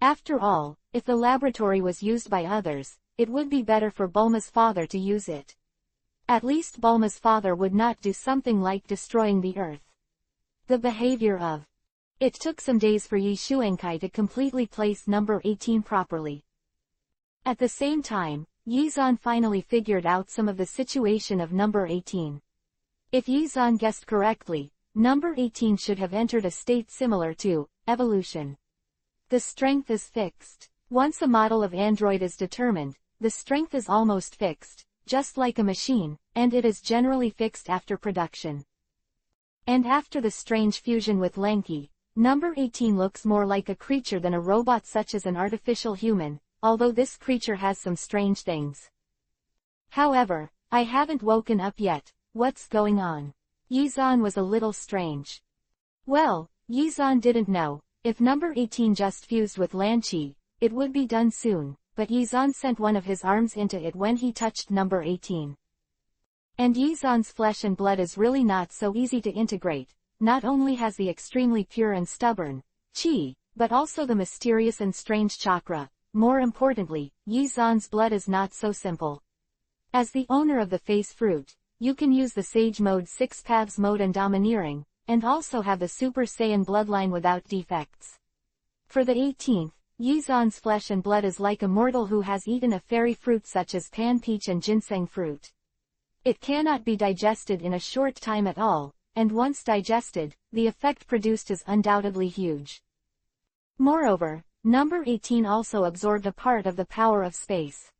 Speaker 1: After all, if the laboratory was used by others, it would be better for Bulma's father to use it. At least Bulma's father would not do something like destroying the earth. The behavior of. It took some days for Yi Xuankai to completely place number 18 properly. At the same time, Yizan finally figured out some of the situation of number 18. If Yizan guessed correctly, number 18 should have entered a state similar to evolution. The strength is fixed. Once a model of android is determined, the strength is almost fixed, just like a machine, and it is generally fixed after production. And after the strange fusion with Lanky, number 18 looks more like a creature than a robot such as an artificial human, although this creature has some strange things. However, I haven't woken up yet. What's going on? Yizan was a little strange. Well, Yizan didn't know, if number 18 just fused with Lanqi, it would be done soon, but Yizan sent one of his arms into it when he touched number 18. And Yizan's flesh and blood is really not so easy to integrate. Not only has the extremely pure and stubborn qi, but also the mysterious and strange chakra. More importantly, Yizan's blood is not so simple. As the owner of the face fruit, you can use the Sage Mode 6 Paths mode and Domineering, and also have the Super Saiyan bloodline without defects. For the 18th, Yizan's flesh and blood is like a mortal who has eaten a fairy fruit such as pan peach and ginseng fruit. It cannot be digested in a short time at all, and once digested, the effect produced is undoubtedly huge. Moreover, number 18 also absorbed a part of the power of space.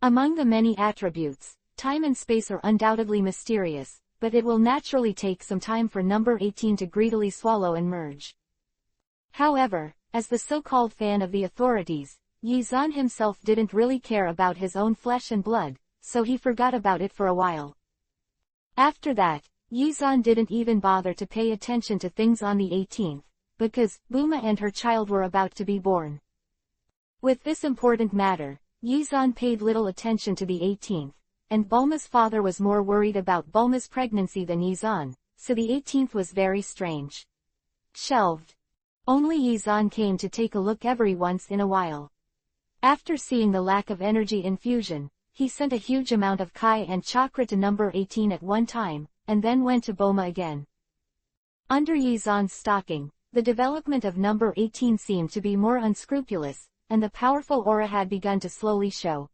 Speaker 1: Among the many attributes, time and space are undoubtedly mysterious, but it will naturally take some time for number 18 to greedily swallow and merge. However, as the so-called fan of the authorities, Yizan himself didn't really care about his own flesh and blood, so he forgot about it for a while. After that, Yizan didn't even bother to pay attention to things on the 18th, because Bulma and her child were about to be born. With this important matter, Yizan paid little attention to the 18th, and Bulma's father was more worried about Bulma's pregnancy than Yizan, so the 18th was very strange. Shelved. Only Yizan came to take a look every once in a while. After seeing the lack of energy infusion, he sent a huge amount of Kai and chakra to number 18 at one time, and then went to Bulma again. Under Yizan's stocking, the development of number 18 seemed to be more unscrupulous, and the powerful aura had begun to slowly show.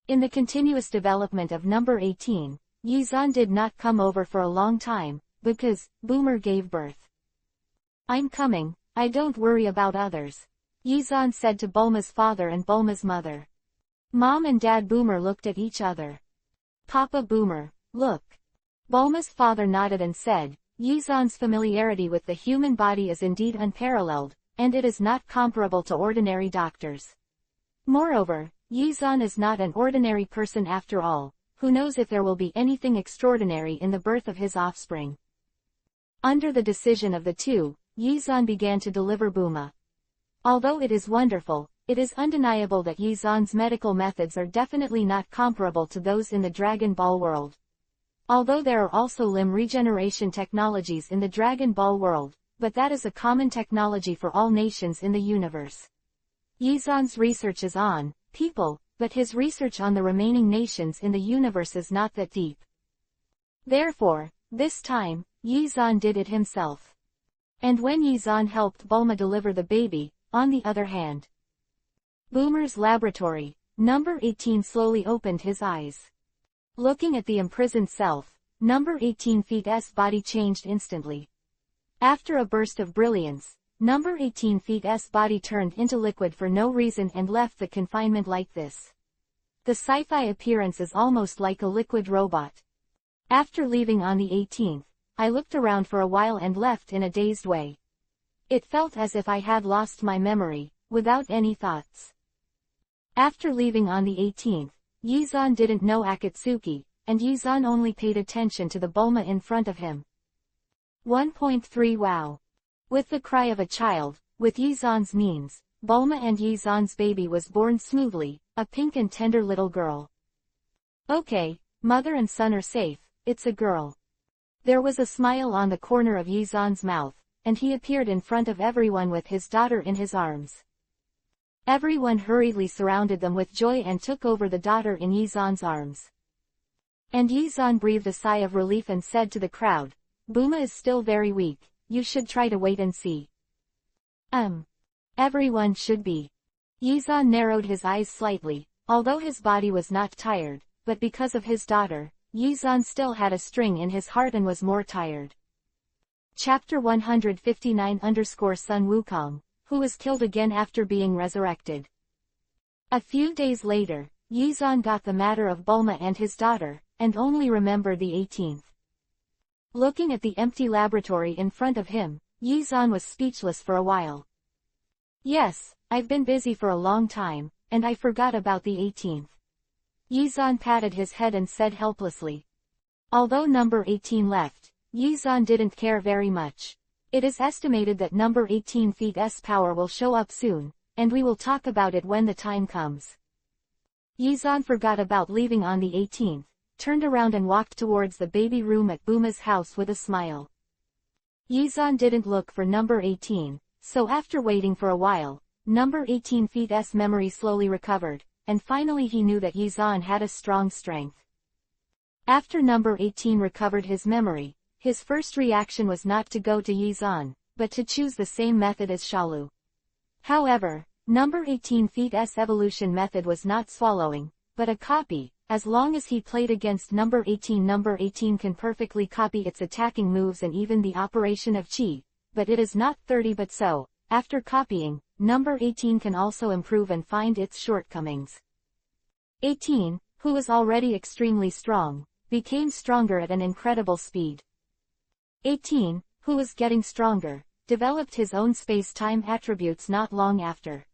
Speaker 1: In the continuous development of number 18, Yizan did not come over for a long time, because Boomer gave birth. "I'm coming, I don't worry about others," Yizan said to Bulma's father and Bulma's mother. Mom and Dad Boomer looked at each other. "Papa Boomer, look." Bulma's father nodded and said, "Yizan's familiarity with the human body is indeed unparalleled, and it is not comparable to ordinary doctors. Moreover, Yizan is not an ordinary person after all. Who knows if there will be anything extraordinary in the birth of his offspring." Under the decision of the two, Yizan began to deliver Bulma. Although it is wonderful, it is undeniable that Yizan's medical methods are definitely not comparable to those in the Dragon Ball world. Although there are also limb regeneration technologies in the Dragon Ball world, but that is a common technology for all nations in the universe. Yizan's research is on people, but his research on the remaining nations in the universe is not that deep. Therefore, this time, Yizan did it himself. And when Yizan helped Bulma deliver the baby, on the other hand, Boomer's laboratory, number 18 slowly opened his eyes. Looking at the imprisoned self, number 18 feet's body changed instantly. After a burst of brilliance, number 18 feet's body turned into liquid for no reason and left the confinement like this. The sci-fi appearance is almost like a liquid robot. After leaving on the 18th, I looked around for a while and left in a dazed way. It felt as if I had lost my memory, without any thoughts. After leaving on the 18th, Yizan didn't know Akatsuki, and Yizan only paid attention to the Bulma in front of him. 1.3 Wow. With the cry of a child, with Yizan's means, Bulma and Yizan's baby was born smoothly, a pink and tender little girl. "Okay, mother and son are safe, it's a girl." There was a smile on the corner of Yizan's mouth, and he appeared in front of everyone with his daughter in his arms. Everyone hurriedly surrounded them with joy and took over the daughter in Yizan's arms. And Yizan breathed a sigh of relief and said to the crowd, "Buma is still very weak, you should try to wait and see." Everyone should be. Yizan narrowed his eyes slightly, although his body was not tired, but because of his daughter, Yizan still had a string in his heart and was more tired. Chapter 159_Sun Wukong, who was killed again after being resurrected. A few days later, Yizan got the matter of Bulma and his daughter, and only remembered the 18th. Looking at the empty laboratory in front of him, Yizan was speechless for a while. "Yes, I've been busy for a long time, and I forgot about the 18th. Yizan patted his head and said helplessly. Although number 18 left, Yizan didn't care very much. It is estimated that number 18 feet's power will show up soon, and we will talk about it when the time comes. Yizan forgot about leaving on the 18th, turned around and walked towards the baby room at Buma's house with a smile. Yizan didn't look for number 18, so after waiting for a while, number 18 feet's memory slowly recovered, and finally he knew that Yizan had a strong strength. After number 18 recovered his memory, his first reaction was not to go to Yizan, but to choose the same method as Shalu. However, number 18 feet's evolution method was not swallowing, but a copy. As long as he played against number 18 can perfectly copy its attacking moves and even the operation of chi, but it is not 30 but so, after copying, number 18 can also improve and find its shortcomings. 18, who was already extremely strong, became stronger at an incredible speed. 18, who was getting stronger, developed his own space-time attributes not long after.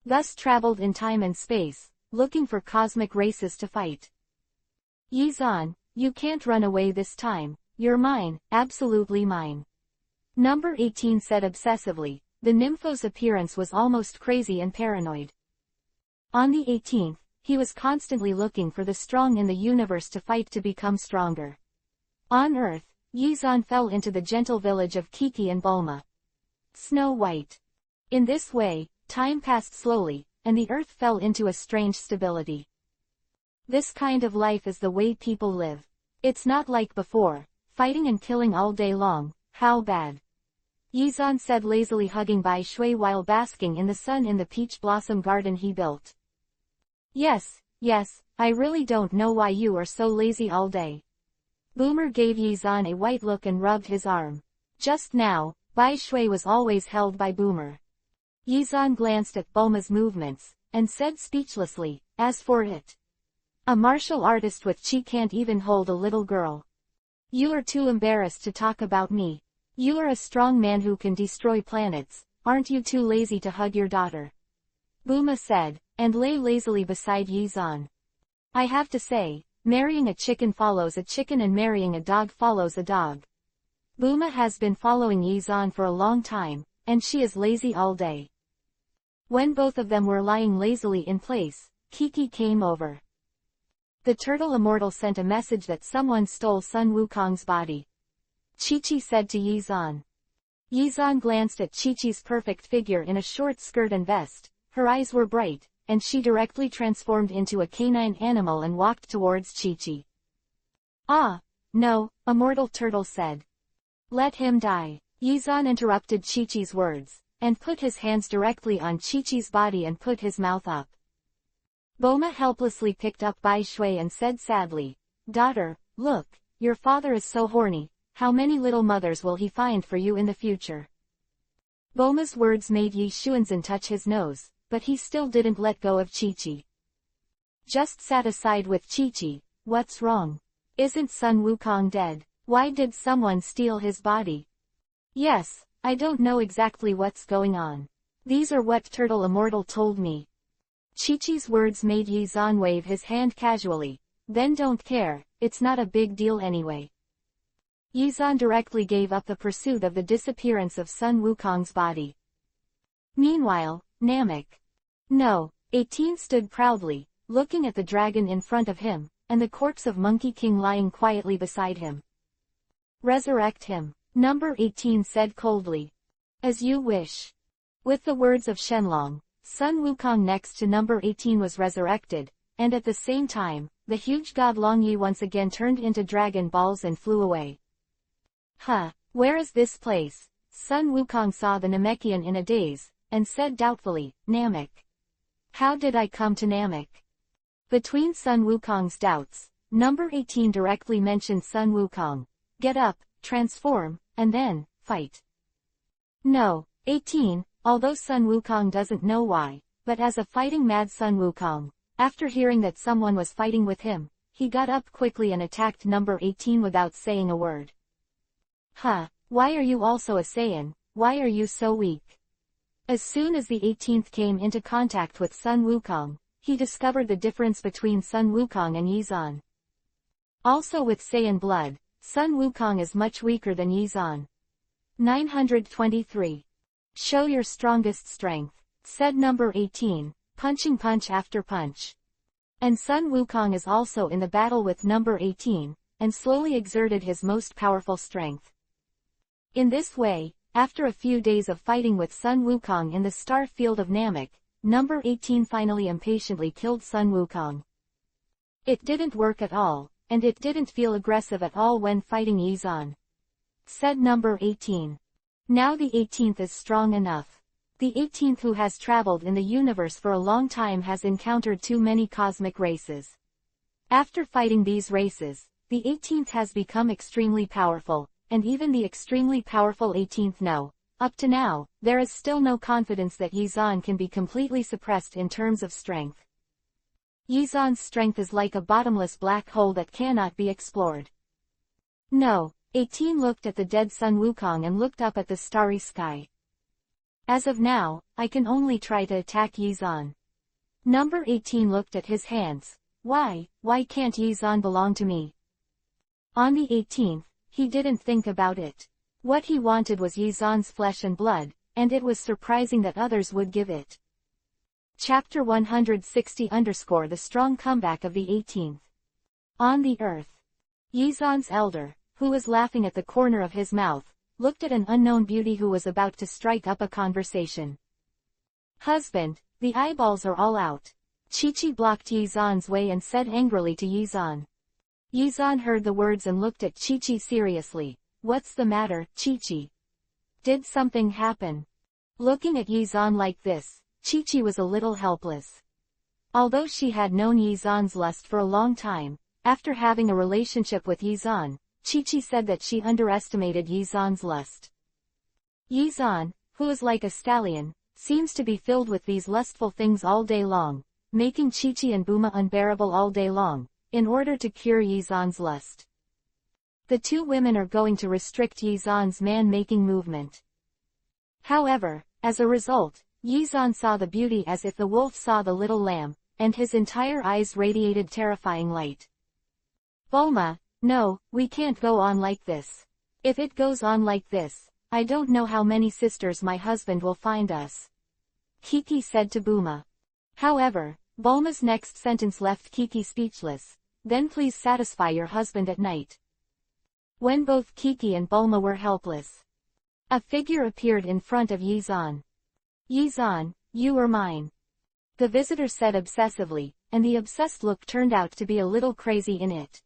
Speaker 1: Thus traveled in time and space, looking for cosmic races to fight. Yizan, you can't run away this time, you're mine, absolutely mine. Number 18 said obsessively. The nympho's appearance was almost crazy and paranoid. On the 18th, he was constantly looking for the strong in the universe to fight to become stronger. On Earth, Yizan fell into the gentle village of Kiki and Bulma. Snow White. In this way, time passed slowly, and the Earth fell into a strange stability. This kind of life is the way people live. It's not like before, fighting and killing all day long. How bad. Yizan said lazily, hugging Bai Shui while basking in the sun in the peach blossom garden he built. Yes, I really don't know why you are so lazy all day. Boomer gave Yizan a white look and rubbed his arm. Just now, Bai Shui was always held by Boomer. Yizan glanced at Bulma's movements, and said speechlessly, as for it. A martial artist with chi can't even hold a little girl. You are too embarrassed to talk about me. You are a strong man who can destroy planets, aren't you too lazy to hug your daughter? Buma said, and lay lazily beside Yizan. I have to say, marrying a chicken follows a chicken and marrying a dog follows a dog. Buma has been following Yizan for a long time, and she is lazy all day. When both of them were lying lazily in place, Kiki came over. The turtle immortal sent a message that someone stole Sun Wukong's body. Chi-Chi said to Yizan. Yizan glanced at Chi-Chi's perfect figure in a short skirt and vest, her eyes were bright, and she directly transformed into a canine animal and walked towards Chi-Chi. Ah, no, immortal turtle said. Let him die. Yizan interrupted Chi-Chi's words, and put his hands directly on Chi-Chi's body and put his mouth up. Boma helplessly picked up Bai Shui and said sadly, Daughter, look, your father is so horny, how many little mothers will he find for you in the future? Boma's words made Yi Xuanzhen touch his nose, but he still didn't let go of Chi-Chi. Just sat aside with Chi-Chi. What's wrong? Isn't Sun Wukong dead? Why did someone steal his body? Yes, I don't know exactly what's going on. These are what Turtle Immortal told me. Chi-Chi's words made Yizan wave his hand casually. Then don't care, it's not a big deal anyway. Yizan directly gave up the pursuit of the disappearance of Sun Wukong's body. Meanwhile, Namek. No, 18 stood proudly, looking at the dragon in front of him, and the corpse of Monkey King lying quietly beside him. Resurrect him, number 18 said coldly. As you wish. With the words of Shenlong, Sun Wukong next to number 18 was resurrected, and at the same time, the huge god Longyi once again turned into dragon balls and flew away. Huh, where is this place? Sun Wukong saw the Namekian in a daze, and said doubtfully, Namek. How did I come to Namek? Between Sun Wukong's doubts, number 18 directly mentioned Sun Wukong. Get up, transform, and then, fight. No, 18, although Sun Wukong doesn't know why, but as a fighting mad Sun Wukong, after hearing that someone was fighting with him, he got up quickly and attacked number 18 without saying a word. Huh, why are you also a Saiyan? Why are you so weak? As soon as the 18th came into contact with Sun Wukong, he discovered the difference between Sun Wukong and Yizan. Also with Saiyan blood, Sun Wukong is much weaker than Yizan. 923. Show your strongest strength, said number 18, punching punch after punch. And Sun Wukong is also in the battle with number 18, and slowly exerted his most powerful strength. In this way, after a few days of fighting with Sun Wukong in the star field of Namek, number 18 finally impatiently killed Sun Wukong. It didn't work at all, and it didn't feel aggressive at all when fighting Yizan. Said number 18. Now the 18th is strong enough. The 18th who has traveled in the universe for a long time has encountered too many cosmic races. After fighting these races, the 18th has become extremely powerful, and even the extremely powerful 18th know. Up to now, there is still no confidence that Yizan can be completely suppressed in terms of strength. Yizan's strength is like a bottomless black hole that cannot be explored. No, 18 looked at the dead Sun Wukong and looked up at the starry sky. As of now, I can only try to attack Yizan. Number 18 looked at his hands. Why can't Yizan belong to me? On the 18th, he didn't think about it. What he wanted was Yizan's flesh and blood, and it was surprising that others would give it. Chapter 160 _ The strong comeback of the 18th. On the earth. Yizan's elder, who was laughing at the corner of his mouth, looked at an unknown beauty who was about to strike up a conversation. Husband, the eyeballs are all out. Chi-Chi blocked Yizan's way and said angrily to Yizan. Yizan heard the words and looked at Chi-Chi seriously. What's the matter, Chi-Chi? Did something happen? Looking at Yizan like this, Chi-Chi was a little helpless. Although she had known Yizan's lust for a long time, after having a relationship with Yizan, Chi-Chi said that she underestimated Yizan's lust. Yizan, who is like a stallion, seems to be filled with these lustful things all day long, making Chi-Chi and Buma unbearable all day long, in order to cure Yizan's lust. The two women are going to restrict Yizan's man-making movement. However, as a result, Yizan saw the beauty as if the wolf saw the little lamb, and his entire eyes radiated terrifying light. Bulma, no, we can't go on like this. If it goes on like this, I don't know how many sisters my husband will find us. Kiki said to Buma. However, Bulma's next sentence left Kiki speechless. Then please satisfy your husband at night. When both Kiki and Bulma were helpless, a figure appeared in front of Yizan. Yizan, you are mine. The visitor said obsessively, and the obsessed look turned out to be a little crazy in it.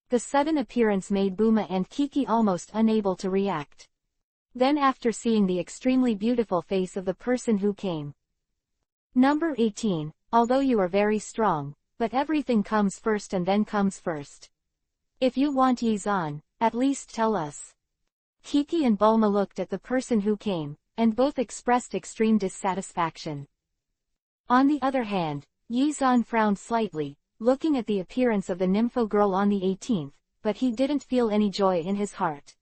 Speaker 1: The sudden appearance made Buma and Kiki almost unable to react. Then after seeing the extremely beautiful face of the person who came. Number 18, although you are very strong, but everything comes first and then comes first. If you want Yizan, at least tell us. Kiki and Bulma looked at the person who came, and both expressed extreme dissatisfaction. On the other hand, Yizan frowned slightly, looking at the appearance of the nympho girl on the 18th, but he didn't feel any joy in his heart.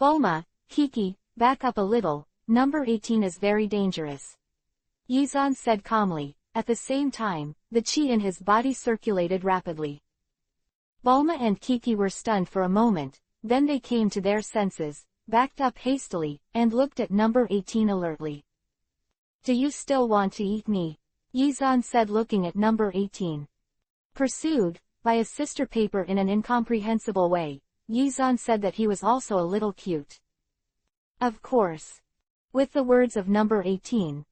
Speaker 1: Bulma, Kiki, back up a little, number 18 is very dangerous. Yizan said calmly. At the same time, the chi in his body circulated rapidly. Bulma and Kiki were stunned for a moment, then they came to their senses, backed up hastily, and looked at number 18 alertly. Do you still want to eat me? Yizan said looking at number 18. Pursued by a sister paper in an incomprehensible way, Yizan said that he was also a little cute. Of course. With the words of number 18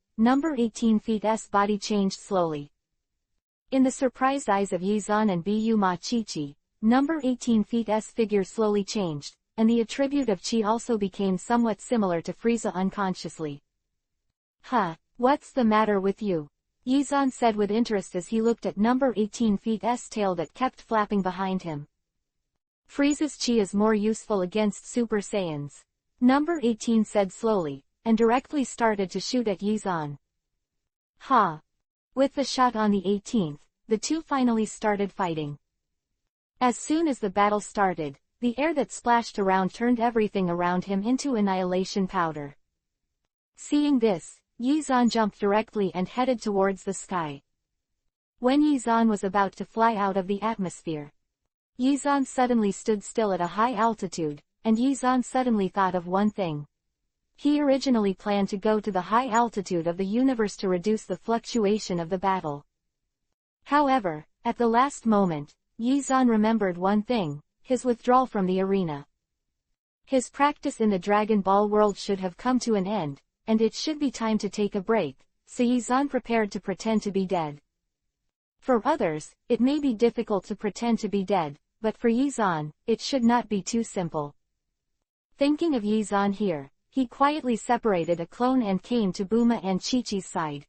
Speaker 1: feet's body changed slowly. In the surprised eyes of Yizan and Bu Ma Chi-Chi, number 18 feet's figure slowly changed, and the attribute of Chi also became somewhat similar to Frieza unconsciously. Huh, what's the matter with you? Yizan said with interest as he looked at number 18 feet's tail that kept flapping behind him. Frieza's Chi is more useful against Super Saiyans. Number 18 said slowly, and directly started to shoot at Yizan. Ha! With the shot on the 18th, the two finally started fighting. As soon as the battle started, the air that splashed around turned everything around him into annihilation powder. Seeing this, Yizan jumped directly and headed towards the sky. When Yizan was about to fly out of the atmosphere, Yizan suddenly stood still at a high altitude, and Yizan suddenly thought of one thing. He originally planned to go to the high altitude of the universe to reduce the fluctuation of the battle. However, at the last moment, Yizan remembered one thing: his withdrawal from the arena. His practice in the Dragon Ball world should have come to an end, and it should be time to take a break, so Yizan prepared to pretend to be dead. For others, it may be difficult to pretend to be dead, but for Yizan, it should not be too simple. Thinking of Yizan here, he quietly separated a clone and came to Bulma and Chi-Chi's side.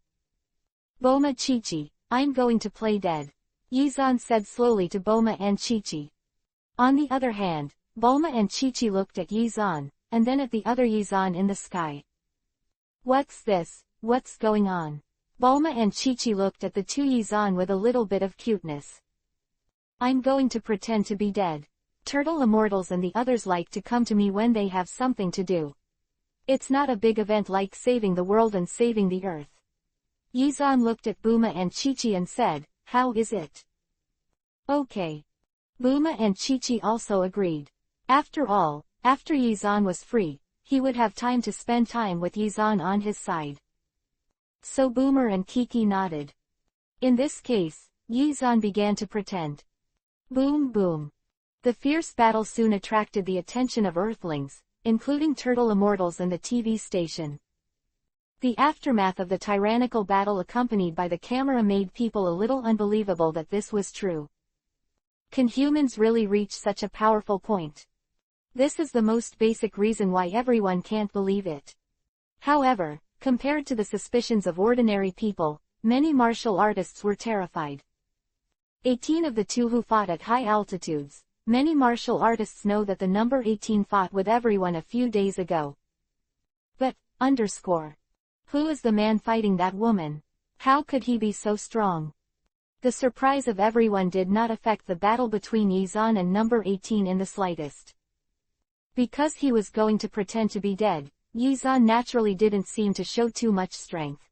Speaker 1: Bulma Chi-Chi, I'm going to play dead, Yizan said slowly to Bulma and Chi-Chi. On the other hand, Bulma and Chi-Chi looked at Yizan, and then at the other Yizan in the sky. What's this? What's going on? Bulma and Chi-Chi looked at the two Yizan with a little bit of cuteness. I'm going to pretend to be dead. Turtle Immortals and the others like to come to me when they have something to do. It's not a big event like saving the world and saving the earth. Yizan looked at Bulma and Chi-Chi and said, how is it? Okay. Bulma and Chi-Chi also agreed. After all, after Yizan was free, he would have time to spend time with Yizan on his side. So Boomer and Kiki nodded. In this case, Yizan began to pretend. Boom boom. The fierce battle soon attracted the attention of Earthlings, including Turtle Immortals and the TV station. The aftermath of the tyrannical battle accompanied by the camera made people a little unbelievable that this was true. Can humans really reach such a powerful point? This is the most basic reason why everyone can't believe it. However, compared to the suspicions of ordinary people, many martial artists were terrified. 18 of the two who fought at high altitudes, many martial artists know that the number 18 fought with everyone a few days ago. But, who is the man fighting that woman? How could he be so strong? The surprise of everyone did not affect the battle between Yizan and number 18 in the slightest. Because he was going to pretend to be dead, Yizan naturally didn't seem to show too much strength.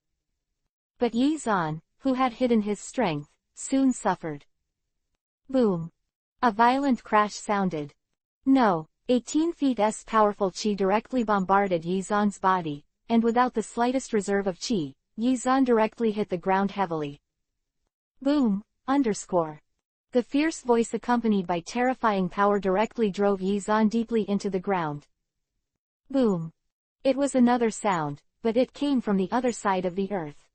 Speaker 1: But Yizan, who had hidden his strength, soon suffered. Boom. A violent crash sounded. No, 18 feet's powerful Chi directly bombarded Yizan's body, and without the slightest reserve of Chi, Yizan directly hit the ground heavily. Boom, The fierce voice accompanied by terrifying power directly drove Yizan deeply into the ground. Boom. It was another sound, but it came from the other side of the earth.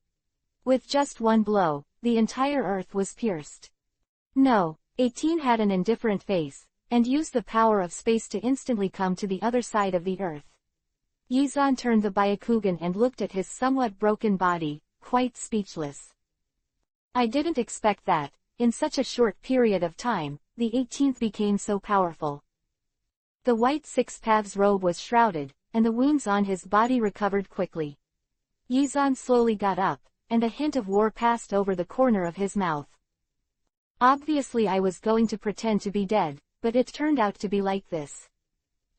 Speaker 1: With just one blow, the entire earth was pierced. No, 18 had an indifferent face, and used the power of space to instantly come to the other side of the earth. Yizan turned the Byakugan and looked at his somewhat broken body, quite speechless. I didn't expect that, in such a short period of time, the 18th became so powerful. The white Six Paths robe was shrouded, and the wounds on his body recovered quickly. Yizan slowly got up, and a hint of war passed over the corner of his mouth. Obviously I was going to pretend to be dead, but it turned out to be like this.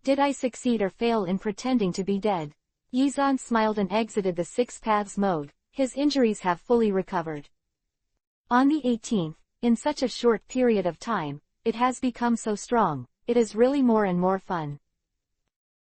Speaker 1: Did I succeed or fail in pretending to be dead? Yizan smiled and exited the Six Paths mode. His injuries have fully recovered. On the 18th, in such a short period of time, it has become so strong, it is really more and more fun.